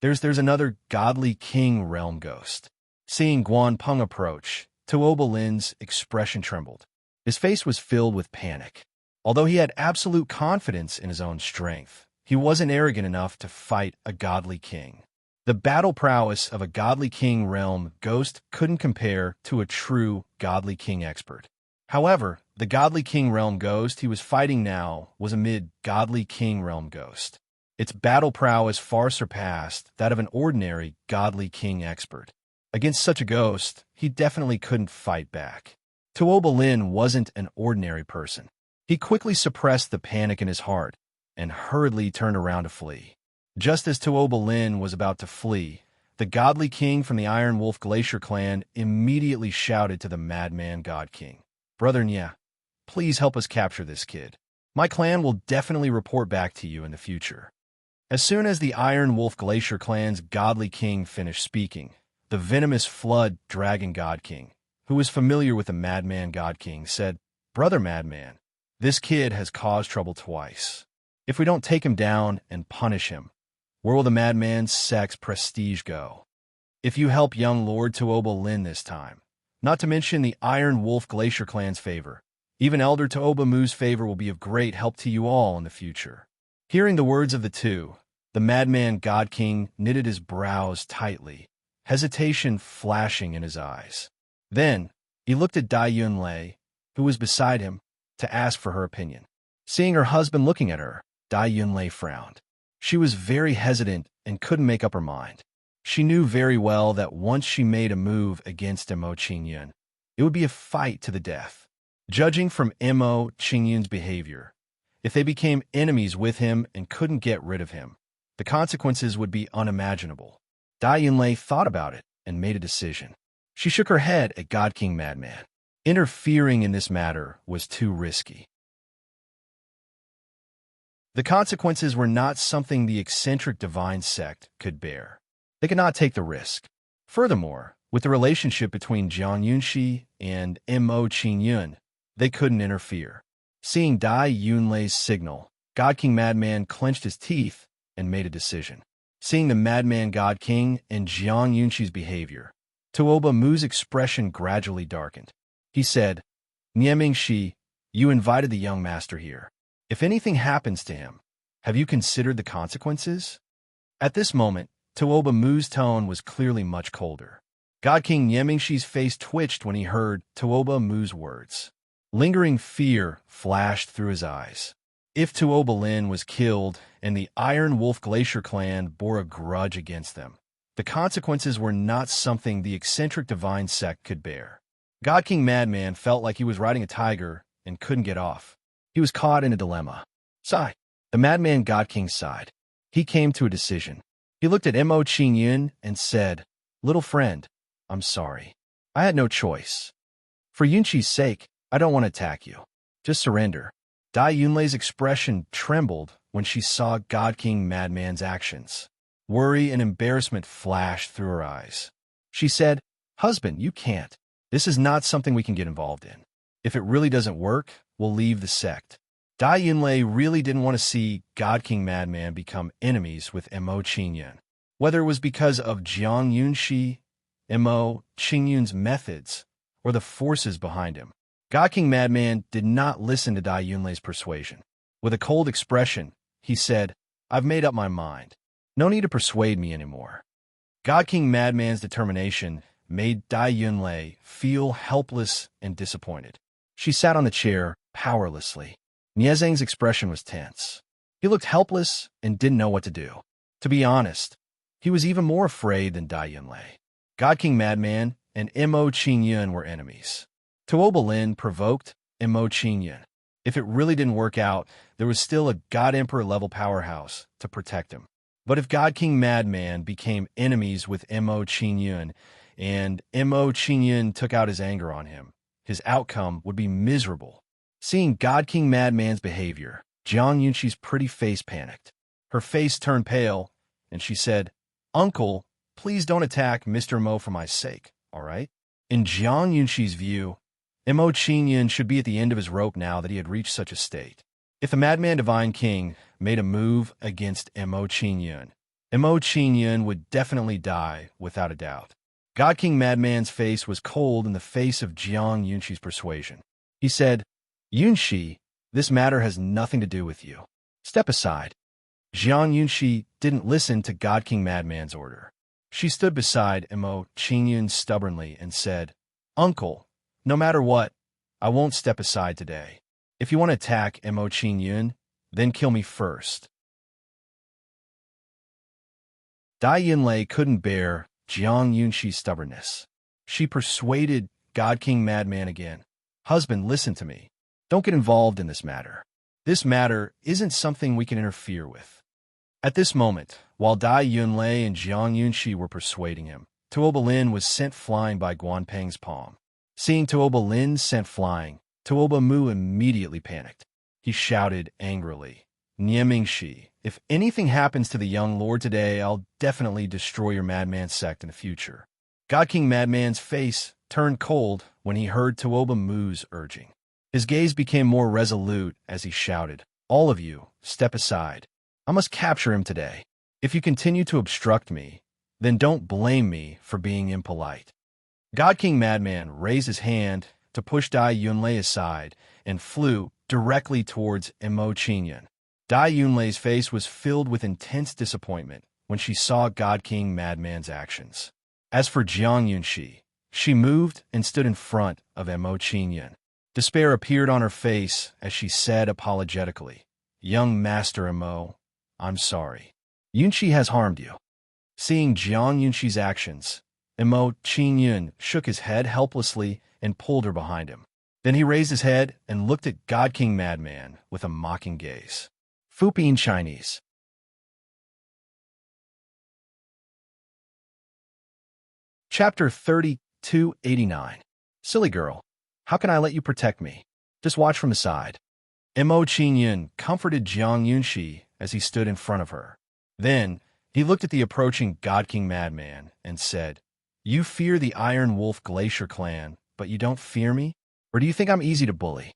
There's another Godly King realm ghost. Seeing Guan Peng approach, Tuoba Lin's expression trembled. His face was filled with panic. Although he had absolute confidence in his own strength, he wasn't arrogant enough to fight a godly king. The battle prowess of a Godly King realm ghost couldn't compare to a true Godly King expert. However, the Godly King realm ghost he was fighting now was a mid-Godly King realm ghost. Its battle prowess far surpassed that of an ordinary Godly King expert. Against such a ghost, he definitely couldn't fight back. Tuoba Lin wasn't an ordinary person. He quickly suppressed the panic in his heart and hurriedly turned around to flee. Just as Tuoba Lin was about to flee, the Godly King from the Iron Wolf Glacier clan immediately shouted to the Madman God King, "Brother Nya, please help us capture this kid. My clan will definitely report back to you in the future." As soon as the Iron Wolf Glacier clan's Godly King finished speaking, the venomous Flood Dragon God King, who was familiar with the Madman God King, said, "Brother Madman, this kid has caused trouble twice. If we don't take him down and punish him, where will the Madman's sex prestige go? If you help young Lord Tuoba Lin this time, not to mention the Iron Wolf Glacier clan's favor, even Elder Tuoba Mu's favor will be of great help to you all in the future." Hearing the words of the two, the Madman God King knitted his brows tightly, hesitation flashing in his eyes. Then, he looked at Dai Yunlei, who was beside him, to ask for her opinion. Seeing her husband looking at her, Dai Yunlei frowned. She was very hesitant and couldn't make up her mind. She knew very well that once she made a move against Mo Qin, it would be a fight to the death. Judging from Mo Qin's behavior, if they became enemies with him and couldn't get rid of him, the consequences would be unimaginable. Dai Yunlei thought about it and made a decision. She shook her head at God King Madman. Interfering in this matter was too risky. The consequences were not something the eccentric divine sect could bear. They could not take the risk. Furthermore, with the relationship between Jiang Yunxi and Mo Qin, they couldn't interfere. Seeing Dai Yunlei's signal, God King Madman clenched his teeth and made a decision. Seeing the Madman God King and Jiang Yunxi's behavior, Tuoba Mu's expression gradually darkened. He said, "Niemingxi, you invited the young master here. If anything happens to him, have you considered the consequences?" At this moment, Tuoba Mu's tone was clearly much colder. God King Niemingxi's face twitched when he heard Tuoba Mu's words. Lingering fear flashed through his eyes. If Tuoba Lin was killed and the Iron Wolf Glacier clan bore a grudge against them, the consequences were not something the eccentric divine sect could bear. God King Madman felt like he was riding a tiger and couldn't get off. He was caught in a dilemma. Sigh. The Madman God King sighed. He came to a decision. He looked at Mo Qin and said, "Little friend, I'm sorry. I had no choice. For Yunqi's sake, I don't want to attack you. Just surrender." Dai Yunlei's expression trembled when she saw God King Madman's actions. Worry and embarrassment flashed through her eyes. She said, "Husband, you can't. This is not something we can get involved in." If it really doesn't work, we'll leave the sect. Dai Yunlei really didn't want to see God King Madman become enemies with Mo Qingyun. Whether it was because of Jiang Yunxi, Mo Qingyun's methods, or the forces behind him, God King Madman did not listen to Dai Yunlei's persuasion. With a cold expression, he said, "I've made up my mind. No need to persuade me anymore." God King Madman's determination made Dai Yunlei feel helpless and disappointed. She sat on the chair, powerlessly. Niezhang's expression was tense. He looked helpless and didn't know what to do. To be honest, he was even more afraid than Dai Yunlei. God King Madman and Mo Qingyun were enemies. Tuoba Lin provoked Mo Qingyun. If it really didn't work out, there was still a God Emperor level powerhouse to protect him. But if God King Madman became enemies with Mo Qingyun, and Mo Qingyun took out his anger on him, his outcome would be miserable. Seeing God King Madman's behavior, Jiang Yunxi's pretty face panicked. Her face turned pale, and she said, "Uncle, please don't attack Mr. Mo for my sake, all right?" In Jiang Yunxi's view, Mo Qingyun should be at the end of his rope now that he had reached such a state. If the Madman Divine King made a move against Mo Qingyun would definitely die without a doubt. God King Madman's face was cold in the face of Jiang Yunxi's persuasion. He said, "Yunxi, this matter has nothing to do with you. Step aside." Jiang Yunxi didn't listen to God King Madman's order. She stood beside Mo Qingyun stubbornly and said, "Uncle, no matter what, I won't step aside today. If you want to attack Mo Qingyun, then kill me first." Dai Yunlei couldn't bear Jiang Yunxi's stubbornness. She persuaded God King Madman again. "Husband, listen to me. Don't get involved in this matter. This matter isn't something we can interfere with." At this moment, while Dai Yunlei and Jiang Yunxi were persuading him, Tuoba Lin was sent flying by Guanpeng's palm. Seeing Tuoba Lin sent flying, Tuoba Mu immediately panicked. He shouted angrily, "Niemingxi, if anything happens to the young lord today, I'll definitely destroy your Madman sect in the future." God King Madman's face turned cold when he heard Tuoba Mu's urging. His gaze became more resolute as he shouted, "All of you, step aside. I must capture him today. If you continue to obstruct me, then don't blame me for being impolite." God King Madman raised his hand to push Dai Yunlei aside and flew directly towards Mo Qingyun. Dai Yunlei's face was filled with intense disappointment when she saw God King Madman's actions. As for Jiang Yunxi, she moved and stood in front of Mo Qingyun. Despair appeared on her face as she said apologetically, "Young Master Mo, I'm sorry. Yunxi has harmed you." Seeing Jiang Yunxi's actions, Mo Qingyun shook his head helplessly and pulled her behind him. Then he raised his head and looked at God King Madman with a mocking gaze. Fupin Chinese. Chapter 3289. Silly girl, how can I let you protect me? Just watch from the side. Mo Qingyun comforted Jiang Yunxi as he stood in front of her. Then he looked at the approaching God King Madman and said, "You fear the Iron Wolf Glacier clan, but you don't fear me? Or do you think I'm easy to bully?"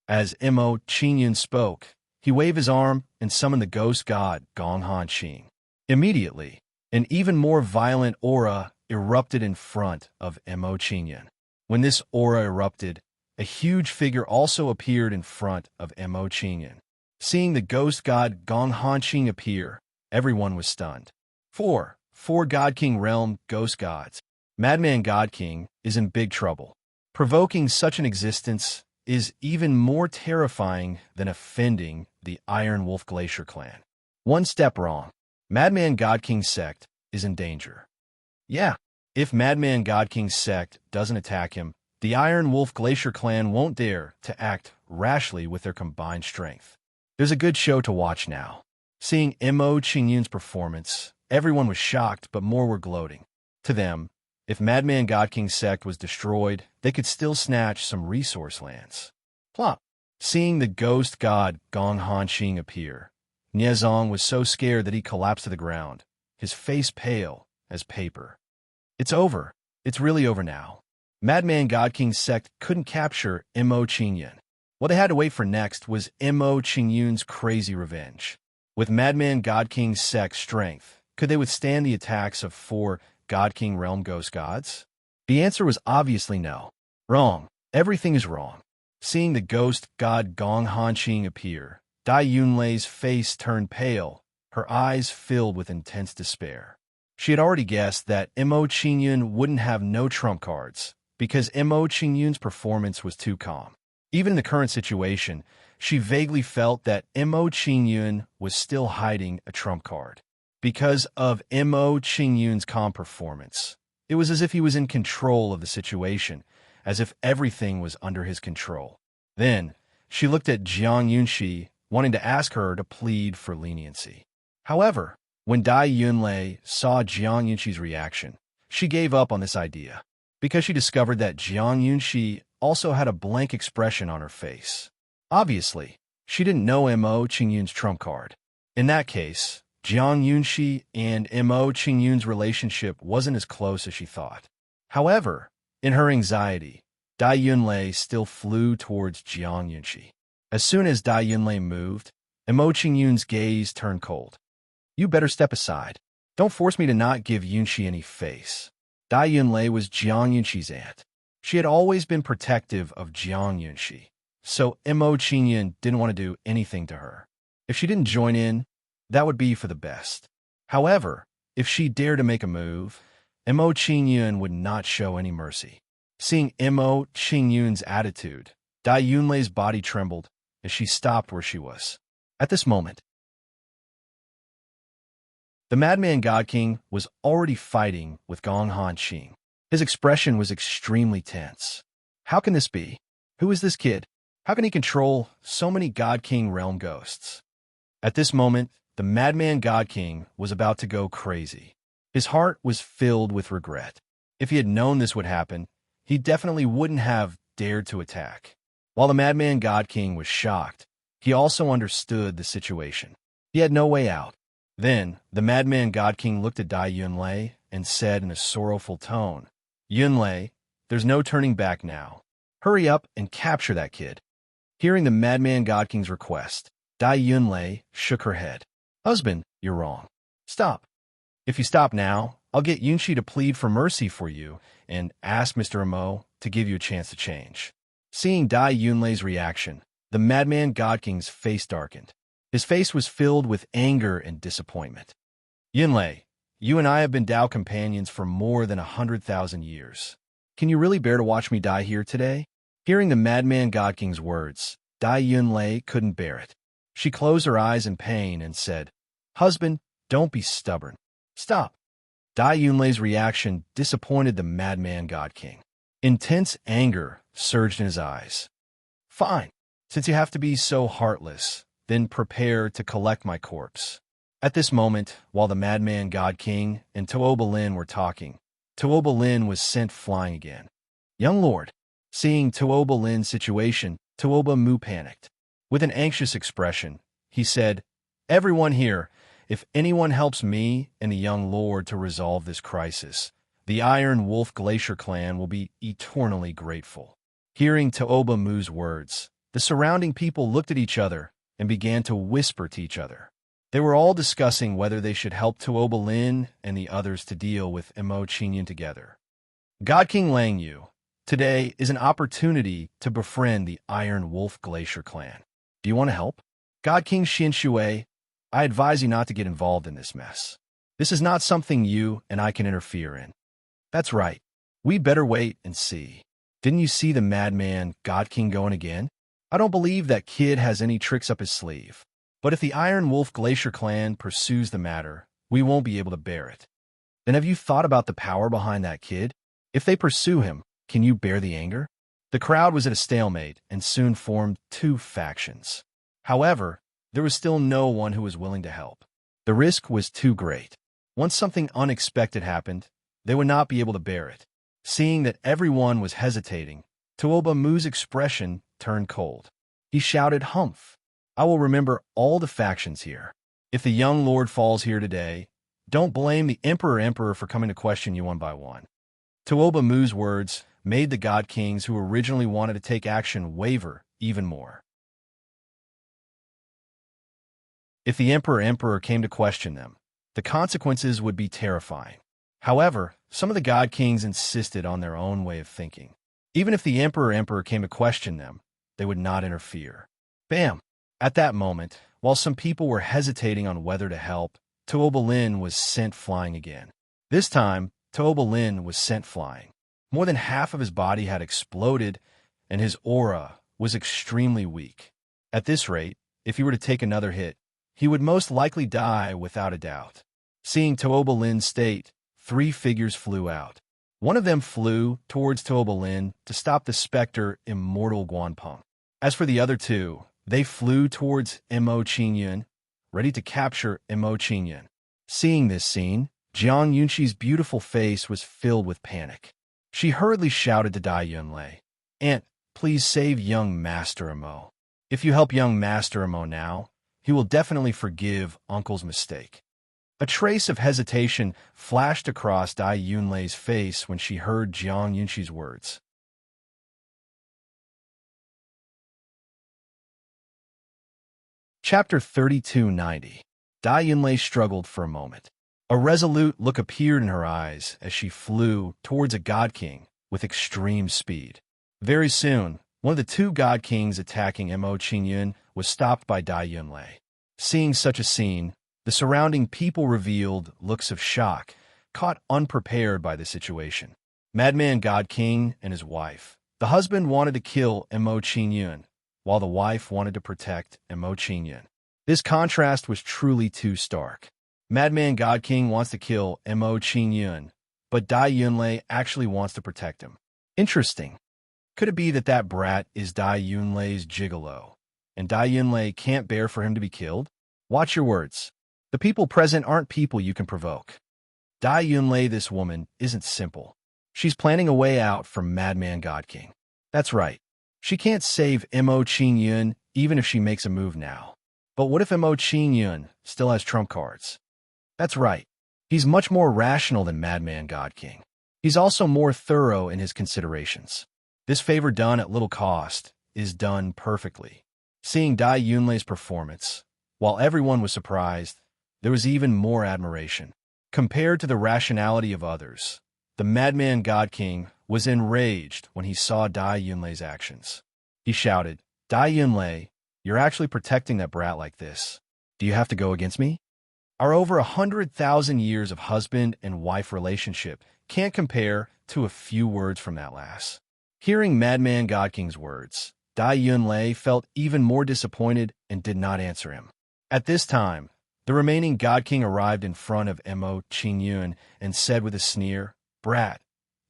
As Mo Qingyun spoke, he waved his arm and summoned the ghost god Gong Han Qing. Immediately, an even more violent aura erupted in front of Mo Qingyun. When this aura erupted, a huge figure also appeared in front of Mo Qingyun. Seeing the ghost god Gong Han Qing appear, everyone was stunned. Four God King realm ghost gods. Madman God King is in big trouble. Provoking such an existence is even more terrifying than offending the Iron Wolf Glacier clan. One step wrong, Madman God King's sect is in danger. Yeah, if Madman God King's sect doesn't attack him, the Iron Wolf Glacier clan won't dare to act rashly with their combined strength. There's a good show to watch now. Seeing Mo Qingyun's performance, everyone was shocked, but more were gloating. To them, if Madman God King's sect was destroyed, they could still snatch some resource lands. Plop. Seeing the ghost god Gong Han Qing appear, Niezhang was so scared that he collapsed to the ground, his face pale as paper. It's over. It's really over now. Madman God King's sect couldn't capture Mo Qingyun. What they had to wait for next was Mo Qingyun's crazy revenge. With Madman God King's sect's strength, could they withstand the attacks of 4 God King realm ghost gods? The answer was obviously no. Wrong. Everything is wrong. Seeing the ghost god Gong Hanqing appear, Dai Yunlei's face turned pale, her eyes filled with intense despair. She had already guessed that Mo Qingyun wouldn't have no trump cards, because Mo Qingyun's performance was too calm. Even in the current situation, she vaguely felt that Mo Qingyun was still hiding a trump card. Because of Mo Qingyun's calm performance, it was as if he was in control of the situation, as if everything was under his control. Then, she looked at Jiang Yunxi, wanting to ask her to plead for leniency. However, when Dai Yunlei saw Jiang Yunxi's reaction, she gave up on this idea, because she discovered that Jiang Yunxi also had a blank expression on her face. Obviously, she didn't know Mo Qingyun's trump card. In that case, Jiang Yunxi and Mo Qingyun's relationship wasn't as close as she thought. However, in her anxiety, Dai Yunlei still flew towards Jiang Yunxi. As soon as Dai Yunlei moved, Mo Qingyun's gaze turned cold. "You better step aside. Don't force me to not give Yunxi any face." Dai Yunlei was Jiang Yunxi's aunt. She had always been protective of Jiang Yunxi, so Mo Qingyun didn't want to do anything to her. If she didn't join in, that would be for the best. However, if she dared to make a move, Mo Qingyun would not show any mercy. Seeing Mo Qingyun's attitude, Dai Yunlei's body trembled as she stopped where she was. At this moment, the Madman God King was already fighting with Gong Hanqing. His expression was extremely tense. How can this be? Who is this kid? How can he control so many God King realm ghosts? At this moment, the Madman God King was about to go crazy. His heart was filled with regret. If he had known this would happen, he definitely wouldn't have dared to attack. While the Madman God King was shocked, he also understood the situation. He had no way out. Then, the Madman God King looked at Dai Yunlei and said in a sorrowful tone, "Yunlei, there's no turning back now. Hurry up and capture that kid." Hearing the Madman God King's request, Dai Yunlei shook her head. "Husband, you're wrong. Stop. If you stop now, I'll get Yunxi to plead for mercy for you and ask Mr. Mo to give you a chance to change." Seeing Dai Yunlei's reaction, the Madman God King's face darkened. His face was filled with anger and disappointment. "Yunlei, you and I have been Tao companions for more than 100,000 years. Can you really bear to watch me die here today?" Hearing the Madman God King's words, Dai Yunlei couldn't bear it. She closed her eyes in pain and said, "Husband, don't be stubborn. Stop." Dai Yunlei's reaction disappointed the Madman God King. Intense anger surged in his eyes. "Fine. Since you have to be so heartless, then prepare to collect my corpse." At this moment, while the Madman God King and Tuoba Lin were talking, Tuoba Lin was sent flying again. "Young lord." Seeing Tuoba Lin's situation, Tuoba Mu panicked. With an anxious expression, he said, "Everyone here, if anyone helps me and the young lord to resolve this crisis, the Iron Wolf Glacier clan will be eternally grateful." Hearing Tuoba Mu's words, the surrounding people looked at each other and began to whisper to each other. They were all discussing whether they should help Tuoba Lin and the others to deal with Mo Qingyun together. God King Lang Yu, today is an opportunity to befriend the Iron Wolf Glacier clan. Do you want to help? God King Xin Shui, I advise you not to get involved in this mess. This is not something you and I can interfere in. That's right. We better wait and see. Didn't you see the Madman God King going again? I don't believe that kid has any tricks up his sleeve. But if the Iron Wolf Glacier clan pursues the matter, we won't be able to bear it. Then have you thought about the power behind that kid? If they pursue him, can you bear the anger? The crowd was at a stalemate and soon formed 2 factions. However, there was still no one who was willing to help. The risk was too great. Once something unexpected happened, they would not be able to bear it. Seeing that everyone was hesitating, Tuoba Mu's expression turned cold. He shouted, "Humph! I will remember all the factions here. If the young lord falls here today, don't blame the Emperor for coming to question you one by one." Tuoba Mu's words made the God Kings who originally wanted to take action waver even more. If the Emperor came to question them, the consequences would be terrifying. However, some of the God Kings insisted on their own way of thinking. Even if the Emperor came to question them, they would not interfere. Bam! At that moment, while some people were hesitating on whether to help, Tuobalin was sent flying again. This time, Tuobalin was sent flying. More than half of his body had exploded, and his aura was extremely weak. At this rate, if he were to take another hit, he would most likely die without a doubt. Seeing Tuobalin's state, 3 figures flew out. One of them flew towards Tuobalin to stop the specter Immortal Guanpeng. As for the other 2, they flew towards Mo Qingyun, ready to capture Mo Qingyun. Seeing this scene, Jiang Yunxi's beautiful face was filled with panic. She hurriedly shouted to Dai Yunlei, "Aunt, please save young Master Mo. If you help young Master Mo now, he will definitely forgive Uncle's mistake." A trace of hesitation flashed across Dai Yunlei's face when she heard Jiang Yunxi's words. Chapter 3290. Dai Yunlei struggled for a moment. A resolute look appeared in her eyes as she flew towards a God King with extreme speed. Very soon, one of the 2 God Kings attacking Mo Qingyun was stopped by Dai Yunlei. Seeing such a scene, the surrounding people revealed looks of shock, caught unprepared by the situation. Madman God King and his wife. The husband wanted to kill Mo Qingyun, while the wife wanted to protect Mo Qingyun. This contrast was truly too stark. Madman God King wants to kill Mo Qingyun, but Dai Yunlei actually wants to protect him. Interesting. Could it be that that brat is Dai Yunlei's gigolo, and Dai Yunlei can't bear for him to be killed? Watch your words. The people present aren't people you can provoke. Dai Yunlei, this woman, isn't simple. She's planning a way out from Madman God King. That's right. She can't save Mo Qingyun even if she makes a move now. But what if Mo Qingyun still has trump cards? That's right. He's much more rational than Madman God King. He's also more thorough in his considerations. This favor done at little cost is done perfectly. Seeing Dai Yunlei's performance, while everyone was surprised, there was even more admiration. Compared to the rationality of others, the Madman God King was enraged when he saw Dai Yunlei's actions. He shouted, "Dai Yunlei, you're actually protecting that brat like this. Do you have to go against me? Our over 100,000 years of husband and wife relationship can't compare to a few words from that lass." Hearing Madman God King's words, Dai Yunlei felt even more disappointed and did not answer him. At this time, the remaining God King arrived in front of Mo Qingyun and said with a sneer, "Brat,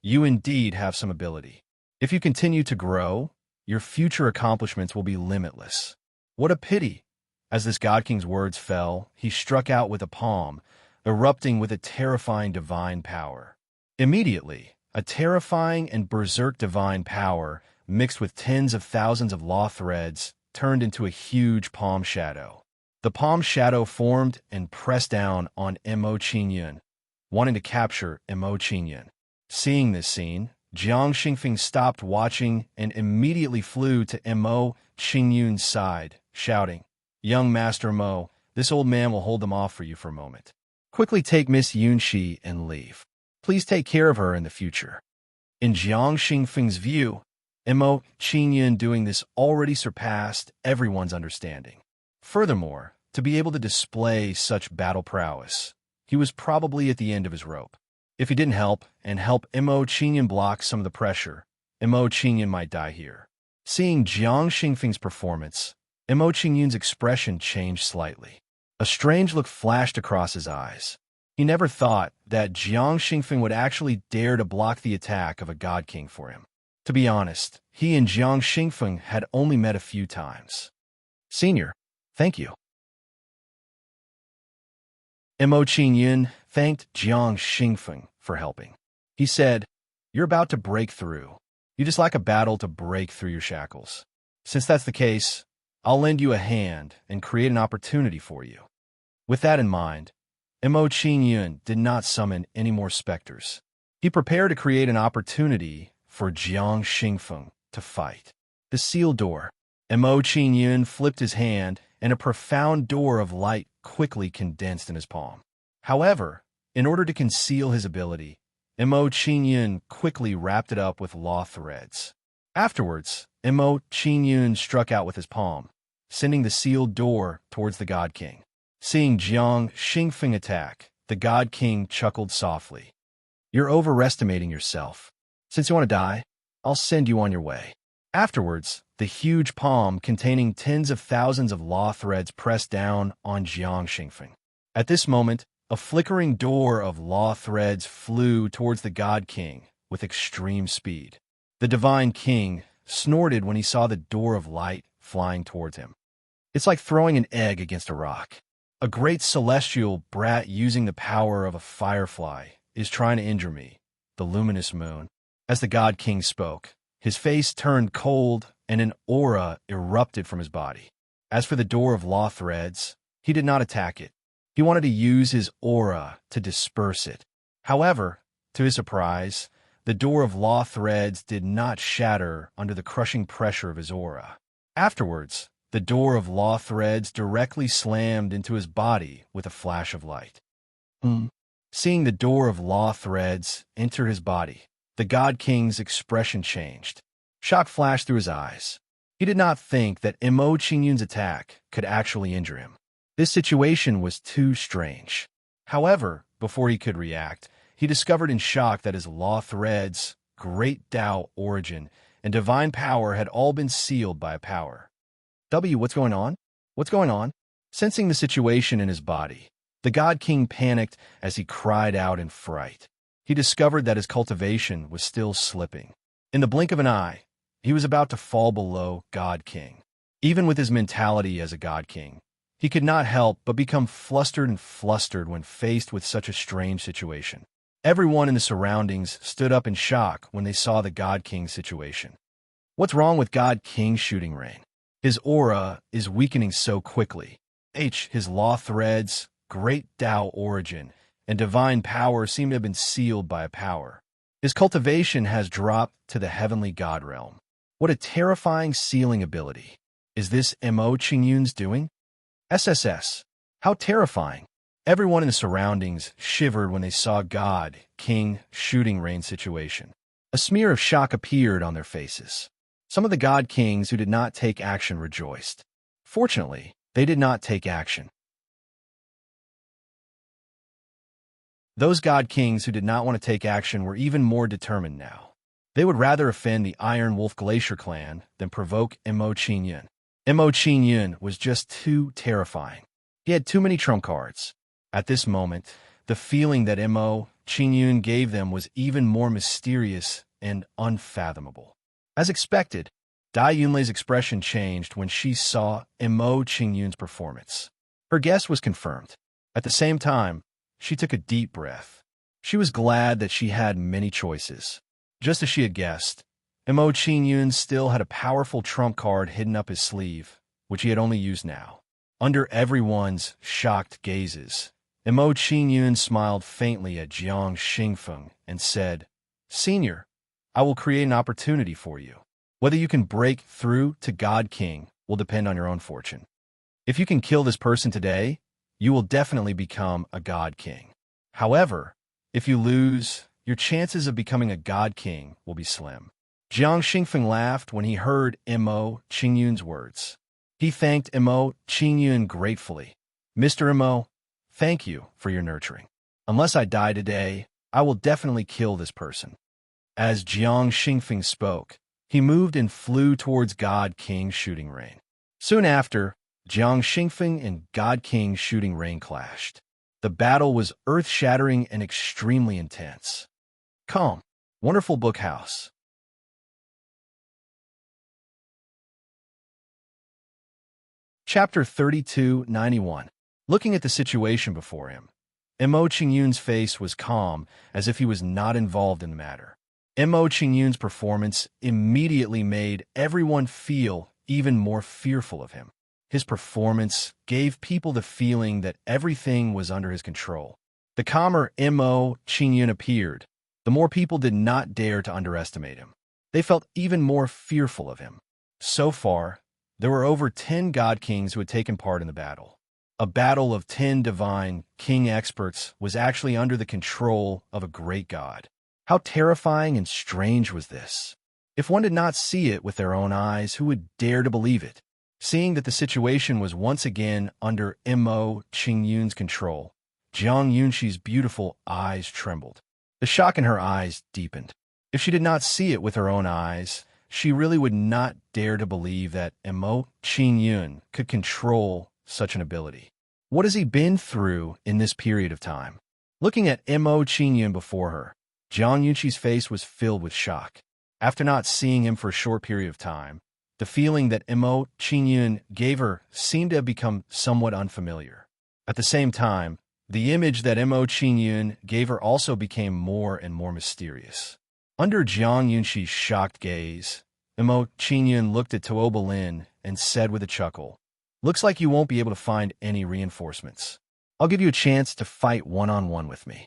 you indeed have some ability. If you continue to grow, your future accomplishments will be limitless." What a pity! As this God King's words fell, he struck out with a palm, erupting with a terrifying divine power. Immediately, a terrifying and berserk divine power, mixed with tens of thousands of law threads, turned into a huge palm shadow. The palm shadow formed and pressed down on Mo Qingyun, wanting to capture Mo Qingyun. Seeing this scene, Jiang Xingfeng stopped watching and immediately flew to Mo Qingyun's side, shouting, "Young Master Mo, this old man will hold them off for you for a moment. Quickly take Miss Yunxi and leave. Please take care of her in the future." In Jiang Xingfeng's view, Mo Qingyun doing this already surpassed everyone's understanding. Furthermore, to be able to display such battle prowess, he was probably at the end of his rope. If he didn't help Mo Qingyun block some of the pressure, Mo Qingyun might die here. Seeing Jiang Xingfeng's performance, Mo Qingyun's expression changed slightly. A strange look flashed across his eyes. He never thought that Jiang Xingfeng would actually dare to block the attack of a God King for him. To be honest, he and Jiang Xingfeng had only met a few times. "Senior, thank you." Mo Qingyun thanked Jiang Xingfeng for helping. He said, "You're about to break through. You just lack a battle to break through your shackles. Since that's the case, I'll lend you a hand and create an opportunity for you." With that in mind, Mo Qingyun did not summon any more specters. He prepared to create an opportunity for Jiang Xingfeng to fight. The sealed door. Mo Qingyun flipped his hand, and a profound door of light quickly condensed in his palm. However, in order to conceal his ability, Mo Qingyun quickly wrapped it up with law threads. Afterwards, Mo Qingyun struck out with his palm, sending the sealed door towards the God King. Seeing Jiang Xingfeng attack, the God King chuckled softly. "You're overestimating yourself. Since you want to die, I'll send you on your way." Afterwards, the huge palm containing tens of thousands of law threads pressed down on Jiang Xingfeng. At this moment, a flickering door of law threads flew towards the God King with extreme speed. The Divine King snorted when he saw the door of light flying towards him. "It's like throwing an egg against a rock. A great celestial brat using the power of a firefly is trying to injure me, the luminous moon." As the God King spoke, his face turned cold and an aura erupted from his body. As for the door of law threads, he did not attack it. He wanted to use his aura to disperse it. However, to his surprise, the door of law threads did not shatter under the crushing pressure of his aura. Afterwards, the door of law threads directly slammed into his body with a flash of light. Seeing the door of law threads enter his body, the God King's expression changed. Shock flashed through his eyes. He did not think that Mo Qingyun's attack could actually injure him. This situation was too strange. However, before he could react, he discovered in shock that his law threads, great Tao origin, and divine power had all been sealed by a power. What's going on? What's going on? Sensing the situation in his body, the God King panicked as he cried out in fright. He discovered that his cultivation was still slipping. In the blink of an eye, he was about to fall below God King. Even with his mentality as a God King, he could not help but become flustered and flustered when faced with such a strange situation. Everyone in the surroundings stood up in shock when they saw the God King's situation. What's wrong with God King's shooting rain? His aura is weakening so quickly. His law threads, great Tao origin, and divine power seem to have been sealed by a power. His cultivation has dropped to the heavenly God realm. What a terrifying sealing ability. Is this Mo Qingyun's doing? SSS. How terrifying. Everyone in the surroundings shivered when they saw God King shooting rain situation. A smear of shock appeared on their faces. Some of the God Kings who did not take action rejoiced. Fortunately, they did not take action. Those God Kings who did not want to take action were even more determined now. They would rather offend the Iron Wolf Glacier clan than provoke Mo Qingyun. Mo Qingyun was just too terrifying. He had too many trump cards. At this moment, the feeling that Mo Qingyun gave them was even more mysterious and unfathomable. As expected, Dai Yunlei's expression changed when she saw Mo Qingyun's performance. Her guess was confirmed. At the same time, she took a deep breath. She was glad that she had many choices. Just as she had guessed, Mo Qingyun still had a powerful trump card hidden up his sleeve, which he had only used now. Under everyone's shocked gazes, Mo Qingyun smiled faintly at Jiang Xingfeng and said, "Senior, I will create an opportunity for you. Whether you can break through to God King will depend on your own fortune. If you can kill this person today, you will definitely become a God King. However, if you lose, your chances of becoming a God King will be slim." Jiang Xingfeng laughed when he heard Mo Qingyun's words. He thanked Mo Qingyun gratefully. "Mr. Mo, thank you for your nurturing. Unless I die today, I will definitely kill this person." As Jiang Xingfeng spoke, he moved and flew towards God King's shooting rain. Soon after, Jiang Xingfeng and God King's shooting rain clashed. The battle was earth-shattering and extremely intense. Calm. Wonderful book house. Chapter 3291. Looking at the situation before him, Mo Qingyun's face was calm, as if he was not involved in the matter. Mo Qingyun's performance immediately made everyone feel even more fearful of him. His performance gave people the feeling that everything was under his control. The calmer Mo Qingyun appeared, the more people did not dare to underestimate him. They felt even more fearful of him. So far, there were over 10 god kings who had taken part in the battle. A battle of 10 divine king experts was actually under the control of a great god. How terrifying and strange was this? If one did not see it with their own eyes, who would dare to believe it? Seeing that the situation was once again under Mo Qingyun's control, Jiang Yunxi's beautiful eyes trembled. The shock in her eyes deepened. If she did not see it with her own eyes, she really would not dare to believe that Mo Qingyun could control such an ability. What has he been through in this period of time? Looking at Mo Qingyun before her, Jiang Yunxi's face was filled with shock. After not seeing him for a short period of time, the feeling that Mo Qingyun gave her seemed to have become somewhat unfamiliar. At the same time, the image that Mo Qingyun gave her also became more and more mysterious. Under Jiang Yunxi's shocked gaze, Mo Qingyun looked at Tuoba Lin and said with a chuckle, "Looks like you won't be able to find any reinforcements. I'll give you a chance to fight one-on-one with me."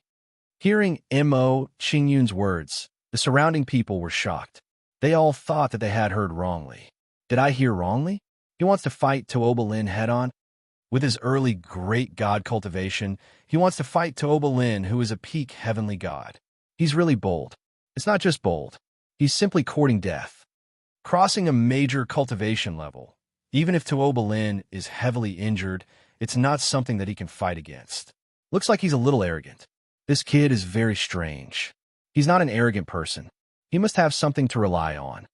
Hearing Mo Qingyun's words, the surrounding people were shocked. They all thought that they had heard wrongly. Did I hear wrongly? He wants to fight Tuoba Lin head-on? With his early great god cultivation, he wants to fight Tuoba Lin, who is a peak heavenly god. He's really bold. It's not just bold. He's simply courting death. Crossing a major cultivation level. Even if Tuoba Lin is heavily injured, it's not something that he can fight against. Looks like he's a little arrogant. This kid is very strange. He's not an arrogant person. He must have something to rely on.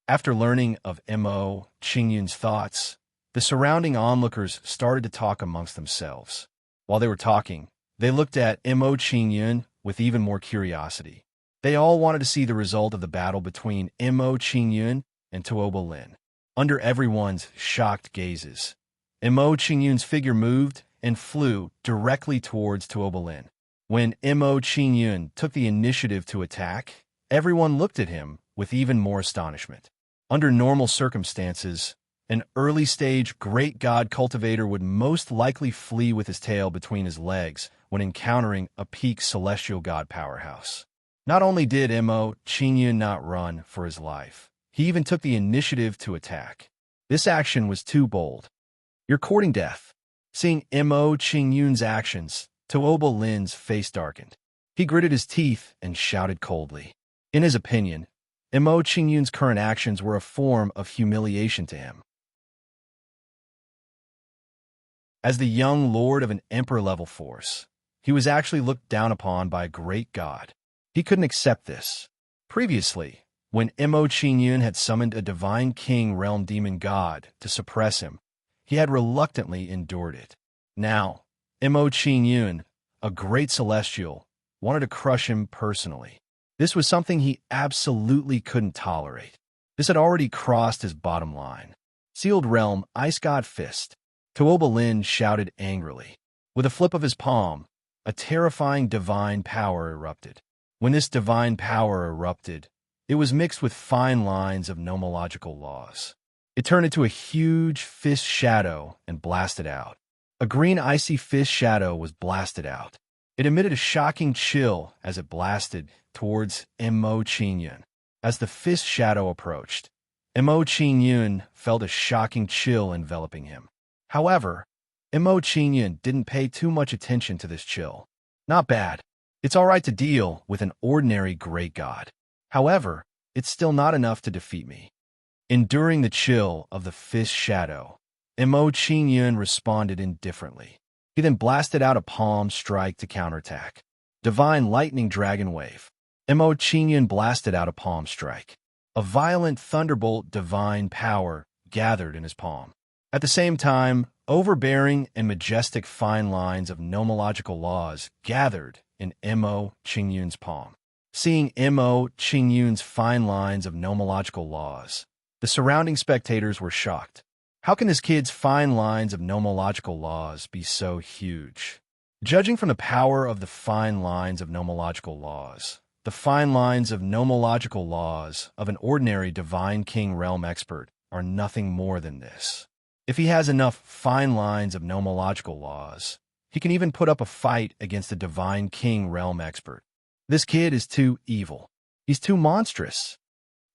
After learning of Mo Qingyun's thoughts, the surrounding onlookers started to talk amongst themselves. While they were talking, they looked at Mo Qingyun with even more curiosity. They all wanted to see the result of the battle between Mo Qingyun and Tuoba Lin. Under everyone's shocked gazes, Mo Qingyun's figure moved and flew directly towards Tuoba Lin. When Mo Qingyun took the initiative to attack, everyone looked at him with even more astonishment. Under normal circumstances, an early-stage great god cultivator would most likely flee with his tail between his legs when encountering a peak celestial god powerhouse. Not only did Mo Qingyun not run for his life, he even took the initiative to attack. This action was too bold. "You're courting death." Seeing Mo Qingyun's actions, Tuoba Lin's face darkened. He gritted his teeth and shouted coldly. In his opinion, Mo Qingyun's current actions were a form of humiliation to him. As the young lord of an emperor-level force, he was actually looked down upon by a great god. He couldn't accept this. Previously, when Mo Qingyun had summoned a divine king realm demon god to suppress him, he had reluctantly endured it. Now, Mo Qingyun, a great celestial, wanted to crush him personally. This was something he absolutely couldn't tolerate. This had already crossed his bottom line. Sealed Realm, Ice God Fist. Tuoba Lin shouted angrily. With a flip of his palm, a terrifying divine power erupted. When this divine power erupted, it was mixed with fine lines of nomological laws. It turned into a huge fist shadow and blasted out. A green icy fist shadow was blasted out. It emitted a shocking chill as it blasted towards Mo Qingyun. As the fist shadow approached, Mo Qingyun felt a shocking chill enveloping him. However, Mo Qingyun didn't pay too much attention to this chill. Not bad. It's all right to deal with an ordinary great god. However, it's still not enough to defeat me. Enduring the chill of the fist shadow, Mo Qingyun responded indifferently. He then blasted out a palm strike to counterattack. Divine Lightning Dragon Wave. Mo Qingyun blasted out a palm strike. A violent thunderbolt divine power gathered in his palm. At the same time, overbearing and majestic fine lines of nomological laws gathered in Mo Qingyun's palm. Seeing Mo Qingyun's fine lines of nomological laws, the surrounding spectators were shocked. How can this kid's fine lines of nomological laws be so huge? Judging from the power of the fine lines of nomological laws, the fine lines of nomological laws of an ordinary divine king realm expert are nothing more than this. If he has enough fine lines of nomological laws, he can even put up a fight against a divine king realm expert. This kid is too evil. He's too monstrous.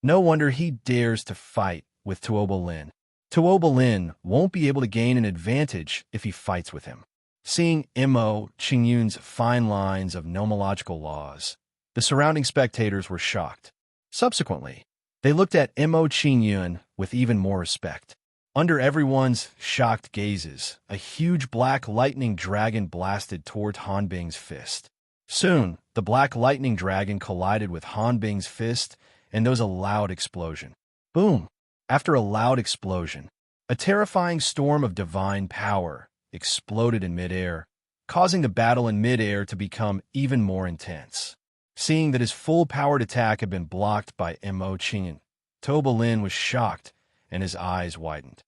No wonder he dares to fight with Tuoba Lin. Tuoba Lin won't be able to gain an advantage if he fights with him. Seeing Mo Qingyun's fine lines of nomological laws, the surrounding spectators were shocked. Subsequently, they looked at Mo Qingyun with even more respect. Under everyone's shocked gazes, a huge black lightning dragon blasted toward Han Bing's fist. Soon, the black lightning dragon collided with Han Bing's fist, and there was a loud explosion. Boom! After a loud explosion, a terrifying storm of divine power exploded in midair, causing the battle in midair to become even more intense. Seeing that his full-powered attack had been blocked by Mo Qingyun, Tuoba Lin was shocked, and his eyes widened.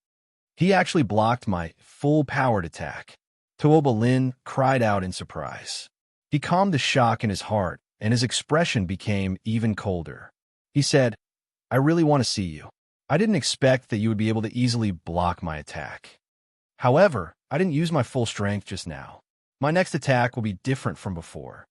He actually blocked my full-powered attack. Tuoba Lin cried out in surprise. He calmed the shock in his heart, and his expression became even colder. He said, "I really want to see you. I didn't expect that you would be able to easily block my attack. However, I didn't use my full strength just now. My next attack will be different from before."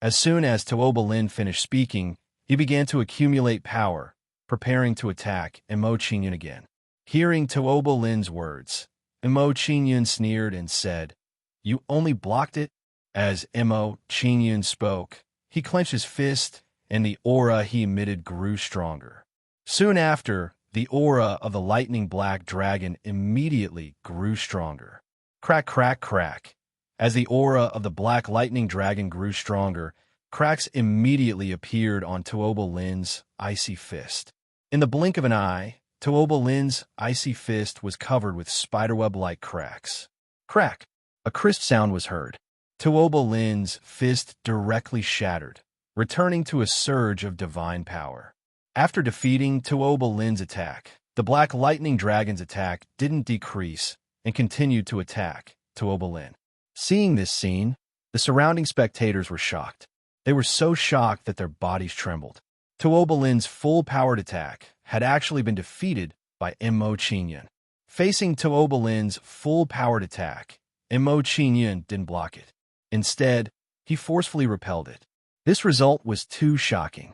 As soon as Tuoba Lin finished speaking, he began to accumulate power, preparing to attack Mo Qingyun again. Hearing Tuoba Lin's words, Mo Qingyun sneered and said, "You only blocked it?" As Mo Qingyun spoke, he clenched his fist, and the aura he emitted grew stronger. Soon after, the aura of the lightning black dragon immediately grew stronger. Crack, crack, crack. As the aura of the black lightning dragon grew stronger, cracks immediately appeared on Tuoba Lin's icy fist. In the blink of an eye, Tuoba Lin's icy fist was covered with spiderweb-like cracks. Crack! A crisp sound was heard. Tuoba Lin's fist directly shattered, returning to a surge of divine power. After defeating Tuoba Lin's attack, the Black Lightning Dragon's attack didn't decrease and continued to attack Tuoba Lin. Seeing this scene, the surrounding spectators were shocked. They were so shocked that their bodies trembled. Tuoba Lin's full-powered attack had actually been defeated by Mo Qingyun. Facing Tuoba Lin's full-powered attack, Mo Qingyun didn't block it. Instead, he forcefully repelled it. This result was too shocking.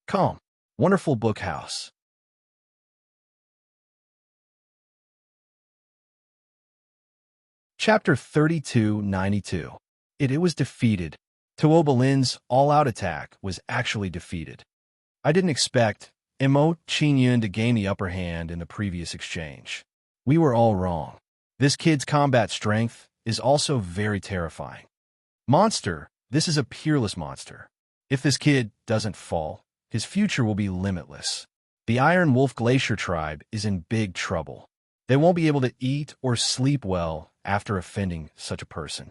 Calm. Wonderful book house. Chapter 3292. It was defeated. Tuoba Lin's all-out attack was actually defeated. I didn't expect Mo Qingyun to gain the upper hand in the previous exchange. We were all wrong. This kid's combat strength is also very terrifying. Monster, this is a peerless monster. If this kid doesn't fall, his future will be limitless. The Iron Wolf Glacier tribe is in big trouble. They won't be able to eat or sleep well after offending such a person.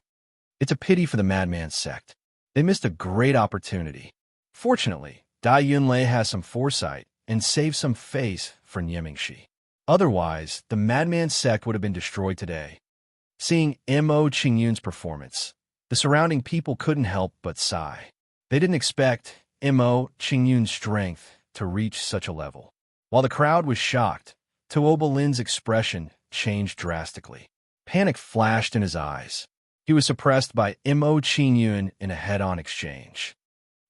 It's a pity for the Madman sect. They missed a great opportunity. Fortunately, Dai Yunlei has some foresight and saved some face for Niemingxi. Otherwise, the Madman sect would have been destroyed today. Seeing Mo Qingyun's performance, the surrounding people couldn't help but sigh. They didn't expect Mo Qingyun's strength to reach such a level. While the crowd was shocked, Tuoba Lin's expression changed drastically. Panic flashed in his eyes. He was suppressed by Mo Qingyun in a head-on exchange.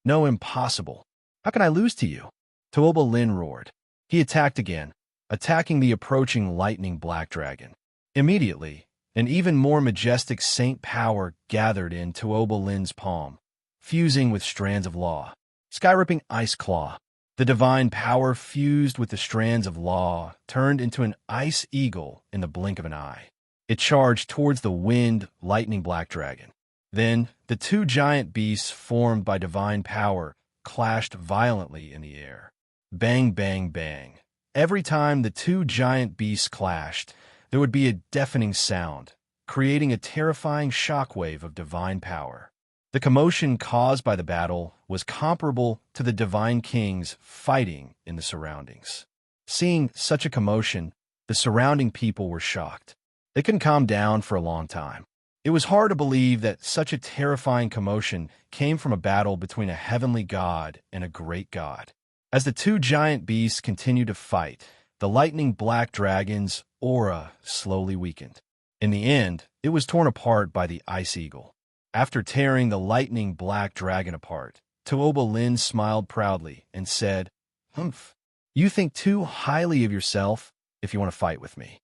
"No, impossible. How can I lose to you?" Tuoba Lin roared. He attacked again, attacking the approaching lightning black dragon. Immediately, an even more majestic saint power gathered in Tuoba Lin's palm, fusing with strands of law. Sky-ripping ice claw. The divine power fused with the strands of law turned into an ice eagle in the blink of an eye. It charged towards the wind lightning black dragon. Then, the two giant beasts formed by divine power clashed violently in the air. Bang, bang, bang. Every time the two giant beasts clashed, there would be a deafening sound, creating a terrifying shockwave of divine power. The commotion caused by the battle was comparable to the divine kings fighting in the surroundings. Seeing such a commotion, the surrounding people were shocked. They couldn't calm down for a long time. It was hard to believe that such a terrifying commotion came from a battle between a heavenly god and a great god. As the two giant beasts continued to fight, the lightning black dragon's aura slowly weakened. In the end, it was torn apart by the ice eagle. After tearing the lightning black dragon apart, Tuoba Lin smiled proudly and said, "Humph. You think too highly of yourself if you want to fight with me."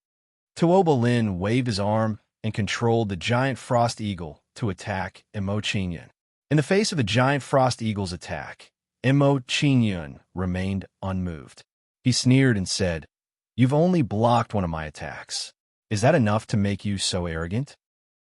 Tuoba Lin waved his arm and controlled the giant frost eagle to attack Imo Qingyun. In the face of the giant frost eagle's attack, Imo Qingyun remained unmoved. He sneered and said, "You've only blocked one of my attacks. Is that enough to make you so arrogant?"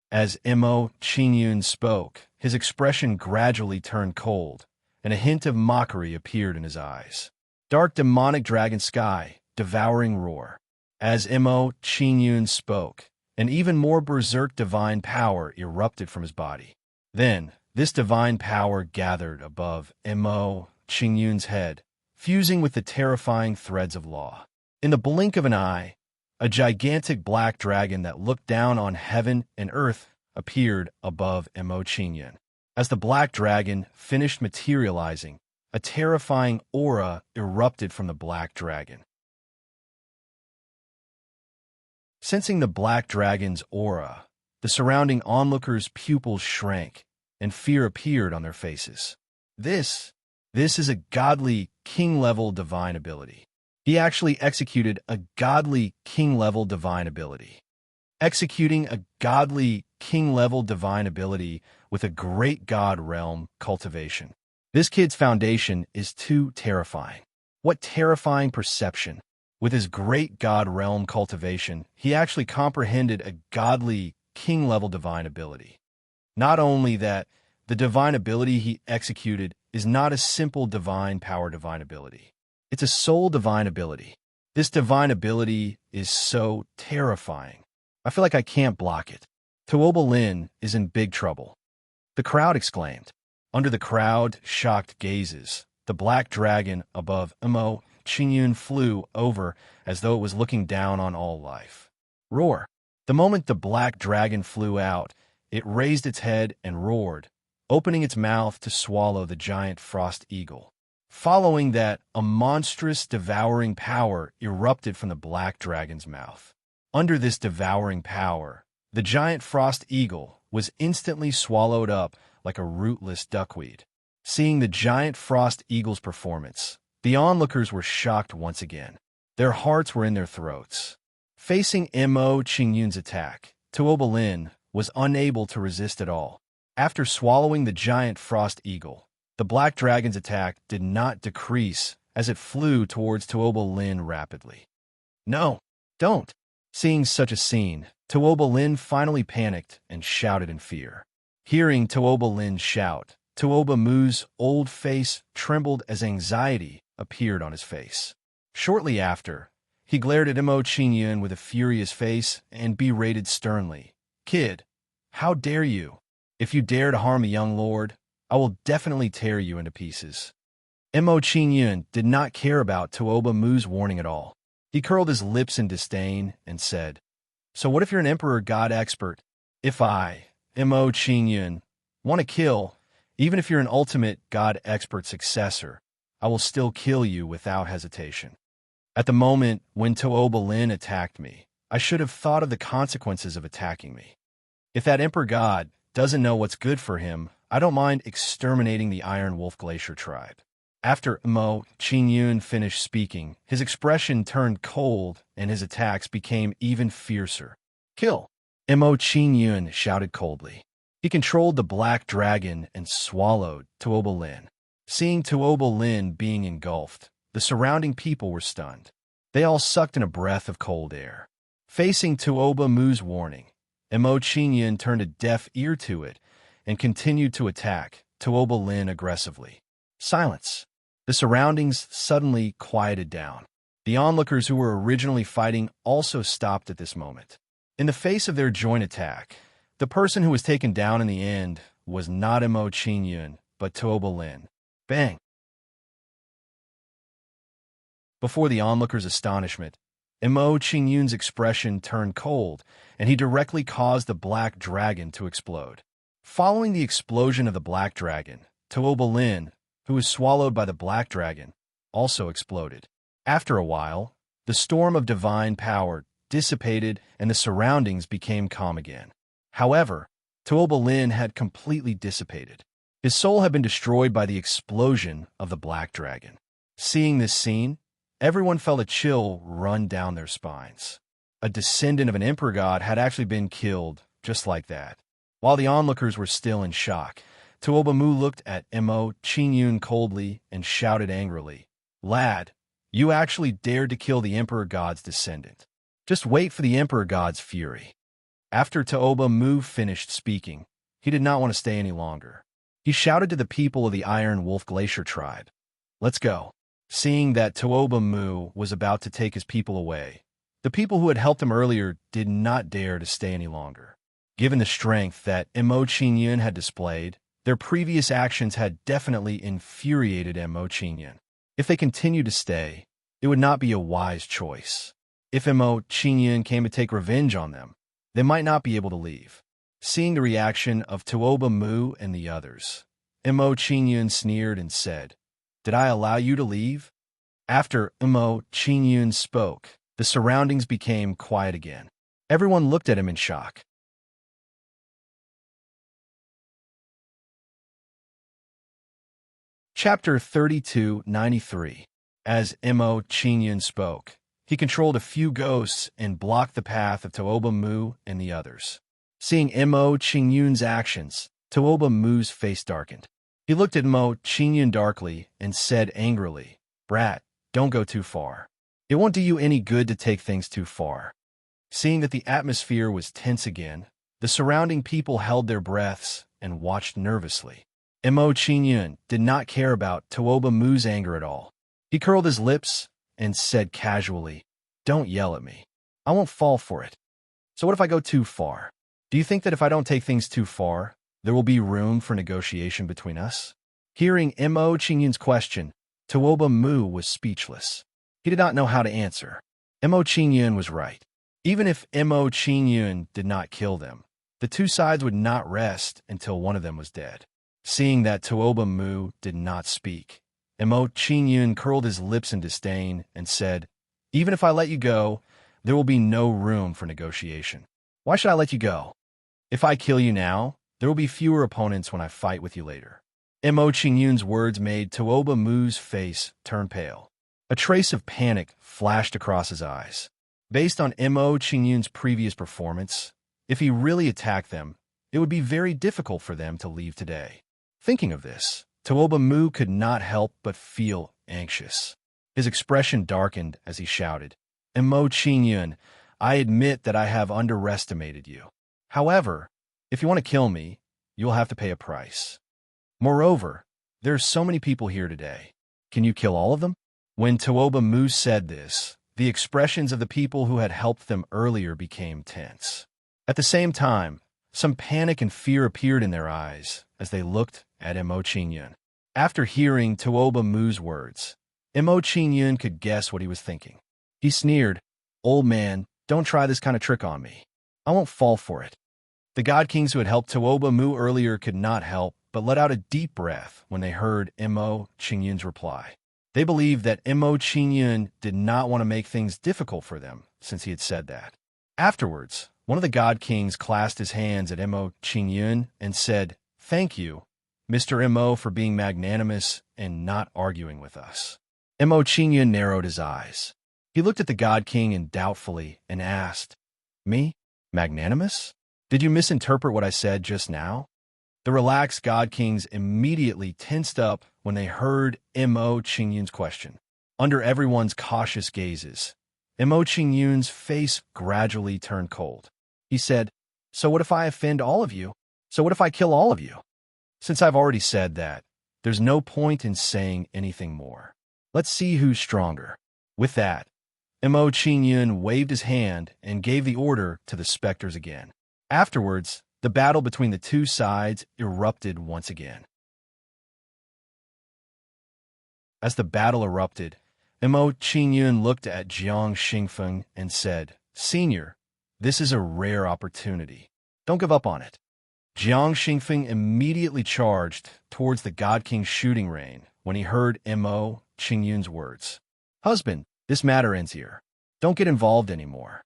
As Imo Qingyun spoke, his expression gradually turned cold, and a hint of mockery appeared in his eyes. Dark demonic dragon sky, devouring roar. As Imo Qingyun spoke, an even more berserk divine power erupted from his body. Then, this divine power gathered above Imo Qingyun's head, fusing with the terrifying threads of law. In the blink of an eye, a gigantic black dragon that looked down on heaven and earth appeared above Imo Qingyun. As the black dragon finished materializing, a terrifying aura erupted from the black dragon. Sensing the black dragon's aura, the surrounding onlookers' pupils shrank, and fear appeared on their faces. This is a godly, king-level divine ability. He actually executed a godly, king-level divine ability. Executing a godly, king-level divine ability with a great god realm cultivation. This kid's foundation is too terrifying. What terrifying perception! With his great god realm cultivation, he actually comprehended a godly, king-level divine ability. Not only that, the divine ability he executed is not a simple divine power divine ability. It's a soul divine ability. This divine ability is so terrifying. I feel like I can't block it. Tuoba Lin is in big trouble. The crowd exclaimed. Under the crowd, shocked gazes, the black dragon above Imo Qingyun flew over as though it was looking down on all life. Roar! The moment the black dragon flew out, it raised its head and roared, opening its mouth to swallow the giant frost eagle. Following that, a monstrous devouring power erupted from the black dragon's mouth. Under this devouring power, the giant frost eagle was instantly swallowed up like a rootless duckweed. Seeing the giant frost eagle's performance, the onlookers were shocked once again. Their hearts were in their throats. Facing Imo Qingyun's attack, Tuoba Lin was unable to resist at all. After swallowing the giant frost eagle, the black dragon's attack did not decrease as it flew towards Tuoba Lin rapidly. "No, don't!" Seeing such a scene, Tuoba Lin finally panicked and shouted in fear. Hearing Tuoba Lin shout, Tuoba Mu's old face trembled as anxiety appeared on his face. Shortly after, he glared at Imo Qingyun with a furious face and berated sternly, "Kid, how dare you? If you dare to harm a young lord, I will definitely tear you into pieces." Imo Qingyun did not care about Tuoba Mu's warning at all. He curled his lips in disdain and said, "So what if you're an emperor god expert? If I, Imo Qingyun, want to kill, even if you're an ultimate god expert successor, I will still kill you without hesitation." At the moment when Tuoba Lin attacked me, I should have thought of the consequences of attacking me. If that emperor god doesn't know what's good for him, I don't mind exterminating the Iron Wolf Glacier tribe. After Imo Qingyun finished speaking, his expression turned cold and his attacks became even fiercer. "Kill!" Imo Qingyun shouted coldly. He controlled the black dragon and swallowed Tuoba Lin. Seeing Tuoba Lin being engulfed, the surrounding people were stunned. They all sucked in a breath of cold air. Facing Tuoba Mu's warning, Imo Qingyun turned a deaf ear to it and continued to attack Tuoba Lin aggressively. Silence. The surroundings suddenly quieted down. The onlookers who were originally fighting also stopped at this moment. In the face of their joint attack, the person who was taken down in the end was not Imo Qingyun, but Tuoba Lin. Bang! Before the onlookers' astonishment, Imo Qingyun's expression turned cold, and he directly caused the black dragon to explode. Following the explosion of the black dragon, Tuoba Lin, who was swallowed by the black dragon, also exploded. After a while, the storm of divine power dissipated and the surroundings became calm again. However, Tuoba Lin had completely dissipated. His soul had been destroyed by the explosion of the black dragon. Seeing this scene, everyone felt a chill run down their spines. A descendant of an emperor god had actually been killed just like that. While the onlookers were still in shock, Tuoba looked at Mo Qingyun coldly and shouted angrily, "Lad, you actually dared to kill the emperor god's descendant. Just wait for the emperor god's fury." After Tuoba finished speaking, he did not want to stay any longer. He shouted to the people of the Iron Wolf Glacier tribe, "Let's go." Seeing that Tuoba was about to take his people away, the people who had helped him earlier did not dare to stay any longer. Given the strength that Mo Qingyun had displayed, their previous actions had definitely infuriated Mo Qingyun. If they continued to stay, it would not be a wise choice. If Mo Qingyun came to take revenge on them, they might not be able to leave. Seeing the reaction of Tuoba and the others, Mo Qingyun sneered and said, "Did I allow you to leave?" After Mo Qingyun spoke, the surroundings became quiet again. Everyone looked at him in shock. Chapter 3293. As Mo Qingyun spoke, he controlled a few ghosts and blocked the path of Tuoba and the others. Seeing Mo Qingyun's actions, Tuoba's face darkened. He looked at Mo Qingyun darkly and said angrily, "Brat, don't go too far. It won't do you any good to take things too far." Seeing that the atmosphere was tense again, the surrounding people held their breaths and watched nervously. Mo Qingyun did not care about Tuoba's anger at all. He curled his lips and said casually, "Don't yell at me. I won't fall for it. So what if I go too far? Do you think that if I don't take things too far, there will be room for negotiation between us?" Hearing Mo Qingyun's question, Tuoba was speechless. He did not know how to answer. Mo Qingyun was right. Even if Mo Qingyun did not kill them, the two sides would not rest until one of them was dead. Seeing that Tuoba did not speak, Mo Qingyun curled his lips in disdain and said, "Even if I let you go, there will be no room for negotiation. Why should I let you go? If I kill you now, there will be fewer opponents when I fight with you later." Mo Qingyun's words made Tuoba's face turn pale. A trace of panic flashed across his eyes. Based on Mo Qingyun's previous performance, if he really attacked them, it would be very difficult for them to leave today. Thinking of this, Tuoba could not help but feel anxious. His expression darkened as he shouted, "Mo Qingyun, I admit that I have underestimated you. However, if you want to kill me, you will have to pay a price. Moreover, there are so many people here today. Can you kill all of them?" When Tuoba said this, the expressions of the people who had helped them earlier became tense. At the same time, some panic and fear appeared in their eyes as they looked at Mo Qingyun. After hearing Tuoba's words, Mo Qingyun could guess what he was thinking. He sneered, "Old man, don't try this kind of trick on me. I won't fall for it." The god kings who had helped Tuoba earlier could not help but let out a deep breath when they heard Mo Qingyun's reply. They believed that Mo Qingyun did not want to make things difficult for them since he had said that. Afterwards, one of the god kings clasped his hands at Mo Qingyun and said, "Thank you, Mr. Mo, for being magnanimous and not arguing with us." Mo Qingyun narrowed his eyes. He looked at the god king and doubtfully and asked, "Me? Magnanimous? Did you misinterpret what I said just now?" The relaxed god kings immediately tensed up when they heard Mo Qingyun's question. Under everyone's cautious gazes, Mo Qingyun's face gradually turned cold. He said, "So what if I offend all of you? So what if I kill all of you? Since I've already said that, there's no point in saying anything more. Let's see who's stronger." With that, Mo Qingyun waved his hand and gave the order to the specters again. Afterwards, the battle between the two sides erupted once again. As the battle erupted, Mo Qingyun looked at Jiang Xingfeng and said, "Senior, this is a rare opportunity. Don't give up on it." Jiang Xingfeng immediately charged towards the God King's shooting range when he heard Mo Qingyun's words. "Husband, this matter ends here. Don't get involved anymore."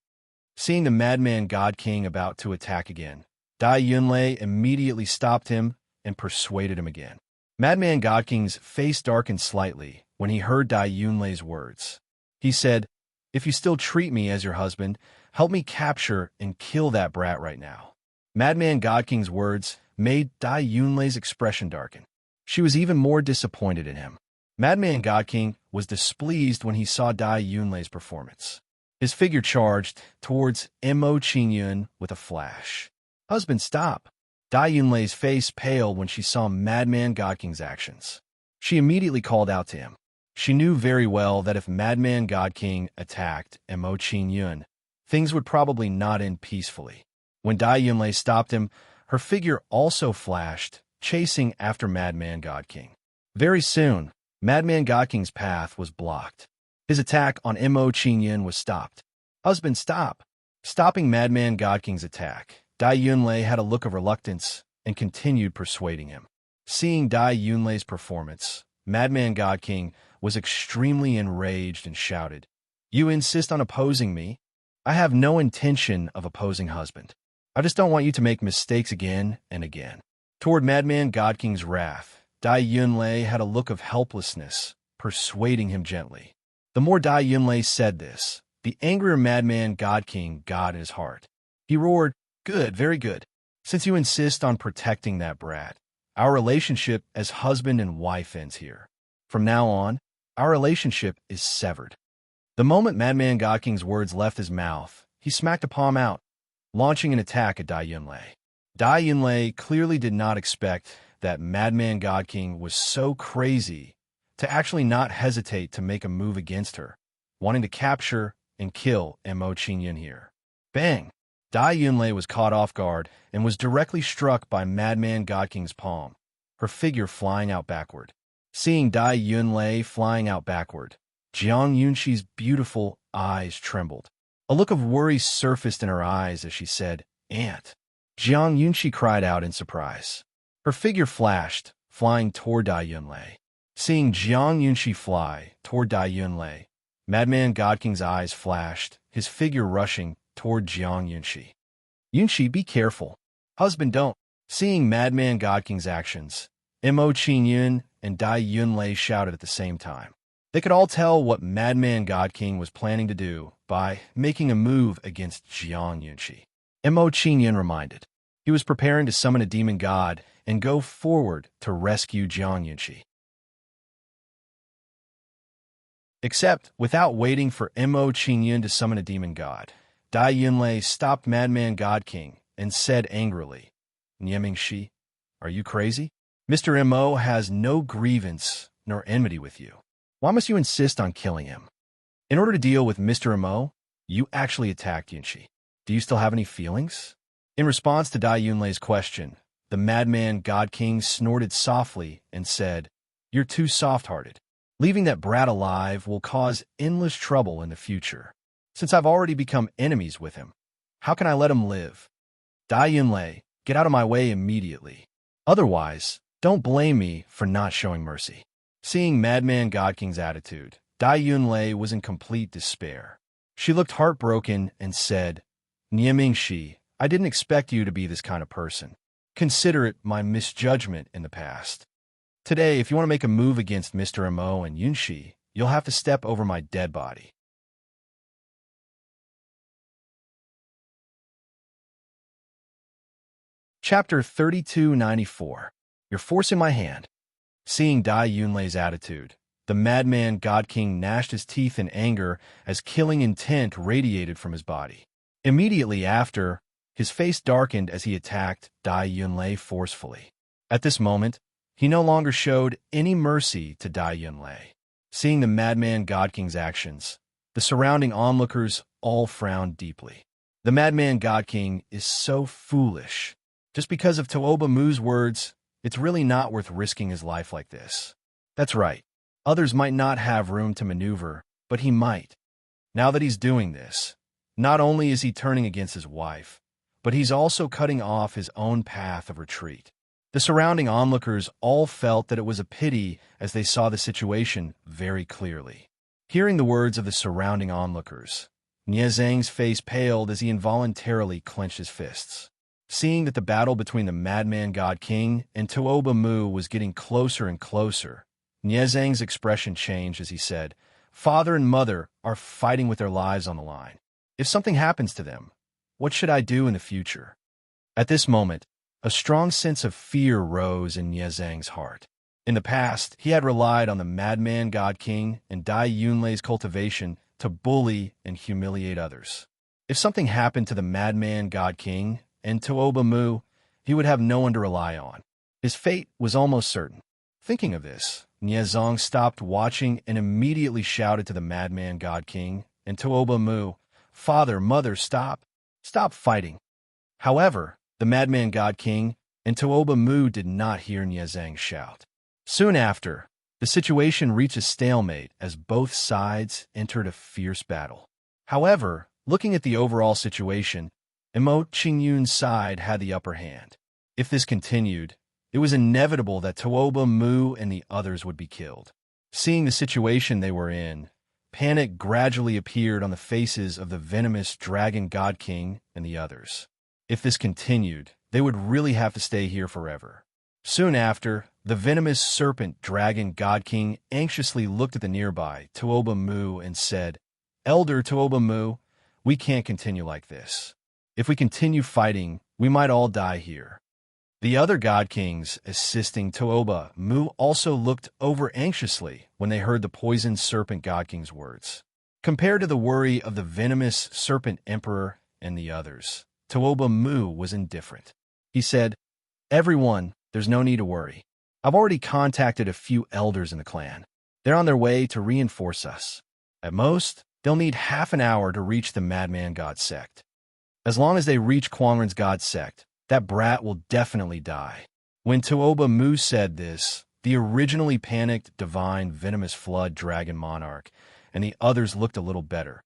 Seeing the madman God King about to attack again, Dai Yunlei immediately stopped him and persuaded him again. Madman God King's face darkened slightly when he heard Dai Yunlei's words. He said, "If you still treat me as your husband, help me capture and kill that brat right now." Madman God King's words made Dai Yunlei's expression darken. She was even more disappointed in him. Madman God King was displeased when he saw Dai Yunlei's performance. His figure charged towards Mo Qingyun with a flash. "Husband, stop!" Dai Yunlei's face paled when she saw Madman God King's actions. She immediately called out to him. She knew very well that if Madman God King attacked Mo Qingyun, things would probably not end peacefully. When Dai Yunlei stopped him, her figure also flashed, chasing after Madman God King. Very soon, Madman God King's path was blocked. His attack on Mo Qingyun was stopped. "Husband, stop!" Stopping Madman God King's attack, Dai Yunlei had a look of reluctance and continued persuading him. Seeing Dai Yunlei's performance, Madman God King was extremely enraged and shouted, "You insist on opposing me? I have no intention of opposing husband. I just don't want you to make mistakes again and again." Toward Madman God King's wrath, Dai Yunlei had a look of helplessness, persuading him gently. The more Dai Yunlei said this, the angrier Madman God King got in his heart. He roared, "Good, very good. Since you insist on protecting that brat, our relationship as husband and wife ends here. From now on, our relationship is severed." The moment Madman God King's words left his mouth, he smacked a palm out, launching an attack at Dai Yunlei. Dai Yunlei clearly did not expect that Madman God King was so crazy to actually not hesitate to make a move against her, wanting to capture and kill Mo Qingyun here. Bang! Dai Yunlei was caught off guard and was directly struck by Madman God King's palm, her figure flying out backward. Seeing Dai Yunlei flying out backward, Jiang Yunxi's beautiful eyes trembled. A look of worry surfaced in her eyes as she said, "Aunt." Jiang Yunxi cried out in surprise. Her figure flashed, flying toward Dai Yunlei. Seeing Jiang Yunxi fly toward Dai Yunlei, Madman God King's eyes flashed, his figure rushing toward Jiang Yunxi. "Yunxi, be careful. Husband, don't." Seeing Madman God King's actions, Mo Qingyun and Dai Yunlei shouted at the same time. They could all tell what Madman God King was planning to do by making a move against Jiang Yunxi. Mo Qingyun reminded. He was preparing to summon a demon god and go forward to rescue Jiang Yunxi. Except, without waiting for Mo Qingyun to summon a demon god, Dai Yunlei stopped Madman God King and said angrily, "Niemingxi, are you crazy? Mr. Mo has no grievance nor enmity with you. Why must you insist on killing him? In order to deal with Mr. Mo, you actually attacked Yunxi. Do you still have any feelings?" In response to Dai Yunlei's question, the Madman God King snorted softly and said, "You're too soft-hearted. Leaving that brat alive will cause endless trouble in the future. Since I've already become enemies with him, how can I let him live? Dai Yunlei, get out of my way immediately. Otherwise, don't blame me for not showing mercy." Seeing Madman God King's attitude, Dai Yunlei was in complete despair. She looked heartbroken and said, "Niemingxi, I didn't expect you to be this kind of person. Consider it my misjudgment in the past. Today, if you want to make a move against Mr. Mo and Yunxi, you'll have to step over my dead body." Chapter 3294. You're forcing my hand. Seeing Dai Yunlei's attitude, the Madman God King gnashed his teeth in anger as killing intent radiated from his body. Immediately after, his face darkened as he attacked Dai Yunlei forcefully. At this moment, he no longer showed any mercy to Dai Yunlei. Seeing the Madman God King's actions, the surrounding onlookers all frowned deeply. The Madman God King is so foolish. Just because of Tooba Mu's words, it's really not worth risking his life like this. That's right. Others might not have room to maneuver, but he might. Now that he's doing this, not only is he turning against his wife, but he's also cutting off his own path of retreat. The surrounding onlookers all felt that it was a pity as they saw the situation very clearly. Hearing the words of the surrounding onlookers, Nie Zhang's face paled as he involuntarily clenched his fists. Seeing that the battle between the Madman God King and Tuoba Mu was getting closer and closer, Niezhang's expression changed as he said, "Father and mother are fighting with their lives on the line. If something happens to them, what should I do in the future?" At this moment, a strong sense of fear rose in Niezhang's heart. In the past, he had relied on the Madman God King and Dai Yunlei's cultivation to bully and humiliate others. If something happened to the Madman God King and Tuoba Mu, he would have no one to rely on. His fate was almost certain. Thinking of this, Niezhang stopped watching and immediately shouted to the Madman God King and Tuoba Mu, "Father, mother, stop! Stop fighting!" However, the Madman God King and Tuoba Mu did not hear Niezhang's shout. Soon after, the situation reached a stalemate as both sides entered a fierce battle. However, looking at the overall situation, Emo Qingyun's side had the upper hand. If this continued, it was inevitable that Tuoba Mu and the others would be killed. Seeing the situation they were in, panic gradually appeared on the faces of the venomous Dragon God King and the others. If this continued, they would really have to stay here forever. Soon after, the venomous serpent Dragon God King anxiously looked at the nearby Tuoba Mu and said, "Elder Tuoba Mu, we can't continue like this. If we continue fighting, we might all die here." The other God Kings assisting Tuoba Mu also looked over anxiously when they heard the poisoned serpent God King's words. Compared to the worry of the venomous serpent emperor and the others, Tuoba Mu was indifferent. He said, "Everyone, there's no need to worry. I've already contacted a few elders in the clan. They're on their way to reinforce us. At most, they'll need half an hour to reach the Madman God sect. As long as they reach Quangren's God sect, that brat will definitely die." When Tuoba Mu said this, the originally panicked divine venomous flood dragon monarch and the others looked a little better.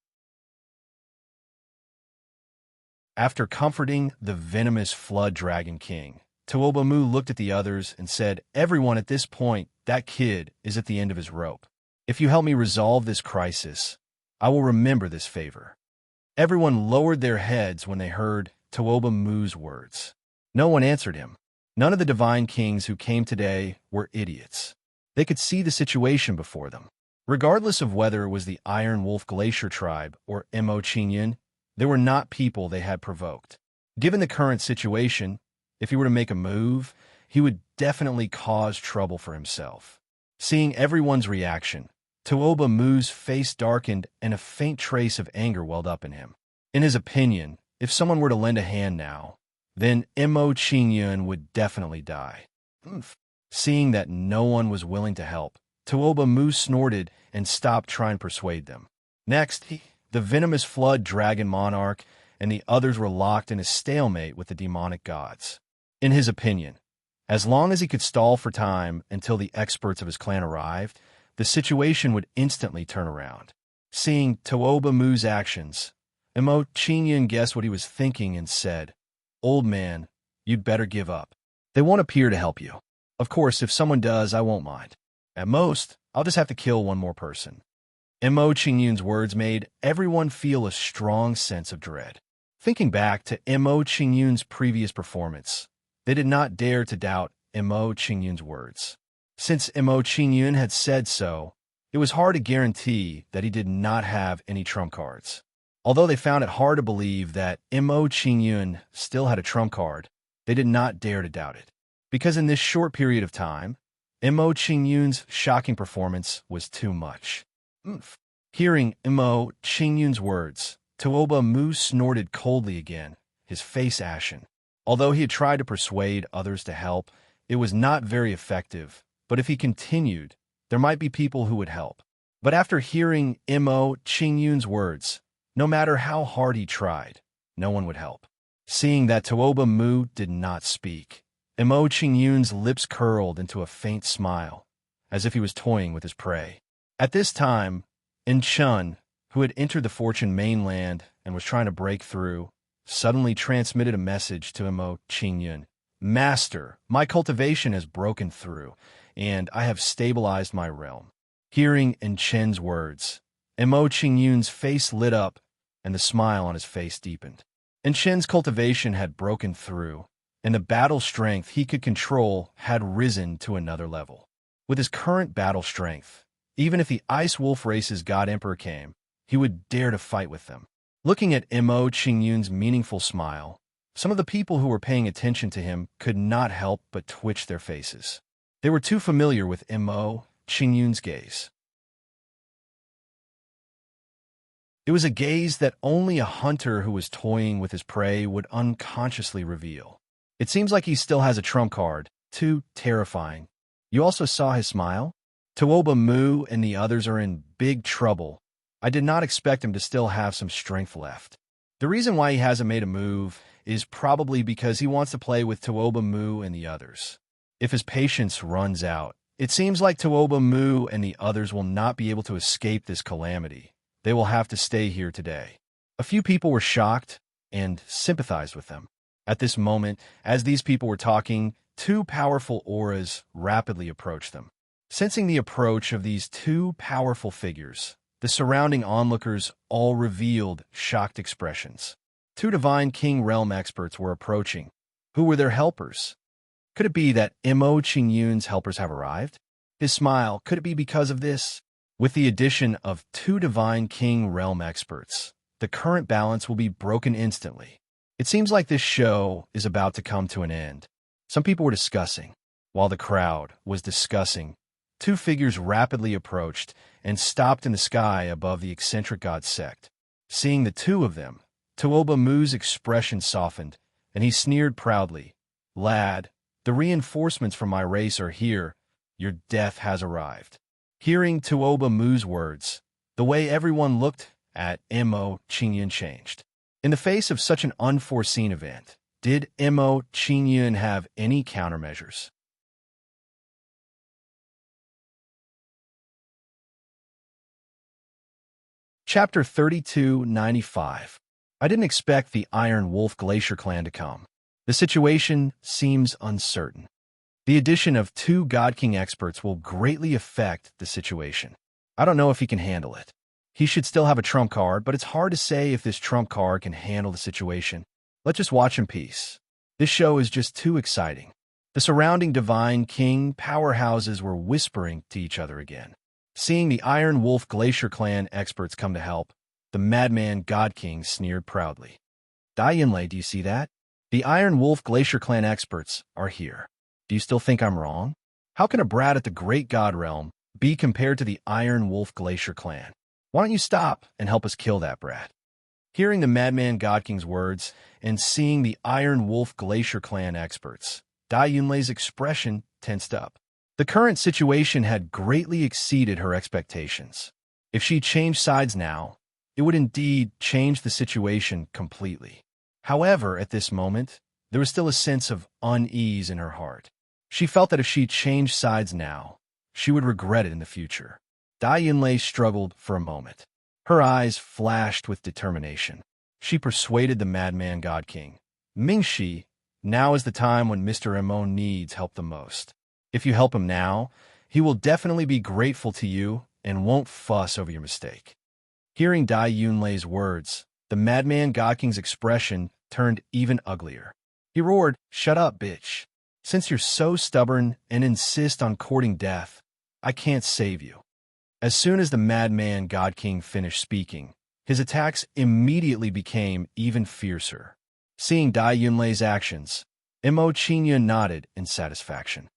After comforting the venomous flood dragon king, Tuoba Mu looked at the others and said, "Everyone at this point, that kid is at the end of his rope. If you help me resolve this crisis, I will remember this favor." Everyone lowered their heads when they heard Tuoba Mu's words. No one answered him. None of the divine kings who came today were idiots. They could see the situation before them. Regardless of whether it was the Iron Wolf Glacier tribe or Mo Qingyun, they were not people they had provoked. Given the current situation, if he were to make a move, he would definitely cause trouble for himself. Seeing everyone's reaction, Tuoba Mu's face darkened and a faint trace of anger welled up in him. In his opinion, if someone were to lend a hand now, then Mo Qingyun would definitely die. Seeing that no one was willing to help, Tuoba Mu snorted and stopped trying to persuade them. Next, the venomous flood dragon monarch and the others were locked in a stalemate with the demonic gods. In his opinion, as long as he could stall for time until the experts of his clan arrived, the situation would instantly turn around. Seeing Tuoba Mu's actions, Mo Qingyun guessed what he was thinking and said, "Old man, you'd better give up. They won't appear to help you. Of course, if someone does, I won't mind. At most, I'll just have to kill one more person." Mo Qingyun's words made everyone feel a strong sense of dread. Thinking back to Mo Qingyun's previous performance, they did not dare to doubt Mo Qingyun's words. Since Mo Qingyun had said so, it was hard to guarantee that he did not have any trump cards. Although they found it hard to believe that Mo Qingyun still had a trump card, they did not dare to doubt it. Because in this short period of time, Mo Qingyun's shocking performance was too much. Hearing Mo Qingyun's words, Tuoba Mu snorted coldly again, his face ashen. Although he had tried to persuade others to help, it was not very effective, but if he continued, there might be people who would help. But after hearing Mo Qingyun's words, no matter how hard he tried, no one would help. Seeing that Tuoba Mu did not speak, Mo Qingyun's lips curled into a faint smile, as if he was toying with his prey. At this time, Chun, who had entered the Fortune mainland and was trying to break through, suddenly transmitted a message to Mo Qingyun. "Master, my cultivation has broken through, and I have stabilized my realm." Hearing Chen's words, Mo Qingyun's face lit up, and the smile on his face deepened. And Shen's cultivation had broken through, and the battle strength he could control had risen to another level. With his current battle strength, even if the Ice Wolf race's God Emperor came, he would dare to fight with them. Looking at Mo Qingyun's meaningful smile, some of the people who were paying attention to him could not help but twitch their faces. They were too familiar with Mo Qingyun's gaze. It was a gaze that only a hunter who was toying with his prey would unconsciously reveal. It seems like he still has a trump card, too terrifying. You also saw his smile? Tuoba Mu and the others are in big trouble. I did not expect him to still have some strength left. The reason why he hasn't made a move is probably because he wants to play with Tuoba Mu and the others. If his patience runs out, it seems like Tuoba Mu and the others will not be able to escape this calamity. They will have to stay here today. A few people were shocked and sympathized with them. At this moment, as these people were talking, two powerful auras rapidly approached them. Sensing the approach of these two powerful figures, the surrounding onlookers all revealed shocked expressions. Two Divine King Realm experts were approaching. Who were their helpers? Could it be that Mo Qingyun's helpers have arrived? His smile, could it be because of this? With the addition of two Divine King Realm experts, the current balance will be broken instantly. It seems like this show is about to come to an end. Some people were discussing. While the crowd was discussing, two figures rapidly approached and stopped in the sky above the eccentric god sect. Seeing the two of them, Tuoba Mu's expression softened, and he sneered proudly. Lad, the reinforcements from my race are here. Your death has arrived. Hearing Tuoba Mu's words, the way everyone looked at Mo Qingyun changed. In the face of such an unforeseen event, did Mo Qingyun have any countermeasures? Chapter 3295. I didn't expect the Iron Wolf Glacier clan to come. The situation seems uncertain. The addition of two God King experts will greatly affect the situation. I don't know if he can handle it. He should still have a trump card, but it's hard to say if this trump card can handle the situation. Let's just watch in peace. This show is just too exciting. The surrounding Divine King powerhouses were whispering to each other again. Seeing the Iron Wolf Glacier clan experts come to help, the Madman God King sneered proudly. Dai Yunlei, do you see that? The Iron Wolf Glacier clan experts are here. Do you still think I'm wrong? How can a brat at the Great God Realm be compared to the Iron Wolf Glacier clan? Why don't you stop and help us kill that brat? Hearing the Madman God King's words and seeing the Iron Wolf Glacier clan experts, Dai Yunlei's expression tensed up. The current situation had greatly exceeded her expectations. If she changed sides now, it would indeed change the situation completely. However, at this moment, there was still a sense of unease in her heart. She felt that if she changed sides now, she would regret it in the future. Dai Yunlei struggled for a moment. Her eyes flashed with determination. She persuaded the Madman God King. Mingxi, now is the time when Mr. Mo needs help the most. If you help him now, he will definitely be grateful to you and won't fuss over your mistake. Hearing Dai Yunlei's words, the Madman God King's expression turned even uglier. He roared, "Shut up, bitch. Since you're so stubborn and insist on courting death, I can't save you." As soon as the Madman God King finished speaking, his attacks immediately became even fiercer. Seeing Dai Yunlei's actions, Mo Qingyun nodded in satisfaction.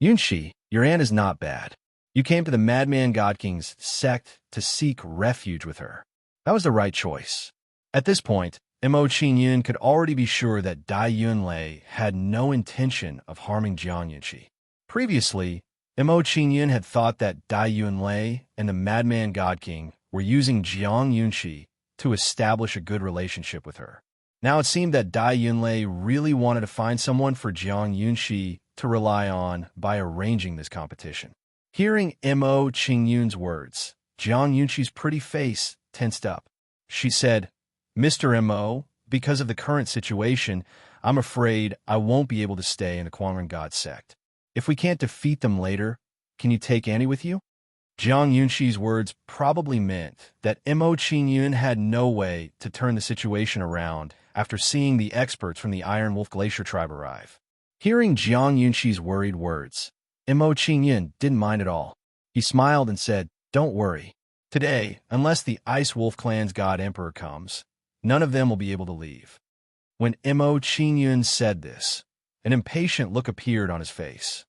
Yunxi, your aunt is not bad. You came to the Madman God King's sect to seek refuge with her. That was the right choice. At this point, Mo Qingyun could already be sure that Dai Yunlei had no intention of harming Jiang Yunxi. Previously, Mo Qingyun had thought that Dai Yunlei and the Madman God King were using Jiang Yunxi to establish a good relationship with her. Now it seemed that Dai Yunlei really wanted to find someone for Jiang Yunxi to rely on by arranging this competition. Hearing Mo Qingyun's words, Jiang Yunxi's pretty face tensed up. She said, "Mr. Mo, because of the current situation, I'm afraid I won't be able to stay in the Quangren God sect. If we can't defeat them later, can you take Annie with you?" Jiang Yunxi's words probably meant that Mo Qingyun had no way to turn the situation around after seeing the experts from the Iron Wolf Glacier tribe arrive. Hearing Jiang Yunxi's worried words, Mo Qingyun didn't mind at all. He smiled and said, "Don't worry. Today, unless the Ice Wolf clan's God Emperor comes, none of them will be able to leave." When Mo Qingyun said this, an impatient look appeared on his face.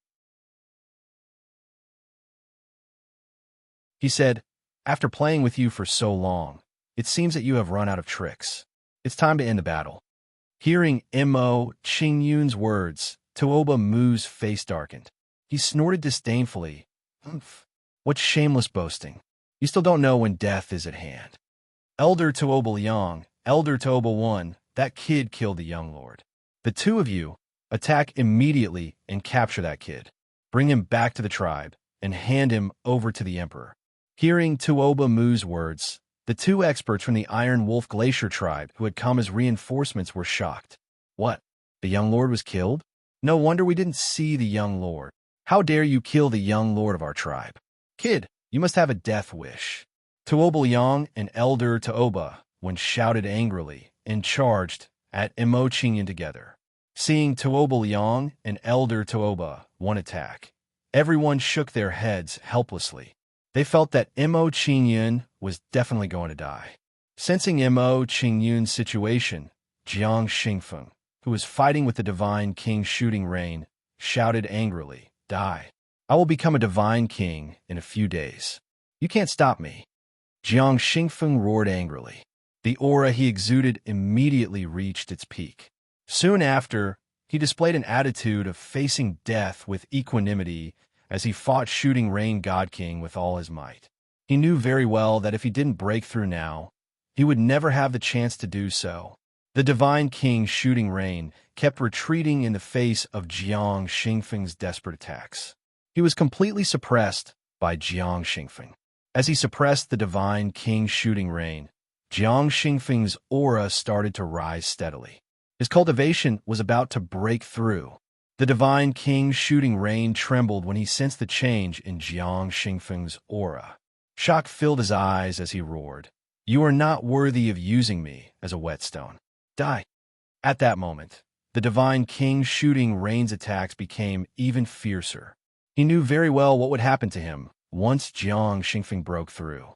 He said, "After playing with you for so long, it seems that you have run out of tricks. It's time to end the battle." Hearing Mo Qingyun's words, Tuoba Mu's face darkened. He snorted disdainfully. "Humph. What shameless boasting. You still don't know when death is at hand. Elder Tuoba Liang, Elder Tuoba 1, that kid killed the young lord. The two of you, attack immediately and capture that kid. Bring him back to the tribe and hand him over to the emperor." Hearing Tuoba Mu's words, the two experts from the Iron Wolf Glacier tribe who had come as reinforcements were shocked. "What? The young lord was killed? No wonder we didn't see the young lord. How dare you kill the young lord of our tribe? Kid, you must have a death wish." Tuoba Liang and Elder Tuoba, when shouted angrily and charged at Mo Qingyun together. Seeing Tuoba Liang and Elder Tuoba one attack, everyone shook their heads helplessly. They felt that Mo Qingyun was definitely going to die. Sensing Mo Qingyun's situation, Jiang Xingfeng, who was fighting with the Divine King shooting rain, shouted angrily, "Die. I will become a Divine King in a few days. You can't stop me." Jiang Xingfeng roared angrily. The aura he exuded immediately reached its peak. Soon after, he displayed an attitude of facing death with equanimity as he fought Shooting Rain God King with all his might. He knew very well that if he didn't break through now, he would never have the chance to do so. The Divine King Shooting Rain kept retreating in the face of Jiang Xingfeng's desperate attacks. He was completely suppressed by Jiang Xingfeng. As he suppressed the Divine King Shooting Rain, Jiang Xingfeng's aura started to rise steadily. His cultivation was about to break through. The Divine King Shooting Rain trembled when he sensed the change in Jiang Xingfeng's aura. Shock filled his eyes as he roared, "You are not worthy of using me as a whetstone. Die." At that moment, the Divine King Shooting Rain's attacks became even fiercer. He knew very well what would happen to him once Jiang Xingfeng broke through.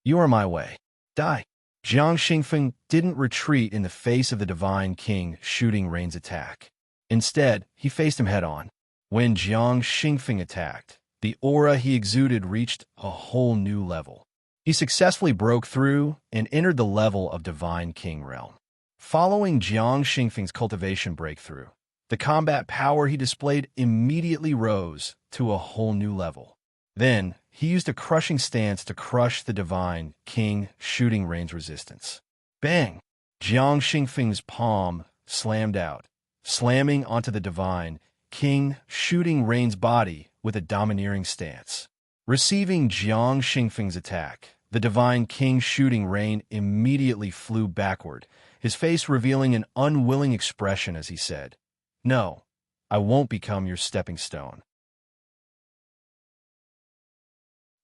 "You are my way. Die." Jiang Xingfeng didn't retreat in the face of the Divine King Shooting Rain's attack. Instead, he faced him head-on. When Jiang Xingfeng attacked, the aura he exuded reached a whole new level. He successfully broke through and entered the level of Divine King realm. Following Jiang Xingfeng's cultivation breakthrough, the combat power he displayed immediately rose to a whole new level. Then, he used a crushing stance to crush the Divine King Shooting Rain's resistance. Bang! Jiang Xingfeng's palm slammed out, slamming onto the Divine King Shooting Rain's body with a domineering stance. Receiving Jiang Xingfeng's attack, the Divine King Shooting Rain immediately flew backward, his face revealing an unwilling expression as he said, "No, I won't become your stepping stone.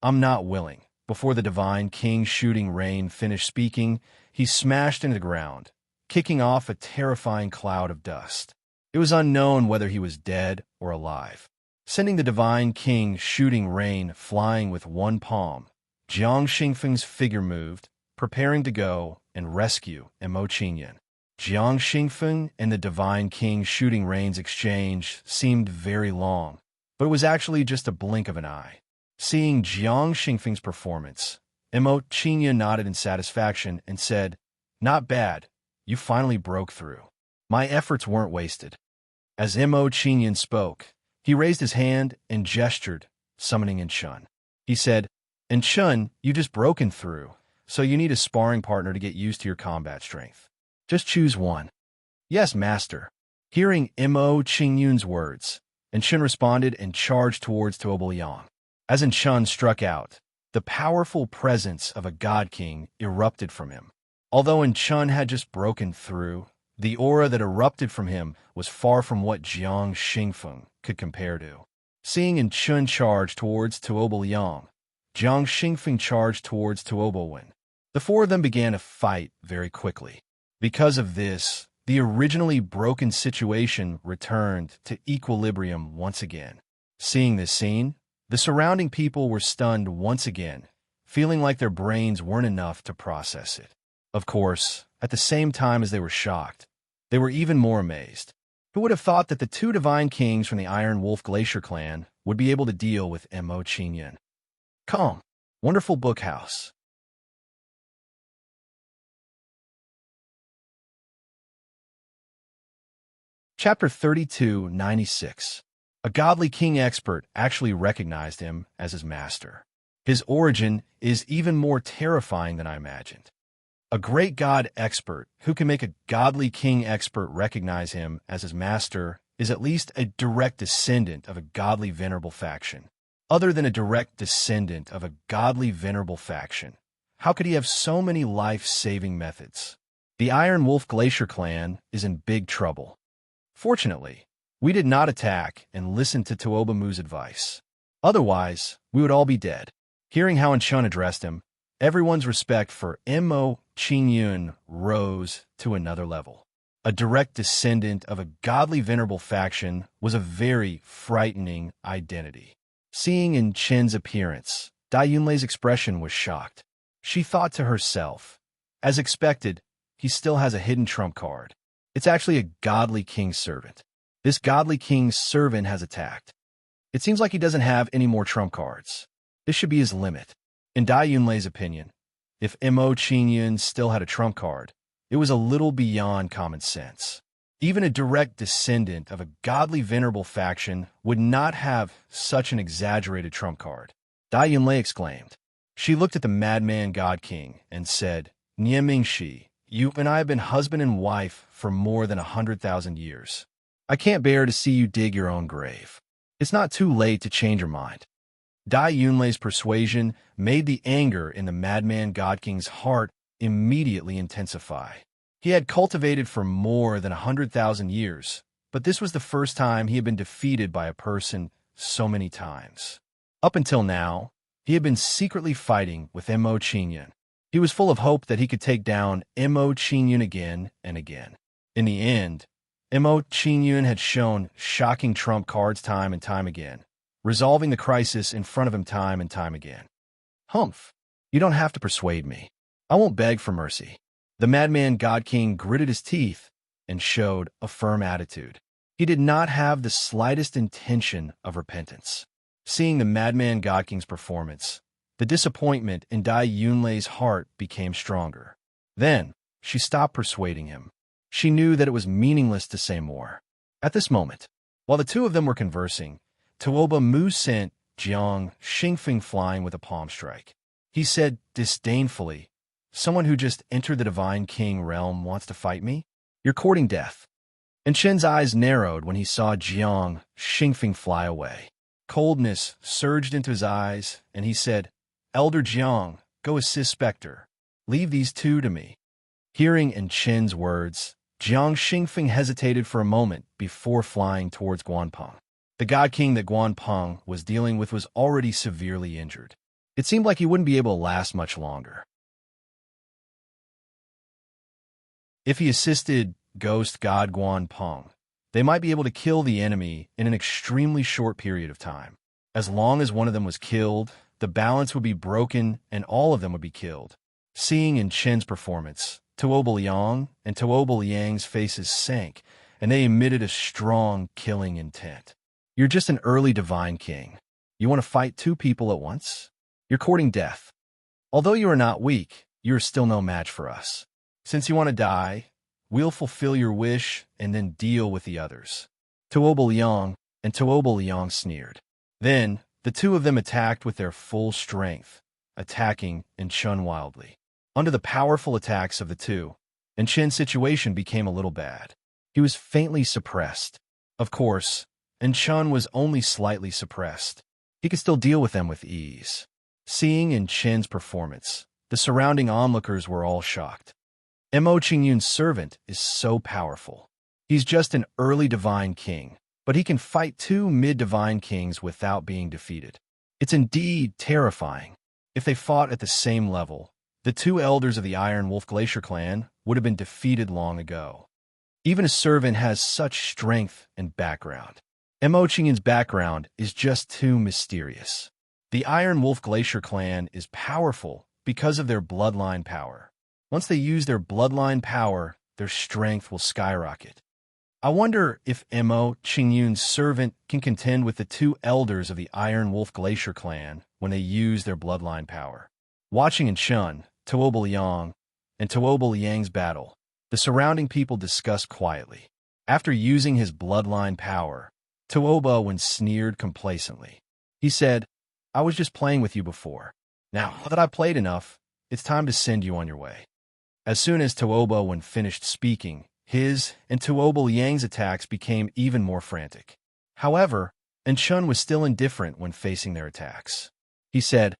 I'm not willing." Before the Divine King Shooting Rain finished speaking, he smashed into the ground, kicking off a terrifying cloud of dust. It was unknown whether he was dead or alive. Sending the Divine King Shooting Rain flying with one palm, Jiang Xingfeng's figure moved, preparing to go and rescue Mo Qingyun. Jiang Xingfeng and the Divine King Shooting Rain's exchange seemed very long, but it was actually just a blink of an eye. Seeing Jiang Xingfeng's performance, Mo Qingyun nodded in satisfaction and said, "Not bad. You finally broke through. My efforts weren't wasted." As Mo Qingyun spoke, he raised his hand and gestured, summoning Enchun. He said, "Enchun, you just broken through, so you need a sparring partner to get used to your combat strength. Just choose one." "Yes, master." Hearing Mo Qingyun's words, Enchun responded and charged towards Tuoba Liang. As Enchun struck out, the powerful presence of a God King erupted from him. Although Enchun had just broken through, the aura that erupted from him was far from what Jiang Xingfeng could compare to. Seeing Enchun charge towards Tuoba Liang, Jiang Xingfeng charged towards Tuoba Wen. The four of them began a fight very quickly. Because of this, the originally broken situation returned to equilibrium once again. Seeing this scene, the surrounding people were stunned once again, feeling like their brains weren't enough to process it. Of course, at the same time as they were shocked, they were even more amazed. Who would have thought that the two divine kings from the Iron Wolf Glacier clan would be able to deal with Mo Qingyun? Calm, wonderful bookhouse. Chapter 3296. A godly king expert actually recognized him as his master. His origin is even more terrifying than I imagined. A great god expert who can make a godly king expert recognize him as his master is at least a direct descendant of a godly venerable faction. Other than a direct descendant of a godly venerable faction, how could he have so many life-saving methods? The Iron Wolf Glacier clan is in big trouble. Fortunately, we did not attack and listen to Tuobamu's advice. Otherwise, we would all be dead. Hearing how Enchun addressed him, everyone's respect for Mo Qingyun rose to another level. A direct descendant of a godly venerable faction was a very frightening identity. Seeing Enchun's appearance, Dai Yunlei's expression was shocked. She thought to herself, as expected, he still has a hidden trump card. It's actually a godly king's servant. This godly king's servant has attacked. It seems like he doesn't have any more trump cards. This should be his limit. In Dai Yunlei's opinion, if Mo Qingyun still had a trump card, it was a little beyond common sense. Even a direct descendant of a godly venerable faction would not have such an exaggerated trump card. Dai Yunlei exclaimed. She looked at the madman god king and said, Nie Mingxi, you and I have been husband and wife for more than 100,000 years. I can't bear to see you dig your own grave. It's not too late to change your mind. Dai Yunlei's persuasion made the anger in the madman god king's heart immediately intensify. He had cultivated for more than 100,000 years, but this was the first time he had been defeated by a person so many times. Up until now, he had been secretly fighting with Mo Qingyun. He was full of hope that he could take down Mo Qingyun again and again. In the end, Mo Qingyun had shown shocking trump cards time and time again, resolving the crisis in front of him time and time again. Humph, you don't have to persuade me. I won't beg for mercy. The madman god king gritted his teeth and showed a firm attitude. He did not have the slightest intention of repentance. Seeing the madman god king's performance, the disappointment in Dai Yunlei's heart became stronger. Then, she stopped persuading him. She knew that it was meaningless to say more. At this moment, while the two of them were conversing, Tuobamu sent Jiang Xingfeng flying with a palm strike. He said disdainfully, Someone who just entered the Divine King realm wants to fight me? You're courting death. And Chen's eyes narrowed when he saw Jiang Xingfeng fly away. Coldness surged into his eyes, and he said, Elder Jiang, go assist Spectre. Leave these two to me. Hearing in Chen's words, Jiang Xingfeng hesitated for a moment before flying towards Guanpeng. The God King that Guanpeng was dealing with was already severely injured. It seemed like he wouldn't be able to last much longer. If he assisted Ghost God Guanpeng, they might be able to kill the enemy in an extremely short period of time. As long as one of them was killed, the balance would be broken and all of them would be killed. Seeing in Chen's performance, Tuoba Liang and Tuoba Liang's faces sank, and they emitted a strong killing intent. You're just an early divine king. You want to fight two people at once? You're courting death. Although you are not weak, you are still no match for us. Since you want to die, we'll fulfill your wish and then deal with the others. Tuoba Liang and Tuoba Liang sneered. Then, the two of them attacked with their full strength, attacking Enchun wildly. Under the powerful attacks of the two, Enchen's situation became a little bad. He was faintly suppressed. Of course, Enchun was only slightly suppressed. He could still deal with them with ease. Seeing Enchen's performance, the surrounding onlookers were all shocked. Mo Qingyun's servant is so powerful. He's just an early divine king, but he can fight two mid-divine kings without being defeated. It's indeed terrifying. If they fought at the same level, the two elders of the Iron Wolf Glacier clan would have been defeated long ago. Even a servant has such strength and background. Mo Qingyun's background is just too mysterious. The Iron Wolf Glacier clan is powerful because of their bloodline power. Once they use their bloodline power, their strength will skyrocket. I wonder if Mo Qingyun's servant can contend with the two elders of the Iron Wolf Glacier clan when they use their bloodline power. Watching Enchun, Tuoba Liang, and Tuoba Liang's battle, the surrounding people discussed quietly. After using his bloodline power, Tuoba Wen sneered complacently. He said, "I was just playing with you before. Now that I've played enough, it's time to send you on your way." As soon as Tuoba Wen finished speaking, his and Tuoba Liang's attacks became even more frantic. However, Enchun was still indifferent when facing their attacks. He said,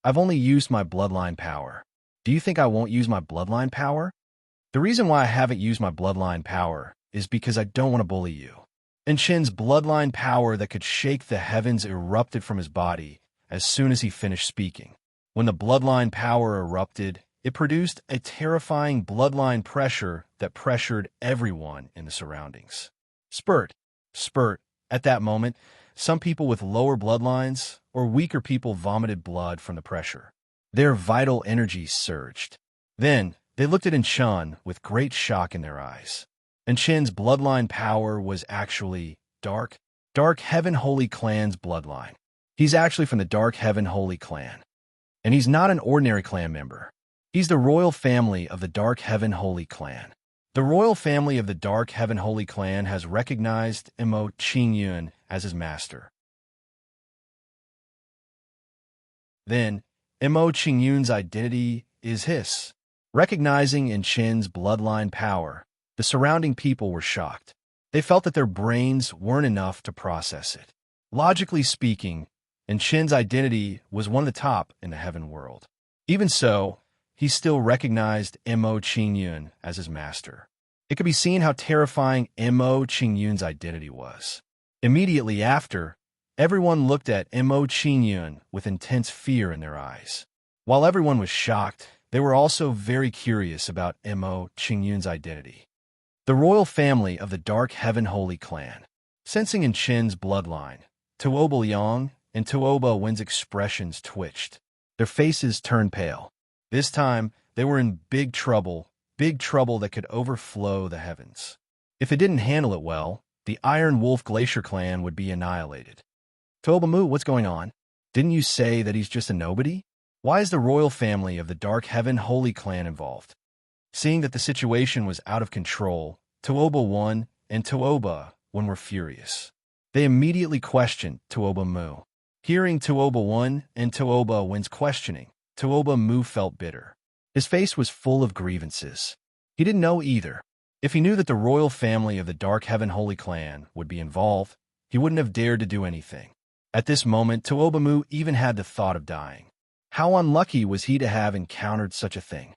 "I've only used my bloodline power. Do you think I won't use my bloodline power? The reason why I haven't used my bloodline power is because I don't want to bully you." Enchun's bloodline power that could shake the heavens erupted from his body as soon as he finished speaking. When the bloodline power erupted, it produced a terrifying bloodline pressure that pressured everyone in the surroundings. Spurt, spurt. At that moment, some people with lower bloodlines or weaker people vomited blood from the pressure. Their vital energy surged. Then, they looked at Enchun with great shock in their eyes. Enchun's bloodline power was actually Dark Heaven Holy Clan's bloodline. He's actually from the Dark Heaven Holy Clan. And he's not an ordinary clan member. He's the royal family of the Dark Heaven Holy Clan. The royal family of the Dark Heaven Holy Clan has recognized Mo Qingyun as his master. Then, Mo Qingyun's identity is his. Recognizing Enchun's bloodline power, the surrounding people were shocked. They felt that their brains weren't enough to process it. Logically speaking, Enchun's identity was one of the top in the heaven world. Even so, he still recognized Mo Qingyun as his master. It could be seen how terrifying Mo Qingyun's identity was. Immediately after, everyone looked at Mo Qingyun with intense fear in their eyes. While everyone was shocked, they were also very curious about Mo Qingyun's identity. The royal family of the Dark Heaven Holy Clan. Sensing Enchun's bloodline, Tuoba Liang and Tuoba Wen's expressions twitched. Their faces turned pale. This time, they were in big trouble that could overflow the heavens. If it didn't handle it well, the Iron Wolf Glacier clan would be annihilated. Tuoba Mu, what's going on? Didn't you say that he's just a nobody? Why is the royal family of the Dark Heaven Holy Clan involved? Seeing that the situation was out of control, Tuoba Wen and Tuoba Wen were furious. They immediately questioned Tuoba Mu. Hearing Tuoba Wen and Tuoba Wen's questioning, Tuoba Mu felt bitter. His face was full of grievances. He didn't know either. If he knew that the royal family of the Dark Heaven Holy Clan would be involved, he wouldn't have dared to do anything. At this moment, Tuoba Mu even had the thought of dying. How unlucky was he to have encountered such a thing?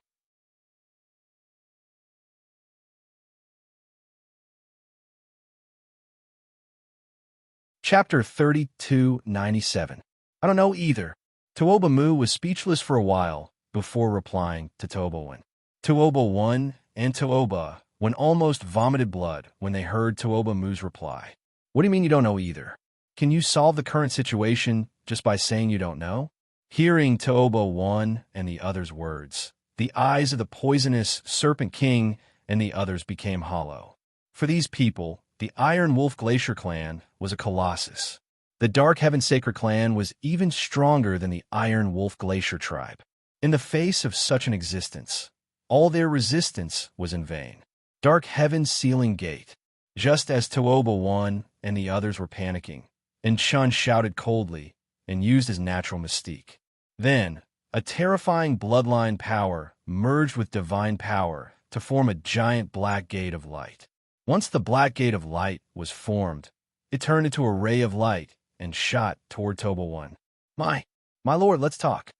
Chapter 3297. I don't know either. Tuoba Mu was speechless for a while before replying to Tuoba Wen. Tuoba Wen and Tuoba Wen almost vomited blood when they heard Tuoba Mu's reply. What do you mean you don't know either? Can you solve the current situation just by saying you don't know? Hearing Tuoba Wen and the others' words, the eyes of the poisonous Serpent King and the others became hollow. For these people, the Iron Wolf Glacier clan was a colossus. The Dark Heaven Sacred clan was even stronger than the Iron Wolf Glacier tribe. In the face of such an existence, all their resistance was in vain. Dark Heaven's sealing gate. Just as Tuoba Wen and the others were panicking, Enchun shouted coldly and used his natural mystique. Then, a terrifying bloodline power merged with divine power to form a giant black gate of light. Once the black gate of light was formed, it turned into a ray of light and shot toward Tuoba Wen. My lord, let's talk.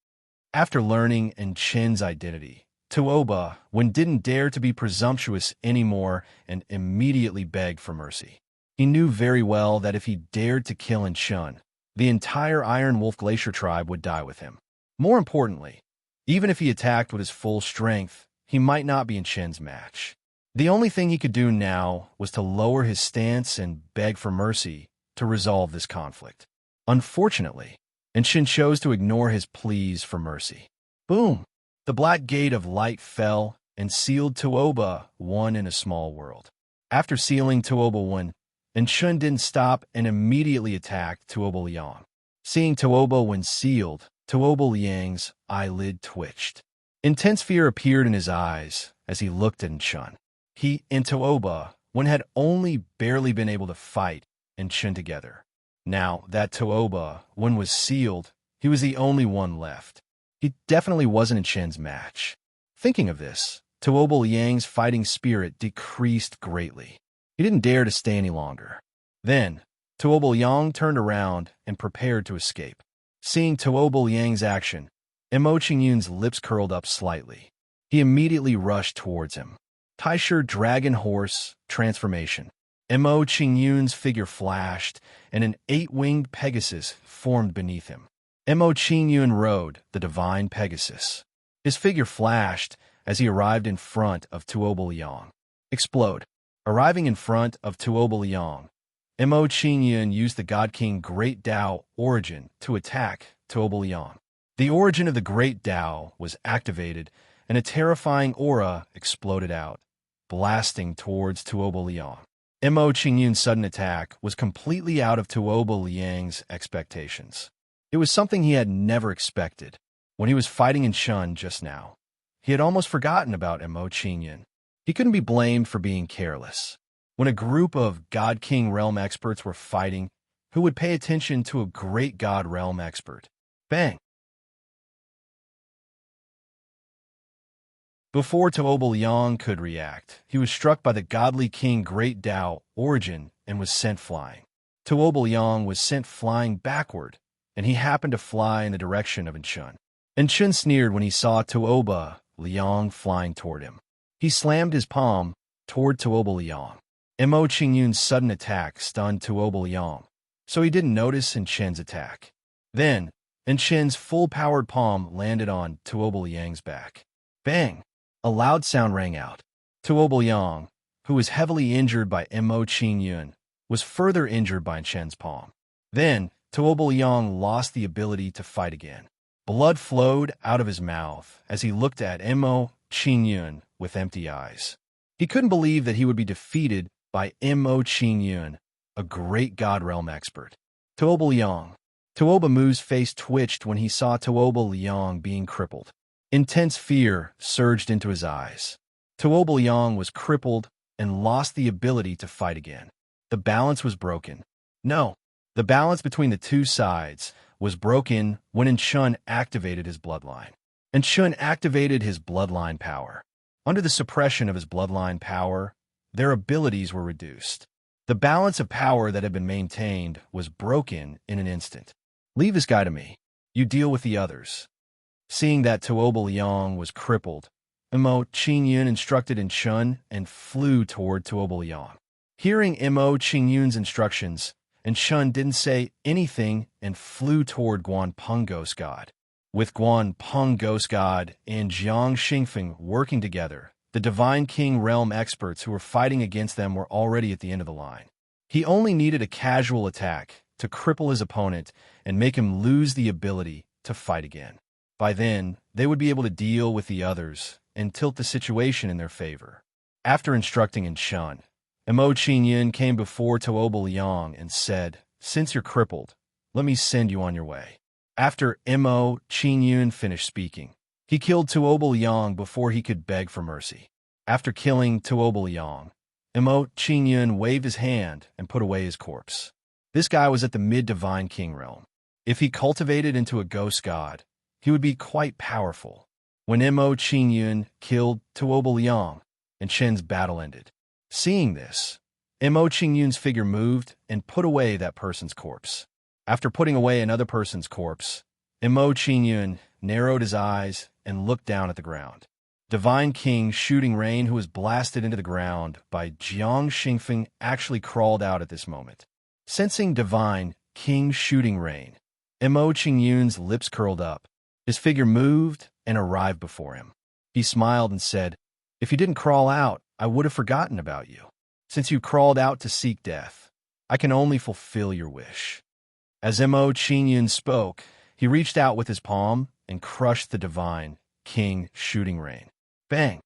After learning Enchun's identity, Tuoba Wen didn't dare to be presumptuous anymore and immediately begged for mercy. He knew very well that if he dared to kill Enchun, the entire Iron Wolf Glacier tribe would die with him. More importantly, Even if he attacked with his full strength, he might not be in Chen's match. The only thing he could do now was to lower his stance and beg for mercy to resolve this conflict. Unfortunately, Chen chose to ignore his pleas for mercy. Boom! The black gate of light fell and sealed Tuoba one in a small world. After sealing Tuoba one, Chen didn't stop and immediately attacked Tuoba Liang. Seeing Tuoba when sealed, Tuoba Liang's eyelid twitched. Intense fear appeared in his eyes as he looked at Chen. He and Tuoba one had only barely been able to fight Chen together. Now that Tuoba one was sealed, he was the only one left. He definitely wasn't in Chen's match. Thinking of this, Tuoba Liang's fighting spirit decreased greatly. He didn't dare to stay any longer. Then, Tuoba Liang turned around and prepared to escape. Seeing Tuoba Liang's action, Mo Qingyun's lips curled up slightly. He immediately rushed towards him. Taisher Dragon Horse Transformation. Mo Qingyun's figure flashed, and an 8-winged Pegasus formed beneath him. Mo Qingyun rode the divine Pegasus. His figure flashed as he arrived in front of Tuoba Liang. Explode. Arriving in front of Tuoba Liang, Mo Qingyun used the God King Great Tao Origin to attack Tuoba Liang. The origin of the Great Tao was activated, and a terrifying aura exploded out, blasting towards Tuoba Liang. Mo Qingyun's sudden attack was completely out of Tuoba Liang's expectations. It was something he had never expected. When he was fighting in Chen just now, he had almost forgotten about Mo Qingyun. He couldn't be blamed for being careless. When a group of God King Realm experts were fighting, who would pay attention to a great God Realm expert? Bang! Before Tuoba Liang could react, he was struck by the godly King Great Tao Origin and was sent flying. Tuoba Liang was sent flying backward, and he happened to fly in the direction of Chen. Chen sneered when he saw Tuoba Liang flying toward him. He slammed his palm toward Tuoba Liang. Mo Qingyun's sudden attack stunned Tuoba Liang, so he didn't notice Chen's attack. Then, Chen's full-powered palm landed on Tuoba Liang's back. Bang! A loud sound rang out. Tuoba Liang, who was heavily injured by Mo Qingyun, was further injured by Chen's palm. Then, Tuoba Liang lost the ability to fight again. Blood flowed out of his mouth as he looked at Mo Qingyun with empty eyes. He couldn't believe that he would be defeated by Mo Qingyun, a great God Realm expert. Tuoba Liang. Tuoba Mu's face twitched when he saw Tuoba Liang being crippled. Intense fear surged into his eyes. Tuoba Liang was crippled and lost the ability to fight again. The balance was broken. No, the balance between the two sides was broken when Chen activated his bloodline. Chen activated his bloodline power. Under the suppression of his bloodline power, their abilities were reduced. The balance of power that had been maintained was broken in an instant. Leave this guy to me. You deal with the others. Seeing that Tuoba Liang was crippled, Mo Qingyun instructed Chen and flew toward Tuoba Liang. Hearing Mo Qingyun's instructions, Chen didn't say anything and flew toward Guanpeng Ghost God. With Guanpeng Ghost God and Jiang Xingfeng working together, the Divine King Realm experts who were fighting against them were already at the end of the line. He only needed a casual attack to cripple his opponent and make him lose the ability to fight again. By then, they would be able to deal with the others and tilt the situation in their favor. After instructing Chen, Mo Qingyun came before Tuoba Liang and said, "Since you're crippled, let me send you on your way." After Mo Qingyun finished speaking, he killed Tuoba Liang before he could beg for mercy. After killing Tuoba Liang, Mo Qingyun waved his hand and put away his corpse. This guy was at the mid-divine king realm. If he cultivated into a ghost god, he would be quite powerful. When Mo Qingyun killed Tuoba Liang, Chen's battle ended. Seeing this, Mo Qingyun's figure moved and put away that person's corpse. After putting away another person's corpse, Mo Qingyun narrowed his eyes and looked down at the ground. Divine King Shooting Rain, who was blasted into the ground by Jiang Xingfeng, actually crawled out at this moment. Sensing Divine King Shooting Rain, Mo Qingyun's lips curled up. His figure moved and arrived before him. He smiled and said, "If you didn't crawl out, I would have forgotten about you. Since you crawled out to seek death, I can only fulfill your wish." As Mo Qingyun spoke, he reached out with his palm and crushed the divine king shooting rain. Bang!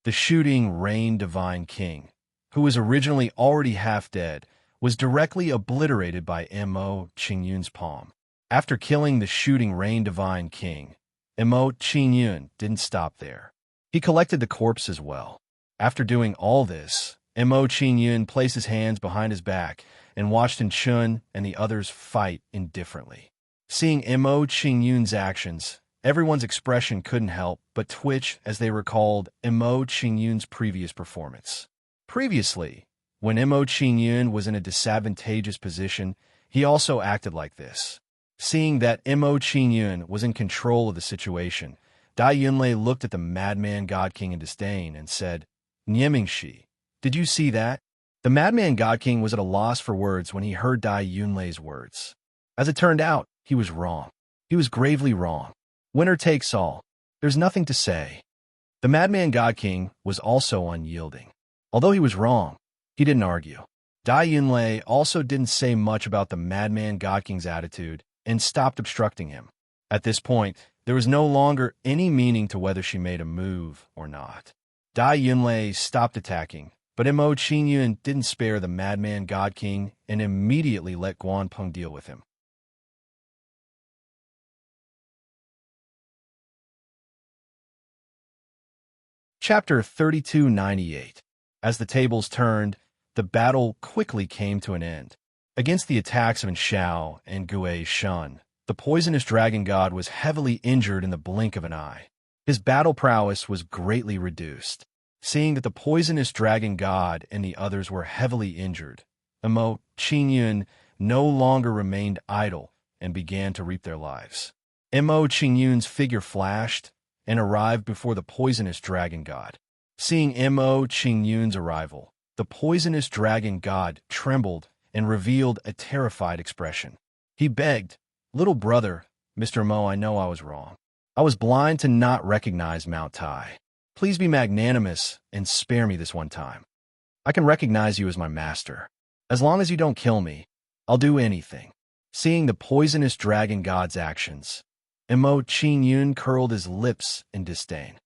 The shooting rain divine king, who was originally already half dead, was directly obliterated by Mo Qingyun's palm. After killing the shooting rain divine king, Mo Qingyun didn't stop there. He collected the corpse as well. After doing all this, Mo Qingyun placed his hands behind his back and watched Chun and the others fight indifferently. Seeing Mo Qingyun's actions, everyone's expression couldn't help but twitch as they recalled Mo Qingyun's previous performance. Previously, when Mo Qingyun was in a disadvantageous position, he also acted like this. Seeing that Mo Qingyun was in control of the situation, Dai Yunlei looked at the madman God King in disdain and said, "Niemingshi, did you see that?" The madman God King was at a loss for words when he heard Dai Yunlei's words. As it turned out, he was wrong. He was gravely wrong. Winner takes all. There's nothing to say. The madman God King was also unyielding. Although he was wrong, he didn't argue. Dai Yunlei also didn't say much about the madman God King's attitude and stopped obstructing him. At this point, there was no longer any meaning to whether she made a move or not. Dai Yunlei stopped attacking, but Mo Qingyun didn't spare the madman God King and immediately let Guan Peng deal with him. Chapter 3298. As the tables turned, the battle quickly came to an end. Against the attacks of Xiao and Gue Shun, the poisonous dragon god was heavily injured in the blink of an eye. His battle prowess was greatly reduced. Seeing that the poisonous dragon god and the others were heavily injured, Mo Qingyun no longer remained idle and began to reap their lives. Mo Qingyun's figure flashed and arrived before the poisonous dragon god. Seeing Mo Qingyun's arrival, the poisonous dragon god trembled and revealed a terrified expression. He begged, "Little brother, Mr. Mo, I know I was wrong. I was blind to not recognize Mount Tai. Please be magnanimous and spare me this one time. I can recognize you as my master. As long as you don't kill me, I'll do anything." Seeing the poisonous dragon god's actions, Mo Qingyun curled his lips in disdain.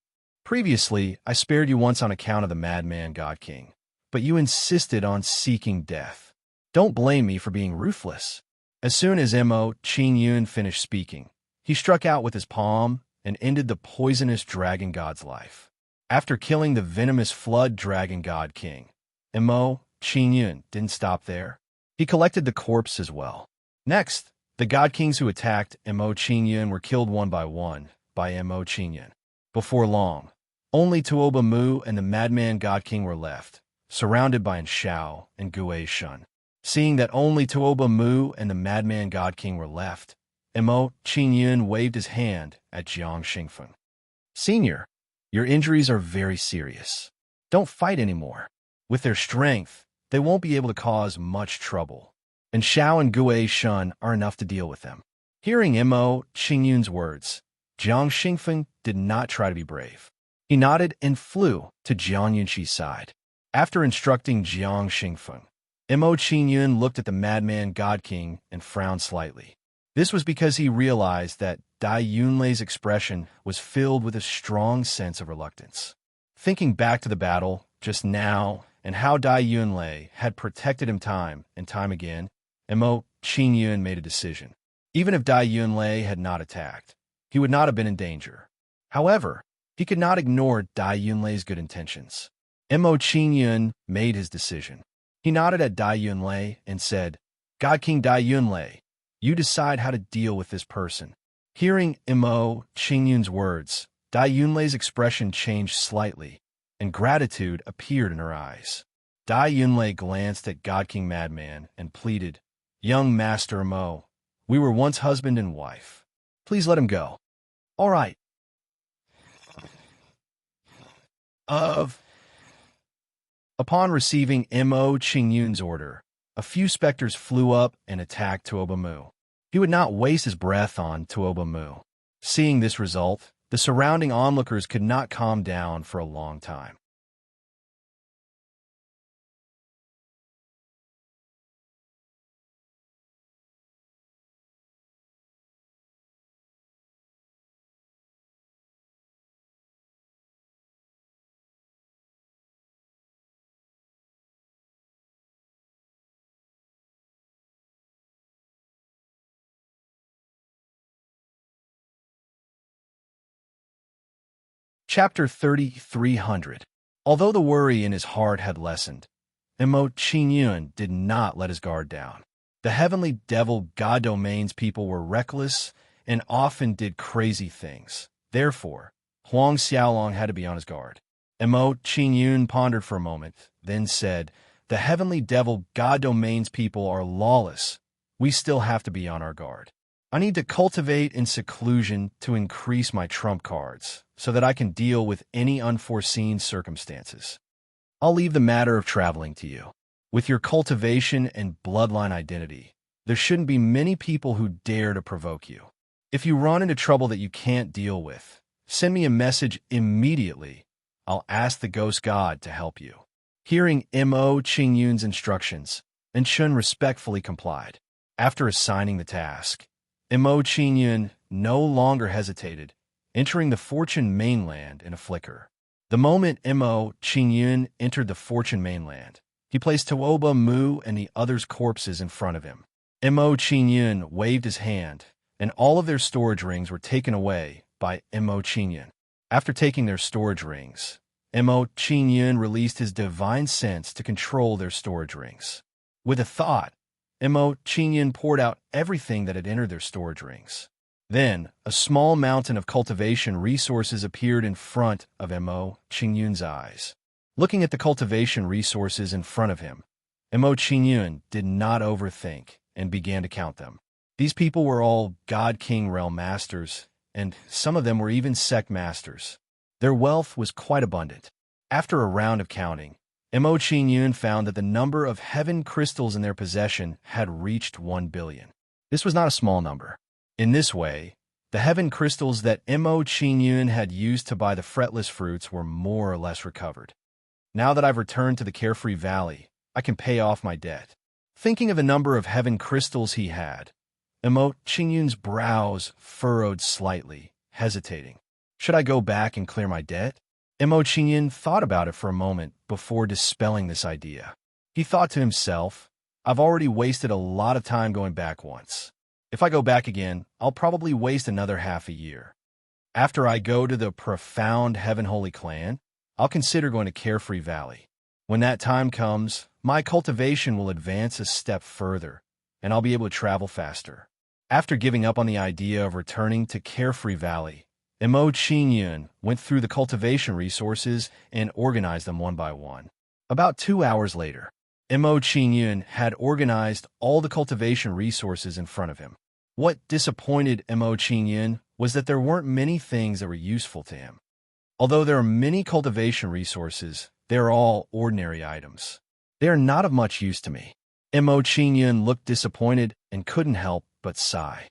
"Previously, I spared you once on account of the madman God King, but you insisted on seeking death. Don't blame me for being ruthless." As soon as Mo Qingyun finished speaking, he struck out with his palm and ended the poisonous dragon god's life. After killing the venomous flood dragon god king, Mo Qingyun didn't stop there. He collected the corpse as well. Next, the god kings who attacked Mo Qingyun were killed one by Mo Qingyun. Before long, only Tuoba Mu and the madman god king were left, surrounded by Xiao and Gue Shun. Seeing that only Tuoba Mu and the madman god king were left, Mo Qingyun waved his hand at Jiang Xingfeng. "Senior, your injuries are very serious. Don't fight anymore. With their strength, they won't be able to cause much trouble. And Xiao and Gue Shun are enough to deal with them." Hearing Mo Qingyun's words, Jiang Xingfeng did not try to be brave. He nodded and flew to Jiang Yunqi's side. After instructing Jiang Xingfeng, Mo Qingyun looked at the madman God King and frowned slightly. This was because he realized that Dai Yunlei's expression was filled with a strong sense of reluctance. Thinking back to the battle just now and how Dai Yunlei had protected him time and time again, Mo Qingyun made a decision. Even if Dai Yunlei had not attacked, he would not have been in danger. However, he could not ignore Dai Yunlei's good intentions. Mo Qingyun made his decision. He nodded at Dai Yunlei and said, "God King Dai Yunlei, you decide how to deal with this person." Hearing Mo Qingyun's words, Dai Yunlei's expression changed slightly, and gratitude appeared in her eyes. Dai Yunlei glanced at God King Madman and pleaded, "Young Master Mo, we were once husband and wife. Please let him go." "All right." Upon receiving Mo Qingyun's order, a few specters flew up and attacked Tuoba Mu. He would not waste his breath on Tuoba Mu. Seeing this result, the surrounding onlookers could not calm down for a long time. Chapter 3300. Although the worry in his heart had lessened, Mo Qingyun did not let his guard down. The heavenly devil God Domain's people were reckless and often did crazy things. Therefore, Huang Xiaolong had to be on his guard. Mo Qingyun pondered for a moment, then said, "The heavenly devil God Domain's people are lawless. We still have to be on our guard. I need to cultivate in seclusion to increase my trump cards, so that I can deal with any unforeseen circumstances. I'll leave the matter of traveling to you. With your cultivation and bloodline identity, there shouldn't be many people who dare to provoke you. If you run into trouble that you can't deal with, send me a message immediately. I'll ask the ghost god to help you." Hearing Mo Qingyun's instructions, Enchun respectfully complied. After assigning the task, Mo Qingyun no longer hesitated, entering the Fortune mainland in a flicker. The moment Mo Qingyun entered the Fortune mainland, he placed Tuoba Mu and the others' corpses in front of him. Mo Qingyun waved his hand, and all of their storage rings were taken away by Mo Qingyun. After taking their storage rings, Mo Qingyun released his divine sense to control their storage rings. With a thought, Mo Qingyun poured out everything that had entered their storage rings. Then, a small mountain of cultivation resources appeared in front of Mo Qingyun's eyes. Looking at the cultivation resources in front of him, Mo Qingyun did not overthink and began to count them. These people were all God King realm masters, and some of them were even sect masters. Their wealth was quite abundant. After a round of counting, Mo Qingyun found that the number of heaven crystals in their possession had reached 1 billion. This was not a small number. In this way, the heaven crystals that Mo Qingyun had used to buy the fretless fruits were more or less recovered. Now that I've returned to the Carefree Valley, I can pay off my debt. Thinking of the number of heaven crystals he had, Mo Qingyun's brows furrowed slightly, hesitating. Should I go back and clear my debt? Mo Qingyun thought about it for a moment before dispelling this idea. He thought to himself, I've already wasted a lot of time going back once. If I go back again, I'll probably waste another half a year. After I go to the profound Heaven Holy Clan, I'll consider going to Carefree Valley. When that time comes, my cultivation will advance a step further, and I'll be able to travel faster. After giving up on the idea of returning to Carefree Valley, Mo Qingyun went through the cultivation resources and organized them one by one. About 2 hours later, Mo Qingyun had organized all the cultivation resources in front of him. What disappointed Mo Qingyun was that there weren't many things that were useful to him. Although there are many cultivation resources, they are all ordinary items. They are not of much use to me. Mo Qingyun looked disappointed and couldn't help but sigh.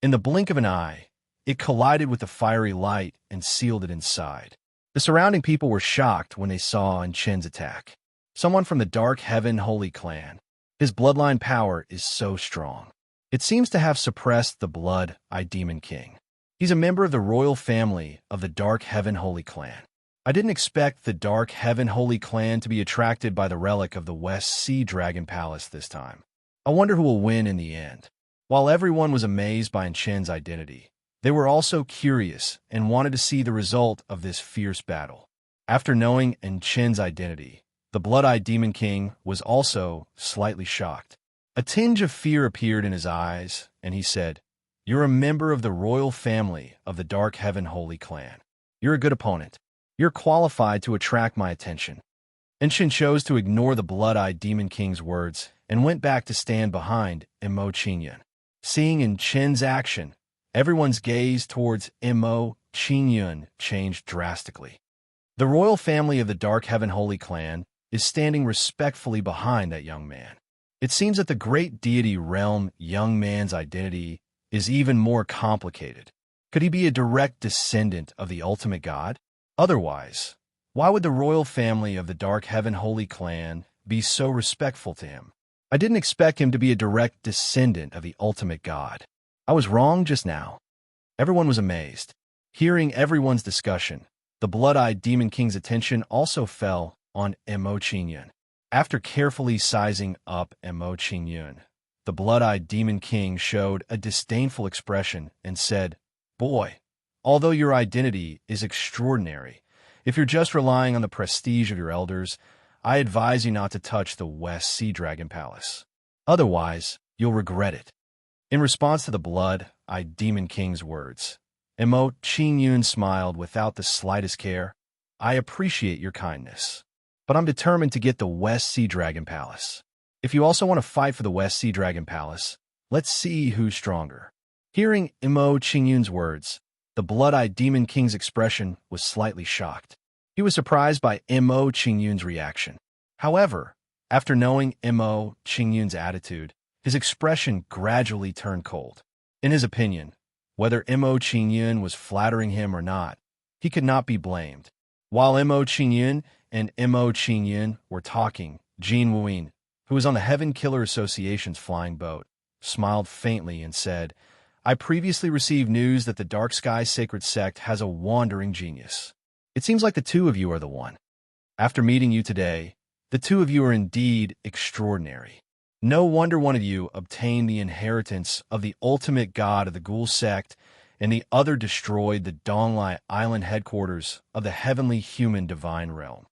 In the blink of an eye, it collided with the fiery light and sealed it inside. The surrounding people were shocked when they saw Chen's attack. Someone from the Dark Heaven Holy Clan. His bloodline power is so strong. It seems to have suppressed the blood-eyed Demon King. He's a member of the royal family of the Dark Heaven Holy Clan. I didn't expect the Dark Heaven Holy Clan to be attracted by the relic of the West Sea Dragon Palace this time. I wonder who will win in the end. While everyone was amazed by Chen's identity, they were also curious and wanted to see the result of this fierce battle. After knowing Chen's identity, the Blood-Eyed Demon King was also slightly shocked. A tinge of fear appeared in his eyes, and he said, "You're a member of the royal family of the Dark Heaven Holy Clan. You're a good opponent. You're qualified to attract my attention." Chen chose to ignore the Blood-Eyed Demon King's words and went back to stand behind Mo Qingyun. Seeing in Chen's action, everyone's gaze towards Mo Qingyun changed drastically. The royal family of the Dark Heaven Holy Clan is standing respectfully behind that young man. It seems that the great deity realm young man's identity is even more complicated. Could he be a direct descendant of the ultimate god? Otherwise, why would the royal family of the Dark Heaven Holy Clan be so respectful to him? I didn't expect him to be a direct descendant of the ultimate god. I was wrong just now. Everyone was amazed. Hearing everyone's discussion, the blood-eyed Demon King's attention also fell on Mo Qingyun. After carefully sizing up Mo Qingyun, the blood-eyed Demon King showed a disdainful expression and said, "Boy, although your identity is extraordinary, if you're just relying on the prestige of your elders, I advise you not to touch the West Sea Dragon Palace. Otherwise, you'll regret it." In response to the blood-eyed Demon King's words, Mo Qingyun smiled without the slightest care. "I appreciate your kindness, but I'm determined to get the West Sea Dragon Palace. If you also want to fight for the West Sea Dragon Palace, let's see who's stronger." Hearing Mo Qingyun's words, the blood-eyed Demon King's expression was slightly shocked. He was surprised by Mo Qingyun's reaction. However, after knowing Mo Qingyun's attitude, his expression gradually turned cold. In his opinion, whether Mo Qingyun was flattering him or not, he could not be blamed. While Mo Qingyun and Mo Qingyun were talking, Jin Wuyin, who was on the Heaven Killer Association's flying boat, smiled faintly and said, "I previously received news that the Dark Sky Sacred Sect has a wandering genius. It seems like the two of you are the one. After meeting you today, the two of you are indeed extraordinary. No wonder one of you obtained the inheritance of the ultimate god of the Ghoul sect, and the other destroyed the Donglai Island headquarters of the heavenly human divine realm.